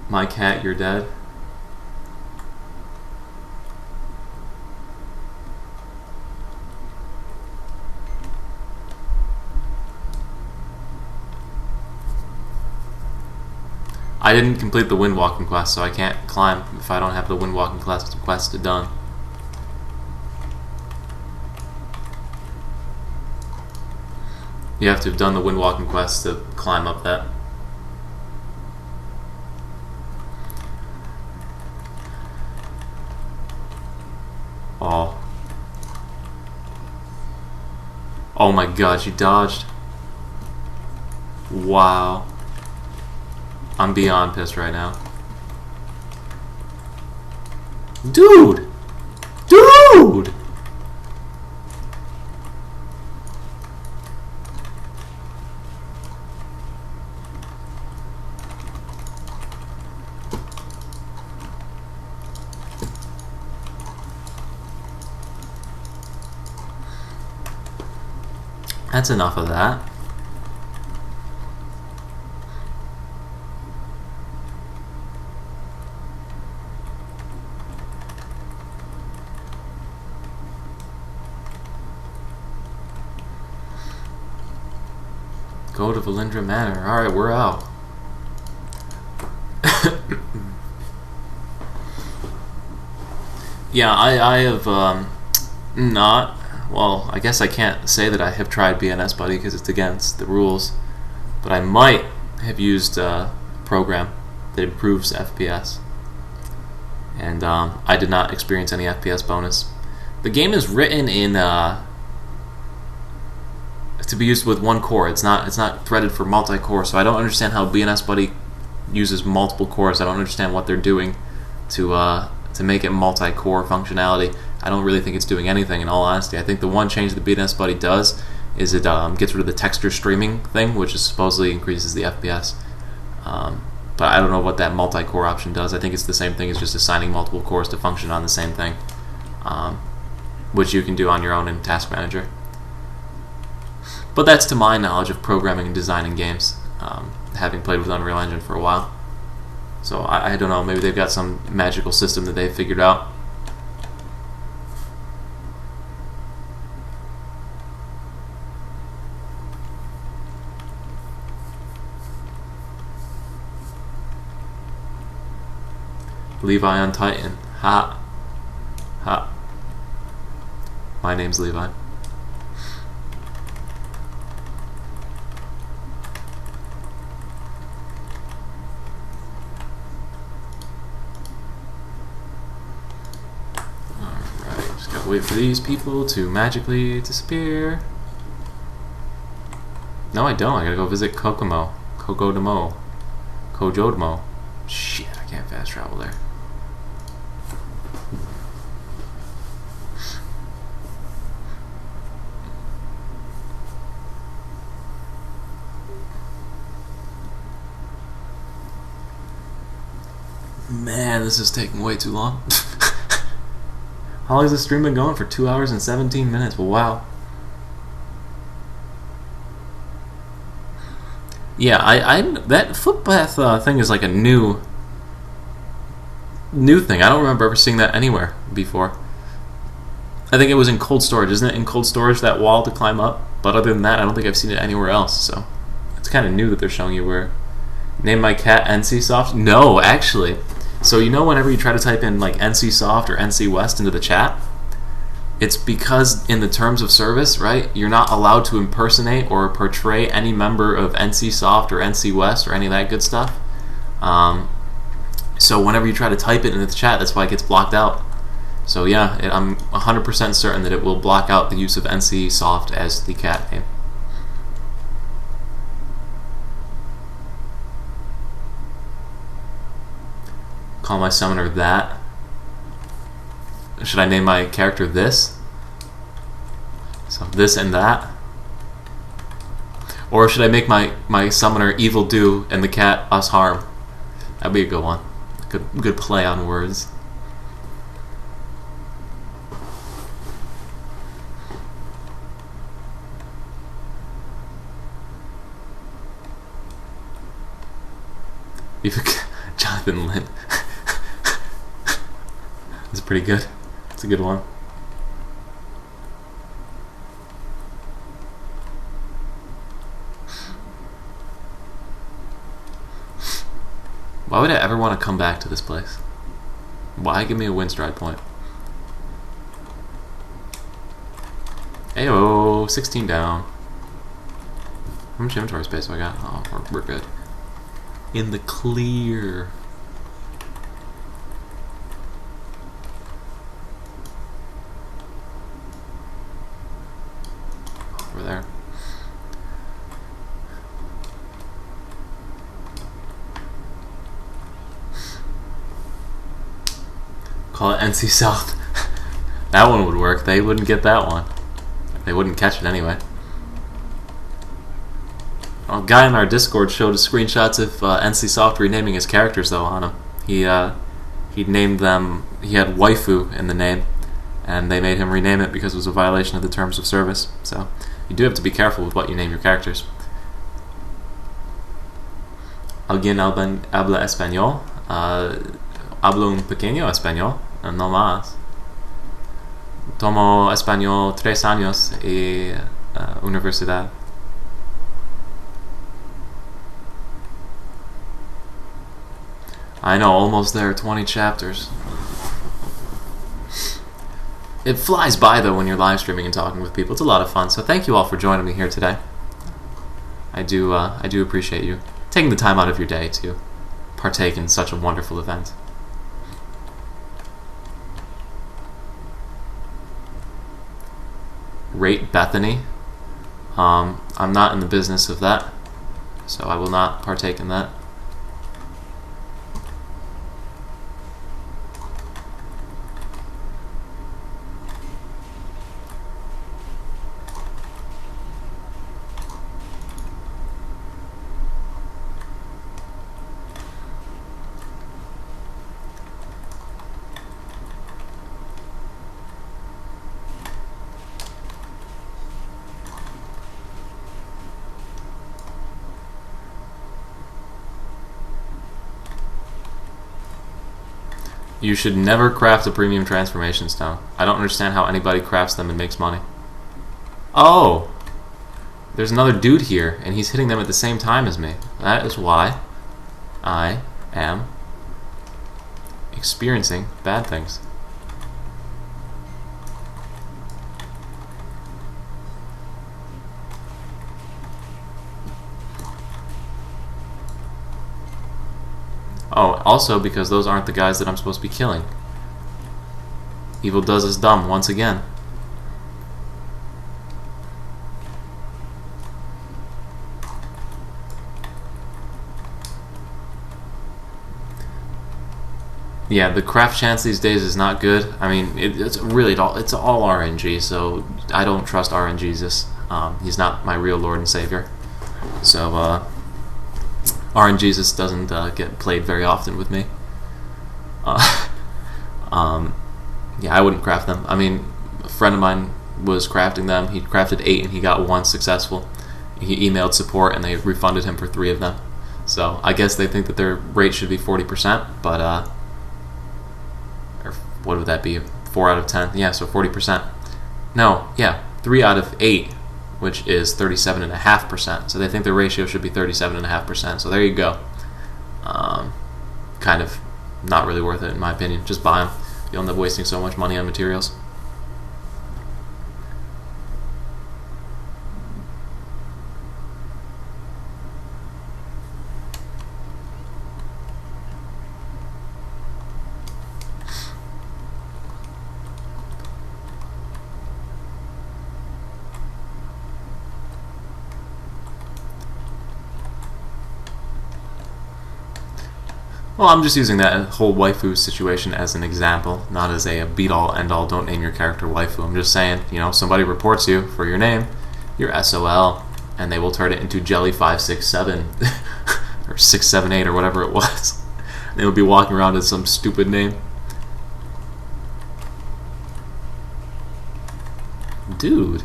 My cat, you're dead. I didn't complete the windwalking quest, so I can't climb if I don't have the windwalking quest done. You have to have done the windwalking quest to climb up that. Oh. Oh my god, she dodged. Wow. I'm beyond pissed right now. Dude! Dude! That's enough of that. Go to Valindra Manor. Alright, we're out. Yeah, I have not. Well, I guess I can't say that I have tried BNS Buddy because it's against the rules. But I might have used a program that improves FPS. And I did not experience any FPS bonus. The game is written in to be used with one core. It's not threaded for multi-core, so I don't understand how BNS Buddy uses multiple cores. I don't understand what they're doing to make it multi-core functionality. I don't really think it's doing anything, in all honesty. I think the one change that BNS Buddy does is it gets rid of the texture streaming thing, which is supposedly increases the FPS. But I don't know what that multi-core option does. I think it's the same thing as just assigning multiple cores to function on the same thing, which you can do on your own in Task Manager. But that's to my knowledge of programming and designing games, having played with Unreal Engine for a while. So I don't know, maybe they've got some magical system that they've figured out. Levi on Titan. Ha. Ha. My name's Levi. Wait for these people to magically disappear. No, I don't. I gotta go visit Kokomo. Kokodamo. Kojodamo. Shit, I can't fast travel there. Man, this is taking way too long. How long has this stream been going? For 2 hours and 17 minutes. Well, wow. Yeah, that footpath thing is like a new thing. I don't remember ever seeing that anywhere before. I think it was in Cold Storage. Isn't it in Cold Storage, that wall to climb up? But other than that, I don't think I've seen it anywhere else. So it's kind of new that they're showing you where. Name my cat NCSoft? No, actually. So you know whenever you try to type in like NCSoft or NC West into the chat, it's because in the terms of service, right, you're not allowed to impersonate or portray any member of NCSoft or NC West or any of that good stuff. So whenever you try to type it into the chat, that's why it gets blocked out. So yeah, I'm 100% certain that it will block out the use of NCSoft as the cat name. Call my summoner that. Should I name my character this? So this and that. Or should I make my summoner Evil Do and the cat Us Harm? That'd be a good one. Good play on words. Jonathan Lynn. That's pretty good. It's a good one. Why would I ever want to come back to this place? Why give me a Windstride point? Ayo, 16 down. How much inventory space do I got? Oh, we're good. In the clear. Over there. Call it NC South. That one would work. They wouldn't get that one. They wouldn't catch it anyway. A guy in our Discord showed us screenshots of NCSoft renaming his characters though on him. He named them. He had waifu in the name, and they made him rename it because it was a violation of the terms of service. So you do have to be careful with what you name your characters. ¿Alguien habla español? Hablo un pequeño español, no más. Tomo español 3 años y universidad. I know, almost there, 20 chapters. It flies by though when you're live streaming and talking with people. It's a lot of fun. So thank you all for joining me here today. I do appreciate you taking the time out of your day to partake in such a wonderful event. Rate Bethany. I'm not in the business of that, so I will not partake in that. You should never craft a premium transformation stone. I don't understand how anybody crafts them and makes money. Oh! There's another dude here, and he's hitting them at the same time as me. That is why I am experiencing bad things. Oh, also because those aren't the guys that I'm supposed to be killing. Evil does is dumb once again. Yeah, the craft chance these days is not good. I mean, it's all RNG, so I don't trust RNGesus. He's not my real Lord and Savior. So, RNGesus doesn't get played very often with me. Yeah, I wouldn't craft them. I mean, a friend of mine was crafting them. He crafted 8 and he got 1 successful. He emailed support and they refunded him for 3 of them. So I guess they think that their rate should be 40%, but or what would that be? 4 out of 10? Yeah, so 40%. No, yeah, 3 out of 8, which is 37.5%. So they think the ratio should be 37.5%. So there you go. Kind of not really worth it in my opinion. Just buy them. You'll end up wasting so much money on materials. Well, I'm just using that whole waifu situation as an example, not as a beat-all, end-all, don't name your character waifu. I'm just saying, you know, somebody reports you for your name, you're SOL, and they will turn it into Jelly567, or 678, or whatever it was. They will be walking around as some stupid name. Dude.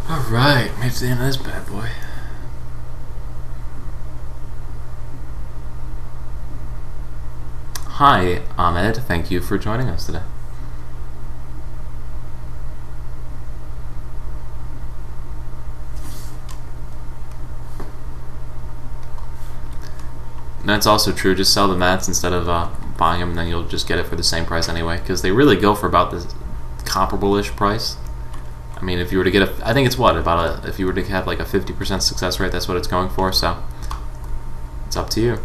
Alright, made it to the end of this bad boy. Hi, Ahmed. Thank you for joining us today. And that's also true. Just sell the mats instead of buying them, and then you'll just get it for the same price anyway. Because they really go for about this comparable-ish price. I mean, if you were to get I think it's what about if you were to have like a 50% success rate, that's what it's going for. So it's up to you.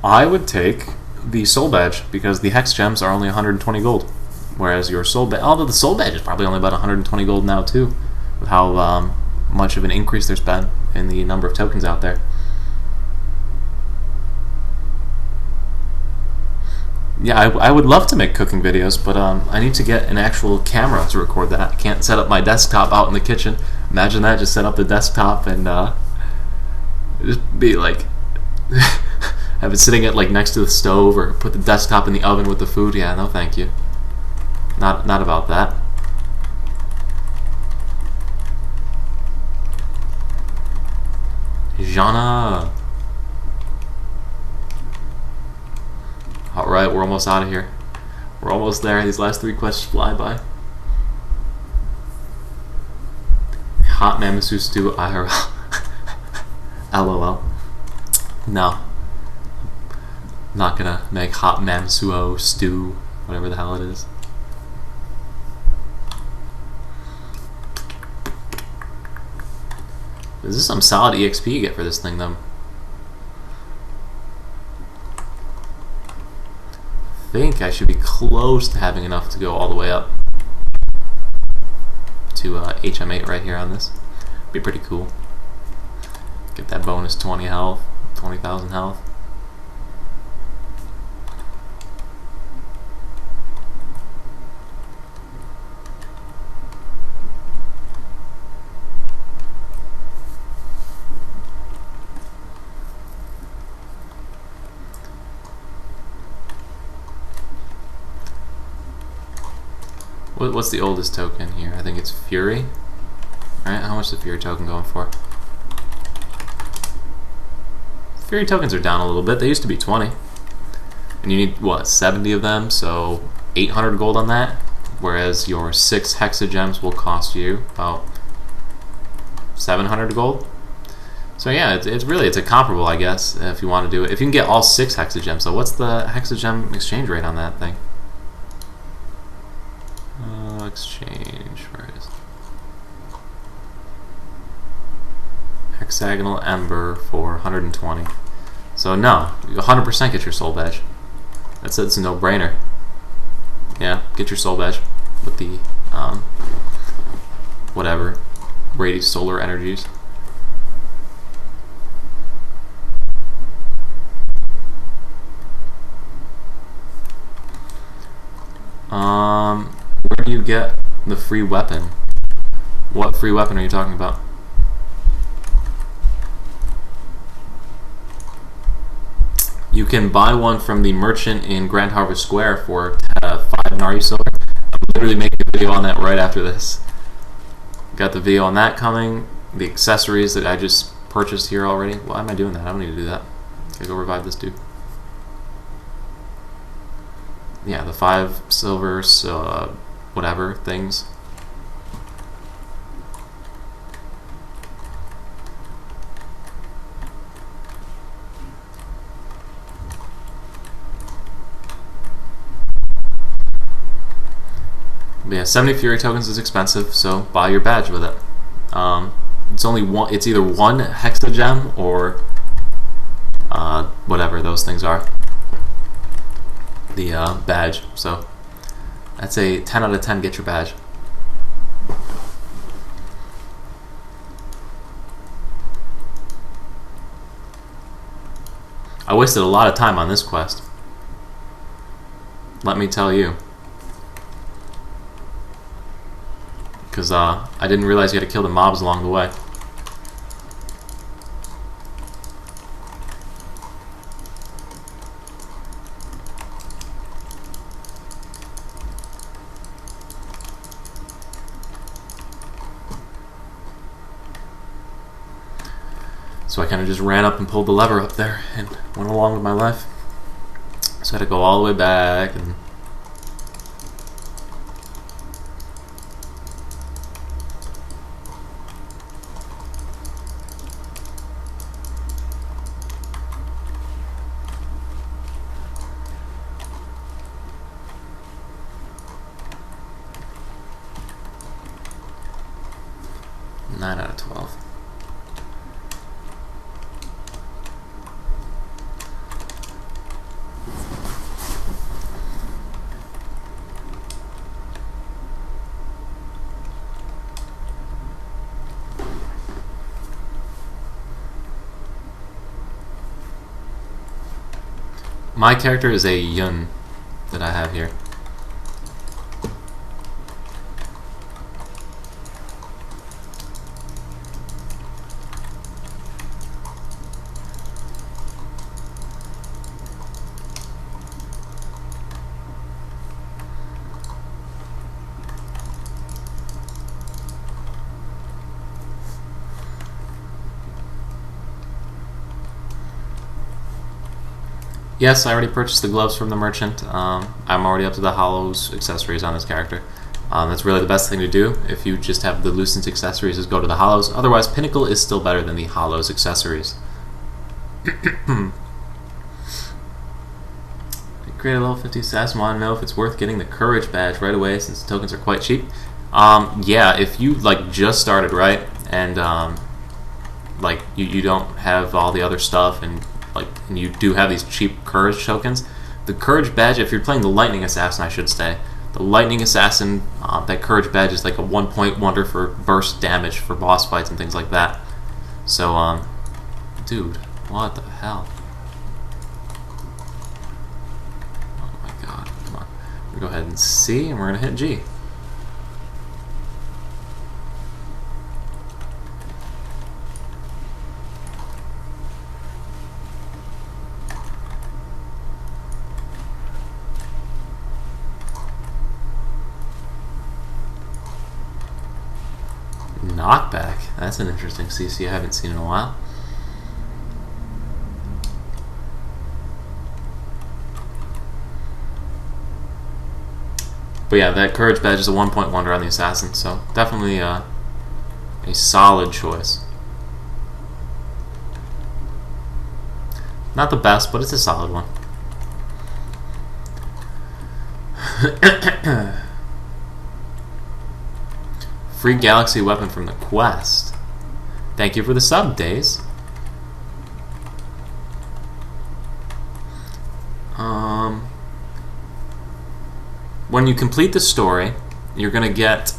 I would take the soul badge because the hex gems are only 120 gold, whereas your soul badge, although the soul badge is probably only about 120 gold now too, with how much of an increase there's been in the number of tokens out there. Yeah, I would love to make cooking videos, but I need to get an actual camera to record that. I can't set up my desktop out in the kitchen. Imagine that, just set up the desktop and just be like have it sitting at like next to the stove, or put the desktop in the oven with the food. Yeah, no thank you. Not about that. Jana. Alright, we're almost out of here. We're almost there. These last 3 quests fly by. Hot Mamisu stew IRL. LOL. No. I'm not gonna make hot Mamsuo stew, whatever the hell it is. This is some solid EXP you get for this thing, though. I think I should be close to having enough to go all the way up to HM8 right here on this. Be pretty cool. Get that bonus 20 health, 20,000 health. What's the oldest token here? I think it's Fury. Alright, how much is the Fury token going for? Fury tokens are down a little bit. They used to be 20. And you need, what, 70 of them? So 800 gold on that. Whereas your 6 hexagems will cost you about 700 gold. So yeah, it's a comparable, I guess, if you want to do it. If you can get all 6 hexagems. So what's the hexagem exchange rate on that thing? Exchange, where is it? Hexagonal Ember for 120. So no, you 100% get your soul badge. It's a no-brainer. Yeah, get your soul badge with the whatever, radiant solar energies. Where do you get the free weapon? What free weapon are you talking about? You can buy one from the merchant in Grand Harvest Square for 5 Nari silver. I'm literally making a video on that right after this. Got the video on that coming. The accessories that I just purchased here already. Why am I doing that? I don't need to do that. Gotta go revive this dude. Yeah, the 5 silver, whatever things. But yeah, 70 Fury tokens is expensive, so buy your badge with it. It's only one. It's either 1 hexagem or whatever those things are. The badge. So that's a 10 out of 10. Get your badge. I wasted a lot of time on this quest. Let me tell you. Because I didn't realize you had to kill the mobs along the way. So I kind of just ran up and pulled the lever up there and went along with my life. So I had to go all the way back and 9 out of 12. My character is a Yun that I have here. Yes, I already purchased the gloves from the merchant. I'm already up to the Hollows accessories on this character. That's really the best thing to do if you just have the Lucent accessories, is go to the Hollows. Otherwise, Pinnacle is still better than the Hollows accessories. Create a level 50 assassin. Want to know if it's worth getting the Courage badge right away since the tokens are quite cheap. Yeah, if you like just started, right, and like you don't have all the other stuff, and you do have these cheap Courage tokens. The Courage badge, if you're playing the Lightning Assassin, I should say, the Lightning Assassin, that Courage badge is like a 1-point wonder for burst damage for boss fights and things like that. So, dude, what the hell? Oh my god, come on. We're gonna go ahead and C, and we're gonna hit G. Knockback. That's an interesting CC I haven't seen in a while. But yeah, that Courage badge is a 1-point wonder on the Assassin, so definitely a solid choice. Not the best, but it's a solid one. Free Galaxy weapon from the quest. Thank you for the sub, Days. When you complete the story, you're going to get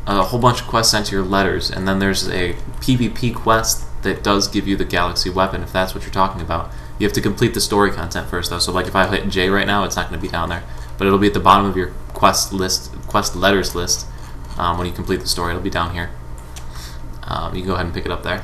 a whole bunch of quests sent to your letters, and then there's a PvP quest that does give you the Galaxy weapon, if that's what you're talking about. You have to complete the story content first, though. So like if I hit J right now, it's not going to be down there, but it'll be at the bottom of your quest letters list. When you complete the story, it'll be down here. You can go ahead and pick it up there.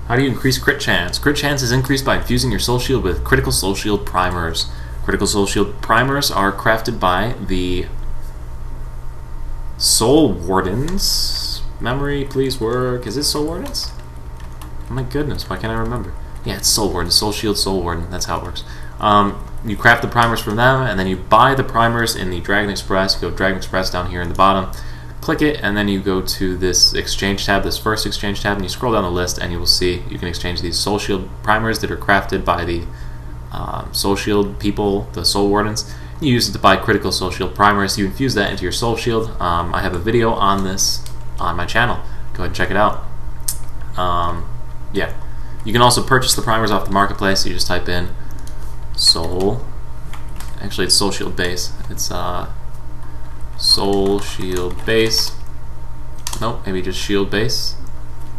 How do you increase crit chance? Crit chance is increased by infusing your soul shield with critical soul shield primers. Critical soul shield primers are crafted by the Soul Wardens. Memory, please work. Is it Soul Wardens? Oh my goodness, why can't I remember? Yeah, it's Soul Warden. Soul Shield, Soul Warden. That's how it works. You craft the primers from them, and then you buy the primers in the Dragon Express. You go Dragon Express down here in the bottom. Click it, and then you go to this exchange tab, this first exchange tab, and you scroll down the list, and you will see you can exchange these Soul Shield primers that are crafted by the Soul Shield people, the Soul Wardens. You use it to buy critical Soul Shield primers. You infuse that into your Soul Shield. I have a video on this on my channel. Go ahead and check it out. Yeah. You can also purchase the primers off the marketplace. You just type in Soul. Actually, it's Soul Shield base. It's Soul Shield base. Nope, maybe just Shield base.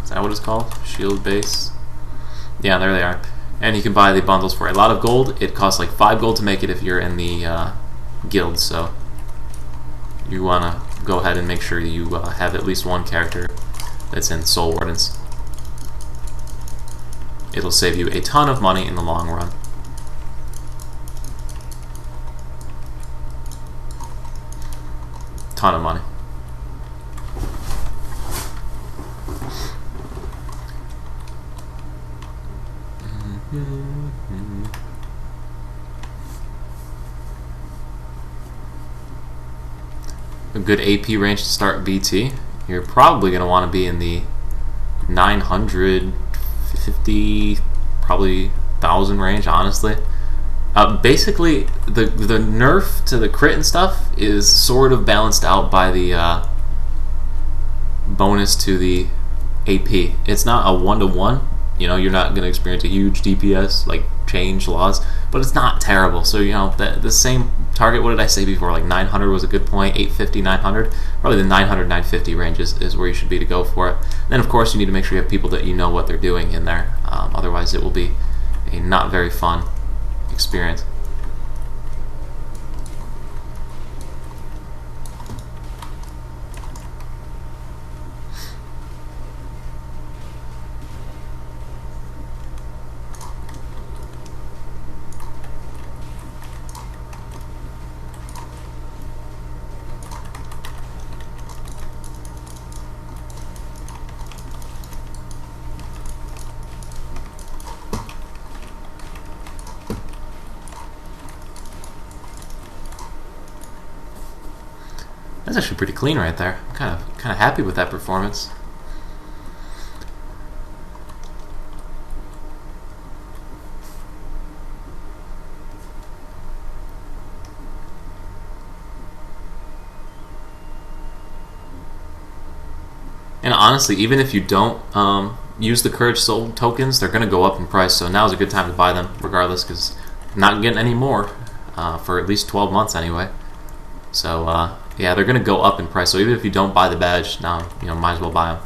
Is that what it's called? Shield base. Yeah, there they are. And you can buy the bundles for a lot of gold. It costs like 5 gold to make it if you're in the guilds, so you want to go ahead and make sure you have at least one character that's in Soul Wardens. It'll save you a ton of money in the long run. Ton of money. A good AP range to start BT. You're probably going to want to be in the 950, probably 1,000 range, honestly. Basically, the nerf to the crit and stuff is sort of balanced out by the bonus to the AP. It's not a 1-to-1. You know, you're not going to experience a huge DPS, like, change loss, but it's not terrible. So, you know, the same target, what did I say before? Like 900 was a good point, 850, 900. Probably the 900, 950 range is where you should be to go for it. And then, of course, you need to make sure you have people that you know what they're doing in there. Otherwise, it will be a not very fun experience. That's actually pretty clean right there. I'm kind of happy with that performance. And honestly, even if you don't use the Courage Soul tokens, they're going to go up in price. So now is a good time to buy them, regardless, because I'm not getting any more for at least 12 months anyway. So yeah, they're going to go up in price. So even if you don't buy the badge now, you know, might as well buy them.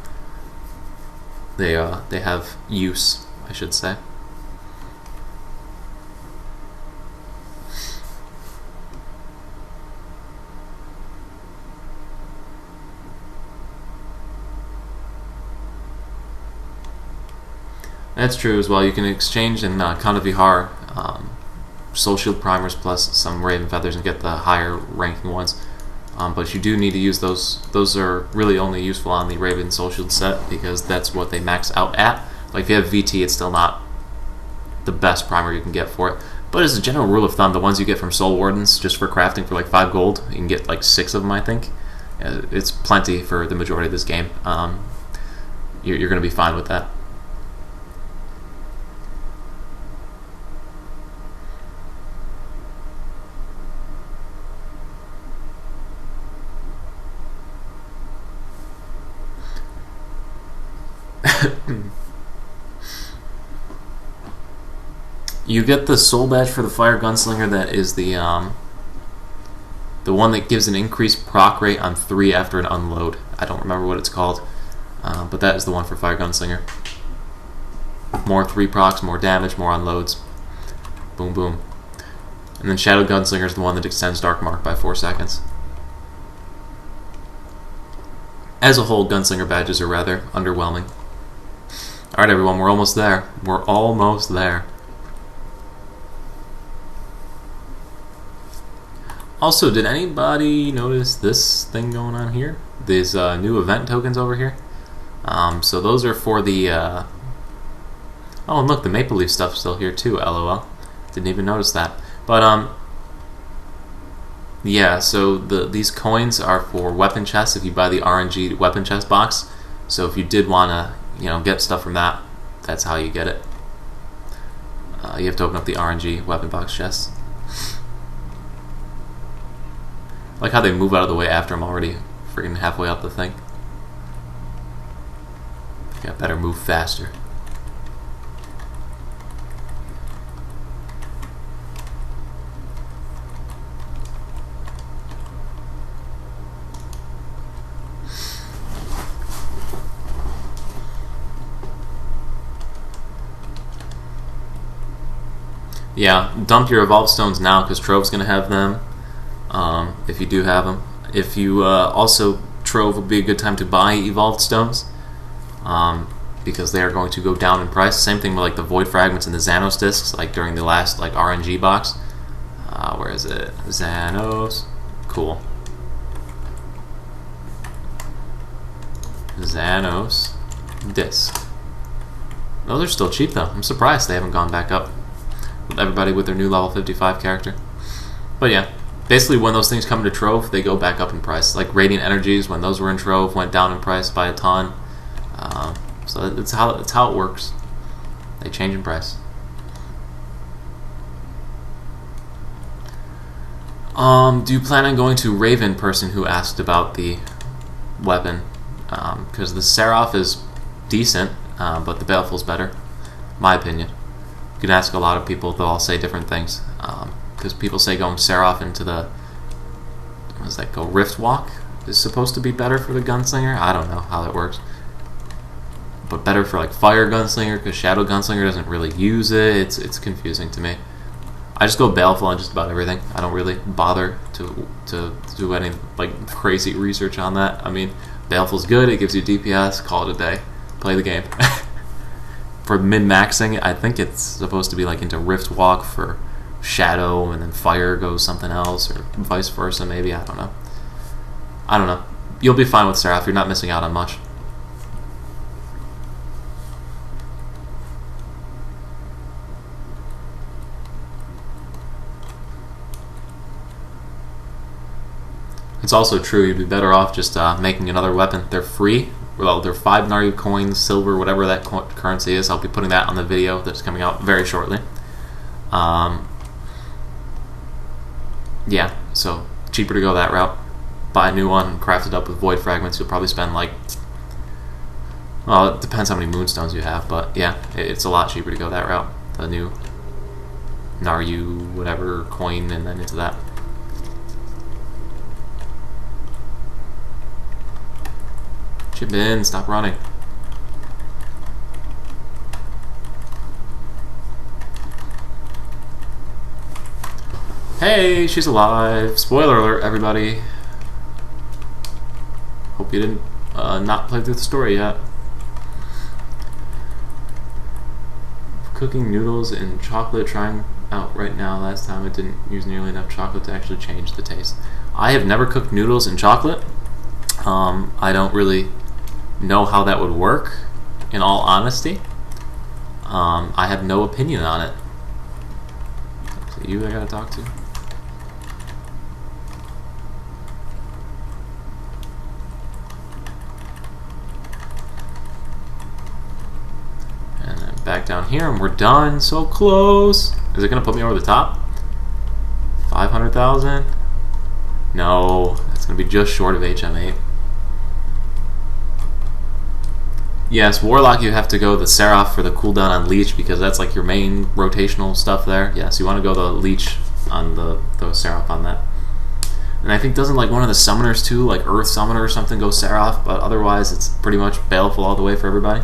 They have use, I should say. That's true as well. You can exchange in Khana Vihar Soul Shield primers plus some Raven Feathers and get the higher ranking ones. But you do need to use those. Those are really only useful on the Raven Soul Shield set because that's what they max out at. Like if you have VT, it's still not the best primer you can get for it. But as a general rule of thumb, the ones you get from Soul Wardens just for crafting for like 5 gold, you can get like 6 of them, I think. It's plenty for the majority of this game. You're going to be fine with that. You get the soul badge for the Fire Gunslinger. That is the one that gives an increased proc rate on 3 after an unload. I don't remember what it's called, but that is the one for Fire Gunslinger. More 3 procs, more damage, more unloads. Boom, boom. And then Shadow Gunslinger is the one that extends Dark Mark by 4 seconds. As a whole, Gunslinger badges are rather underwhelming. Alright everyone, we're almost there. We're almost there. Also, did anybody notice this thing going on here? These new event tokens over here? So those are for the... Oh, and look, the Maple Leaf stuff's still here too, LOL. Didn't even notice that. But, yeah, so these coins are for weapon chests if you buy the RNG weapon chest box. So if you did want to, you know, get stuff from that, that's how you get it. You have to open up the RNG weapon box chests. I like how they move out of the way after I'm already freaking halfway up the thing. Yeah, better move faster. Yeah, dump your Evolve Stones now because Trove's going to have them. if you do have them. If you also, Trove would be a good time to buy Evolved Stones, because they are going to go down in price. Same thing with like the Void Fragments and the Xanos discs, like during the last like RNG box. Where is it? Xanos. Cool. Xanos disc. Those are still cheap though. I'm surprised they haven't gone back up with everybody with their new level 55 character. But yeah, basically when those things come to Trove, they go back up in price. Like Radiant Energies, when those were in Trove, went down in price by a ton. So it's how it works. They change in price. Do you plan on going to Raven, person who asked about the weapon? Because the Seraph is decent, but the Baleful's better, my opinion. You can ask a lot of people, they'll all say different things. Because people say going Seraph into the, what does that go, Rift Walk is supposed to be better for the Gunslinger. I don't know how that works. But better for like Fire Gunslinger, because Shadow Gunslinger doesn't really use it. It's confusing to me. I just go Baleful on just about everything. I don't really bother to do any like crazy research on that. I mean, Baleful's good, it gives you DPS, call it a day. Play the game. For min-maxing, I think it's supposed to be like into Rift Walk for Shadow, and then Fire goes something else, or vice versa maybe, I don't know. I don't know. You'll be fine with Seraph, you're not missing out on much. It's also true, you'd be better off just making another weapon. They're free. Well, they're 5 Naryu coins, silver, whatever that currency is. I'll be putting that on the video that's coming out very shortly. Yeah, so cheaper to go that route. Buy a new one, craft it up with Void Fragments. You'll probably spend like, well, it depends how many Moonstones you have, but yeah, it's a lot cheaper to go that route. The new Naryu, whatever, coin, and then into that. Chip in, stop running. Hey, she's alive. Spoiler alert, everybody. Hope you didn't not play through the story yet. Cooking noodles in chocolate, trying out right now. Last time it didn't use nearly enough chocolate to actually change the taste. I have never cooked noodles in chocolate. I don't really know how that would work, in all honesty. I have no opinion on it. Is it you I gotta talk to? And then back down here, and we're done. So close. Is it gonna put me over the top? 500,000? No, it's gonna be just short of HM8. Yes, Warlock, you have to go the Seraph for the cooldown on Leech, because that's like your main rotational stuff there. Yes, you want to go the Leech on the Seraph on that. And I think doesn't like one of the summoners too, like Earth Summoner or something, go Seraph, but otherwise it's pretty much Baleful all the way for everybody.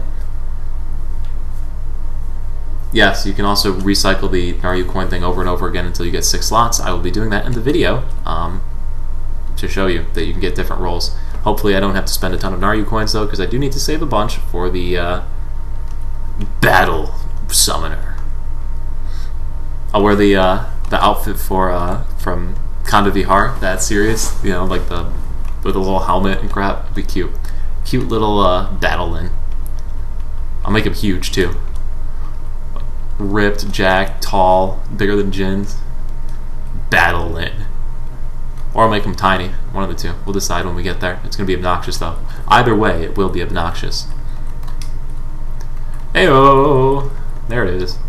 Yes, you can also recycle the Naryu coin thing over and over again until you get 6 slots. I will be doing that in the video to show you that you can get different rolls. Hopefully I don't have to spend a ton of Naryu coins though, because I do need to save a bunch for the Battle Summoner. I'll wear the outfit for from Kanda Vihar, that series, you know, like with a little helmet and crap. It'd be cute. Cute little Battle Lin. I'll make him huge too. Ripped, jacked, tall, bigger than Jin's. Battle Lin. Or I'll make them tiny. One of the two. We'll decide when we get there. It's going to be obnoxious, though. Either way, it will be obnoxious. Heyo! There it is.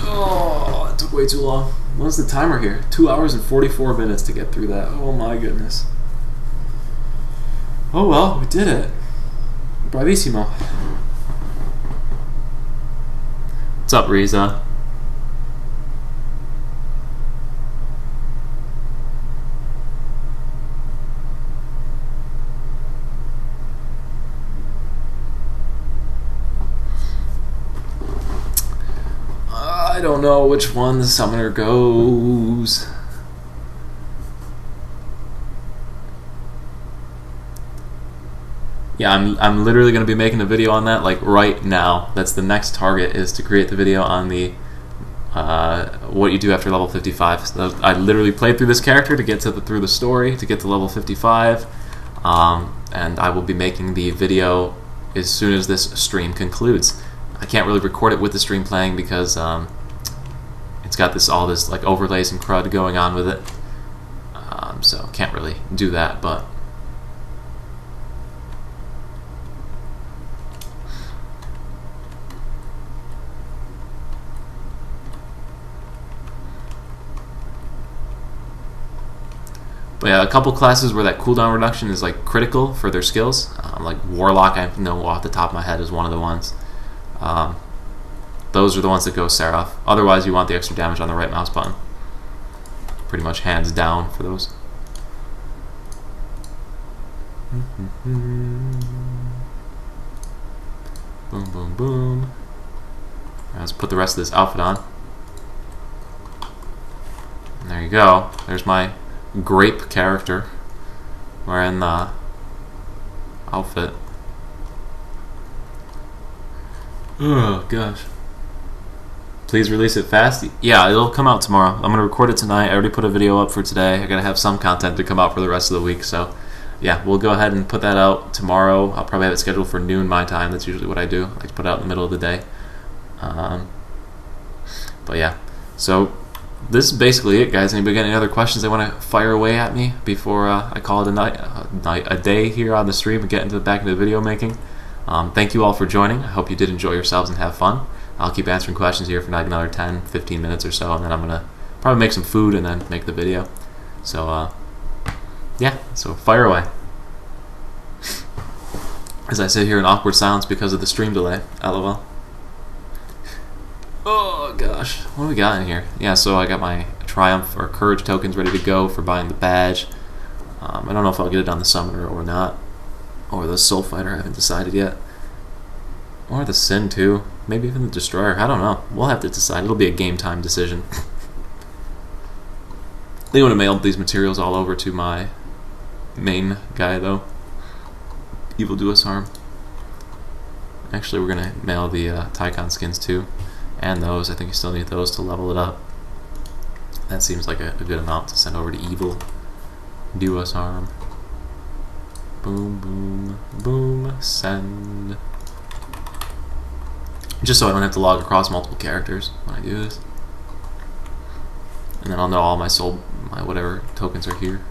Oh, it took way too long. What's the timer here? 2 hours and 44 minutes to get through that. Oh my goodness. Oh well, we did it. Bravissimo. What's up, Riza? I don't don't know which one the summoner goes. Yeah, I'm literally going to be making a video on that like right now. That's the next target, is to create the video on the what you do after level 55. So I literally played through this character to get through the story to get to level 55, and I will be making the video as soon as this stream concludes. I can't really record it with the stream playing because it's got all this like overlays and crud going on with it, so can't really do that. But yeah, a couple classes where that cooldown reduction is like critical for their skills, like Warlock, I know off the top of my head, is one of the ones. Those are the ones that go Seraph. Otherwise, you want the extra damage on the right mouse button. Pretty much hands down for those. Boom, boom, boom. Let's put the rest of this outfit on. And there you go. There's my grape character wearing the outfit. Oh gosh. Please release it fast. Yeah, it'll come out tomorrow. I'm gonna record it tonight. I already put a video up for today. I gotta have some content to come out for the rest of the week, so yeah, we'll go ahead and put that out tomorrow. I'll probably have it scheduled for noon my time. That's usually what I do. I like to put it out in the middle of the day. But yeah, so this is basically it, guys. Anybody got any other questions they want to fire away at me before I call it a day here on the stream and get back into video making? Thank you all for joining. I hope you did enjoy yourselves and have fun. I'll keep answering questions here for like another 10, 15 minutes or so, and then I'm going to probably make some food and then make the video. So, yeah, so fire away. As I sit here in awkward silence because of the stream delay. LOL. Oh gosh, what do we got in here? Yeah, so I got my Triumph or Courage tokens ready to go for buying the badge. I don't know if I'll get it on the Summoner or not, or the Soul Fighter. I haven't decided yet. Or the Sin too. Maybe even the Destroyer. I don't know. We'll have to decide. It'll be a game time decision. They would have mailed these materials all over to my main guy though. Evil Duos Harm. Actually, we're gonna mail the Tycon skins too. And those, I think you still need those to level it up. That seems like a good amount to send over to Evil Duos Harm. Boom, boom, boom, send. Just so I don't have to log across multiple characters when I do this. And then I'll know all my whatever tokens are here.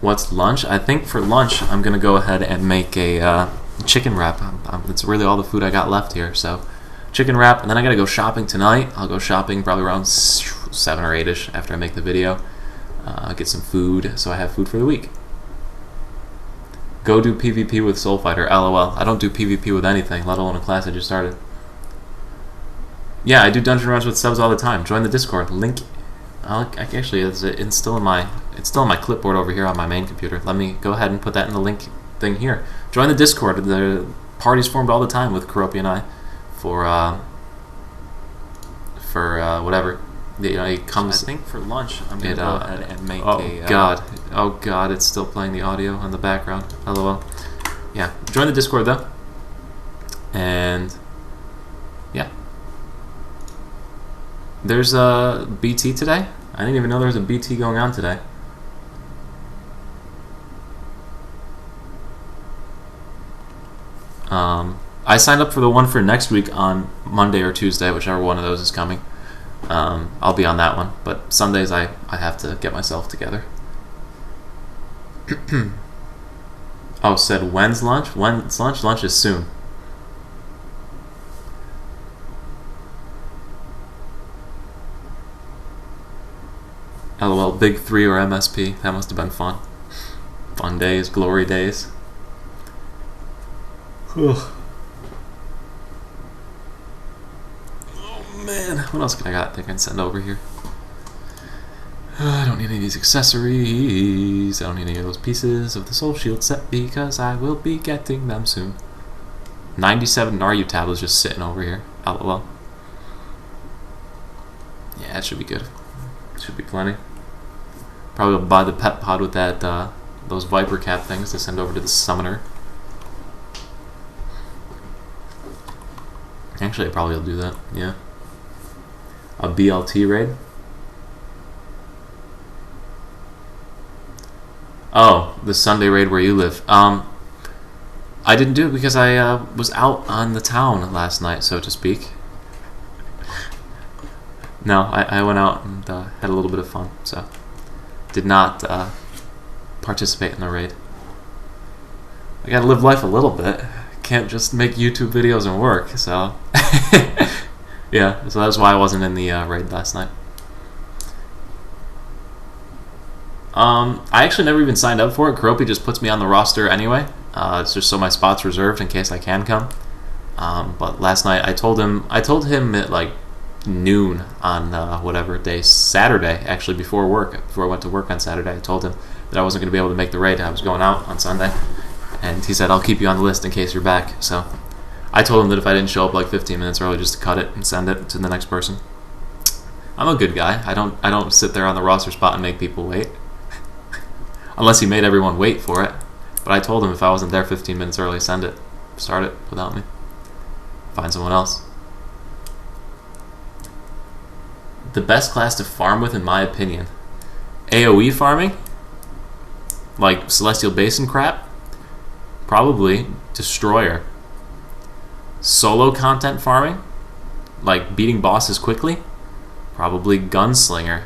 What's lunch? I think for lunch I'm gonna go ahead and make a chicken wrap. It's really all the food I got left here, so chicken wrap. And then I gotta go shopping tonight. I'll go shopping probably around 7 or 8ish after I make the video. Get some food, so I have food for the week. Go do PvP with Soul Fighter. LOL. I don't do PvP with anything, let alone a class I just started. Yeah, I do dungeon runs with subs all the time. Join the Discord. Link. Actually, it's still in my clipboard over here on my main computer. Let me go ahead and put that in the link thing here. Join the Discord. The party's formed all the time with Karopi and I for whatever. You know, it comes. I think for lunch I'm gonna go ahead and make oh god, it's still playing the audio on the background. LOL. Yeah, join the Discord though, and yeah. There's a BT today. I didn't even know there was a BT going on today. I signed up for the one for next week on Monday or Tuesday, whichever one of those is coming. I'll be on that one, but Sundays I have to get myself together. Oh, said when's lunch? When's lunch? Lunch is soon. LOL, Big 3 or MSP. That must have been fun. Fun days, glory days. Oh man, what else can I think I can send over here? I don't need any of these accessories. I don't need any of those pieces of the Soul Shield set because I will be getting them soon. 97 Naryu tablets just sitting over here. LOL. Yeah, it should be good. Should be plenty. Probably will buy the pet pod with that those Viper Cap things to send over to the summoner. Actually, I probably will do that. Yeah. A BLT raid. Oh, the Sunday raid where you live. I didn't do it because I was out on the town last night, so to speak. No, I went out and had a little bit of fun, so did not participate in the raid. I gotta live life a little bit. Can't just make YouTube videos and work, so yeah, so that's why I wasn't in the raid last night. I actually never even signed up for it. Kuropi just puts me on the roster anyway. It's just so my spot's reserved in case I can come. But last night I told him at like noon on whatever day, Saturday, actually before I went to work on Saturday, I told him that I wasn't going to be able to make the raid. I was going out on Sunday, and he said, I'll keep you on the list in case you're back. So I told him that if I didn't show up like 15 minutes early, just to cut it and send it to the next person. I'm a good guy. I don't sit there on the roster spot and make people wait. Unless he made everyone wait for it. But I told him if I wasn't there 15 minutes early, send it. Start it without me. Find someone else. The best class to farm with, in my opinion. AoE farming? Like Celestial Basin crap? Probably Destroyer. Solo content farming? Like beating bosses quickly? Probably Gunslinger.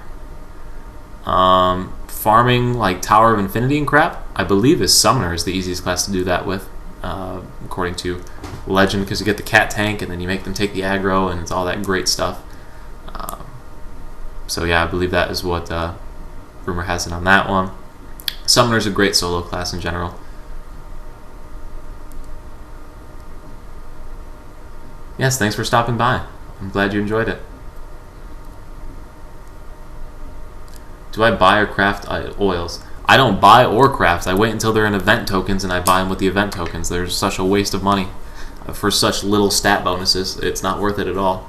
Farming like Tower of Infinity and crap, I believe is Summoner is the easiest class to do that with, according to legend, because you get the cat tank and then you make them take the aggro and it's all that great stuff. So yeah, I believe that is what rumor has it on that one. Summoner's a great solo class in general. Yes, thanks for stopping by. I'm glad you enjoyed it. Do I buy or craft oils? I don't buy or craft. I wait until they're in event tokens and I buy them with the event tokens. There's such a waste of money for such little stat bonuses. It's not worth it at all.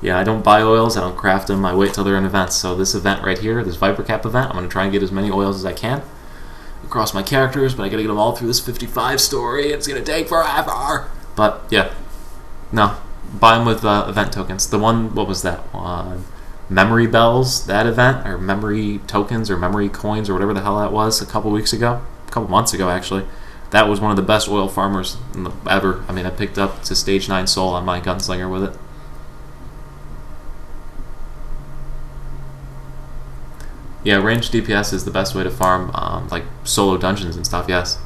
Yeah, I don't buy oils. I don't craft them. I wait till they're in events. So this event right here, this Viper Cap event, I'm going to try and get as many oils as I can across my characters, but I got to get them all through this 55 story. It's going to take forever. But yeah, no, buy them with event tokens. The one, what was that one? Memory Bells, that event, or Memory Tokens, or Memory Coins, or whatever the hell that was a couple months ago actually. That was one of the best oil farmers ever. I mean, I picked up to stage 9 soul on my Gunslinger with it. Yeah, ranged DPS is the best way to farm like solo dungeons and stuff, yes.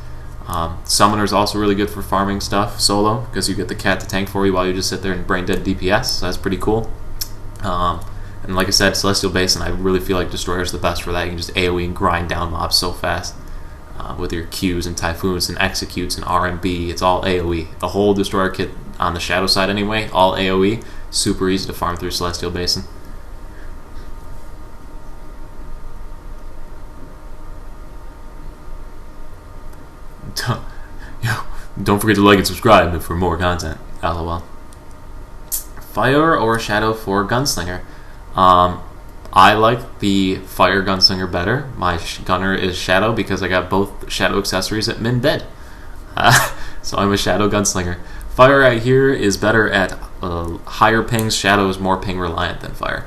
Summoner's also really good for farming stuff solo, because you get the cat to tank for you while you just sit there and brain dead DPS, so that's pretty cool. And like I said, Celestial Basin, I really feel like Destroyer's the best for that. You can just AoE and grind down mobs so fast with your Qs and Typhoons and Executes and RMB. It's all AoE. The whole Destroyer kit on the Shadow side anyway, all AoE. Super easy to farm through Celestial Basin. Don't forget to like and subscribe for more content. LOL. Fire or Shadow for Gunslinger? I like the Fire Gunslinger better. My gunner is Shadow because I got both Shadow accessories at min bid. So I'm a Shadow Gunslinger. Fire right here is better at higher pings. Shadow is more ping reliant than Fire.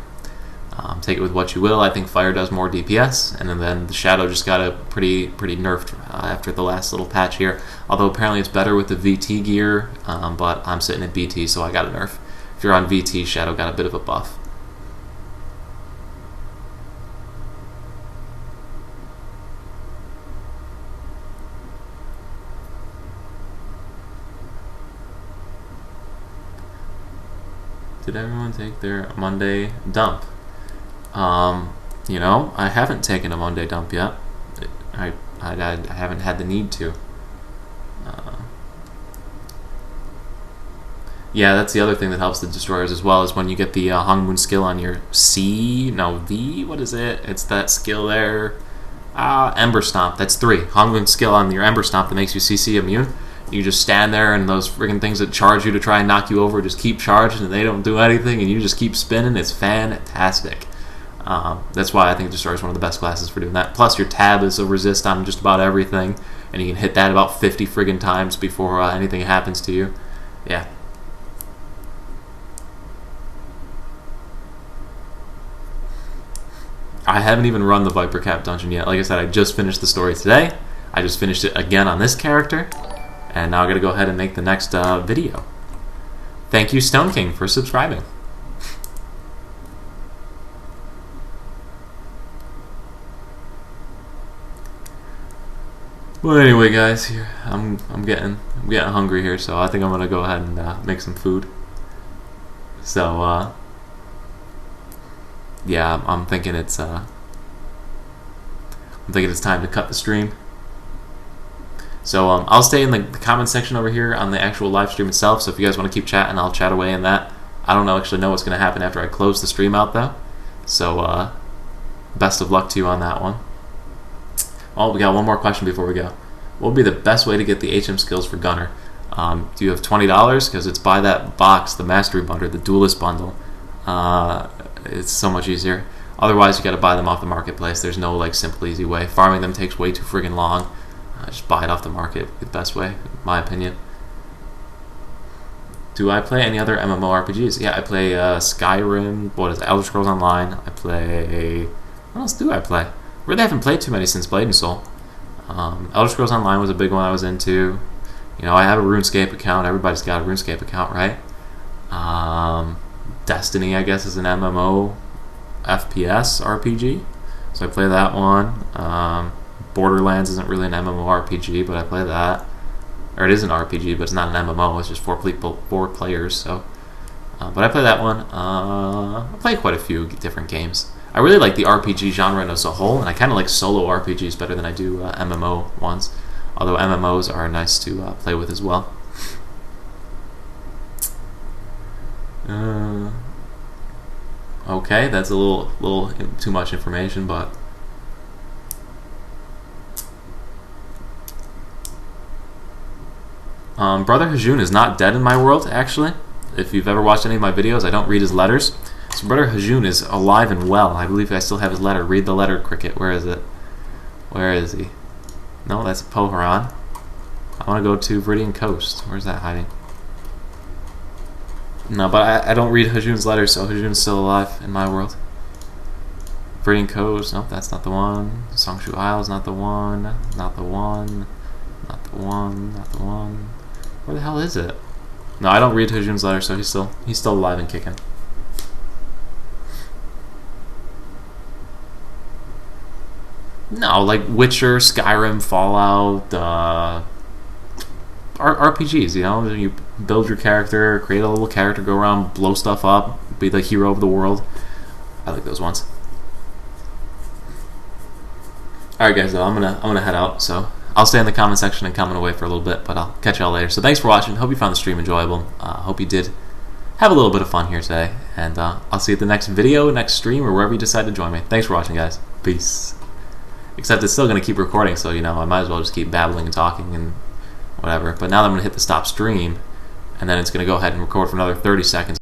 Take it with what you will. I think Fire does more DPS, and then the Shadow just got a pretty nerfed after the last little patch here. Although apparently it's better with the VT gear, but I'm sitting at BT, so I got a nerf. If you're on VT, Shadow got a bit of a buff. Did everyone take their Monday dump? You know, I haven't taken a Monday dump yet. I haven't had the need to. Yeah, that's the other thing that helps the destroyers as well, is when you get the Hong Moon skill on your V, what is it? It's that skill there. Ember Stomp, that's 3. Hong Moon skill on your Ember Stomp that makes you CC immune. You just stand there and those freaking things that charge you to try and knock you over just keep charging and they don't do anything and you just keep spinning. It's fantastic. That's why I think Destroyer is one of the best classes for doing that. Plus your tab is a resist on just about everything and you can hit that about 50 friggin' times before anything happens to you. Yeah. I haven't even run the Viper Cap dungeon yet. Like I said, I just finished the story today. I just finished it again on this character. And now I gotta go ahead and make the next video. Thank you, Stone King, for subscribing. Well, anyway, guys, here I'm getting hungry here, so I think I'm gonna go ahead and make some food. So yeah, I'm thinking it's time to cut the stream. So I'll stay in the comment section over here on the actual live stream itself. So if you guys want to keep chatting, I'll chat away in that. I don't actually know what's going to happen after I close the stream out though. So best of luck to you on that one. Oh, we got one more question before we go. What would be the best way to get the HM skills for Gunner? Do you have $20? Because it's buy that box, the Mastery Bundle, the Duelist Bundle. It's so much easier. Otherwise, you got to buy them off the marketplace. There's no like simple, easy way. Farming them takes way too friggin' long. Just buy it off the market. The best way, in my opinion. Do I play any other MMORPGs? Yeah, I play Skyrim. What is it? Elder Scrolls Online. I play. What else do I play? Really haven't played too many since Blade and Soul. Elder Scrolls Online was a big one I was into. You know, I have a RuneScape account. Everybody's got a RuneScape account, right? Destiny, I guess, is an MMO FPS RPG. So I play that one. Borderlands isn't really an MMORPG, but I play that. Or it is an RPG, but it's not an MMO. It's just four players. So, but I play that one. I play quite a few different games. I really like the RPG genre as a whole, and I kind of like solo RPGs better than I do MMO ones. Although MMOs are nice to play with as well. Okay, that's a little too much information, but. Brother Hajun is not dead in my world, actually. If you've ever watched any of my videos, I don't read his letters. So Brother Hajun is alive and well. I believe I still have his letter. Read the letter, Cricket. Where is it? Where is he? No, that's Poharan. I want to go to Viridian Coast. Where's that hiding? No, but I don't read Hajun's letters, so Hajun's still alive in my world. Viridian Coast. Nope, that's not the one. Songshu Isle is not the one. Not the one. Not the one. Not the one. Where the hell is it? No, I don't read Hajun's letter, so he's still alive and kicking. No, like Witcher, Skyrim, Fallout, RPGs. You know, you build your character, create a little character, go around, blow stuff up, be the hero of the world. I like those ones. All right, guys. Though I'm gonna head out. So. I'll stay in the comment section and comment away for a little bit, but I'll catch y'all later. So thanks for watching. Hope you found the stream enjoyable. Hope you did have a little bit of fun here today. And I'll see you at the next video, next stream, or wherever you decide to join me. Thanks for watching, guys. Peace. Except it's still going to keep recording, so, you know, I might as well just keep babbling and talking and whatever. But now that I'm going to hit the stop stream, and then it's going to go ahead and record for another 30 seconds.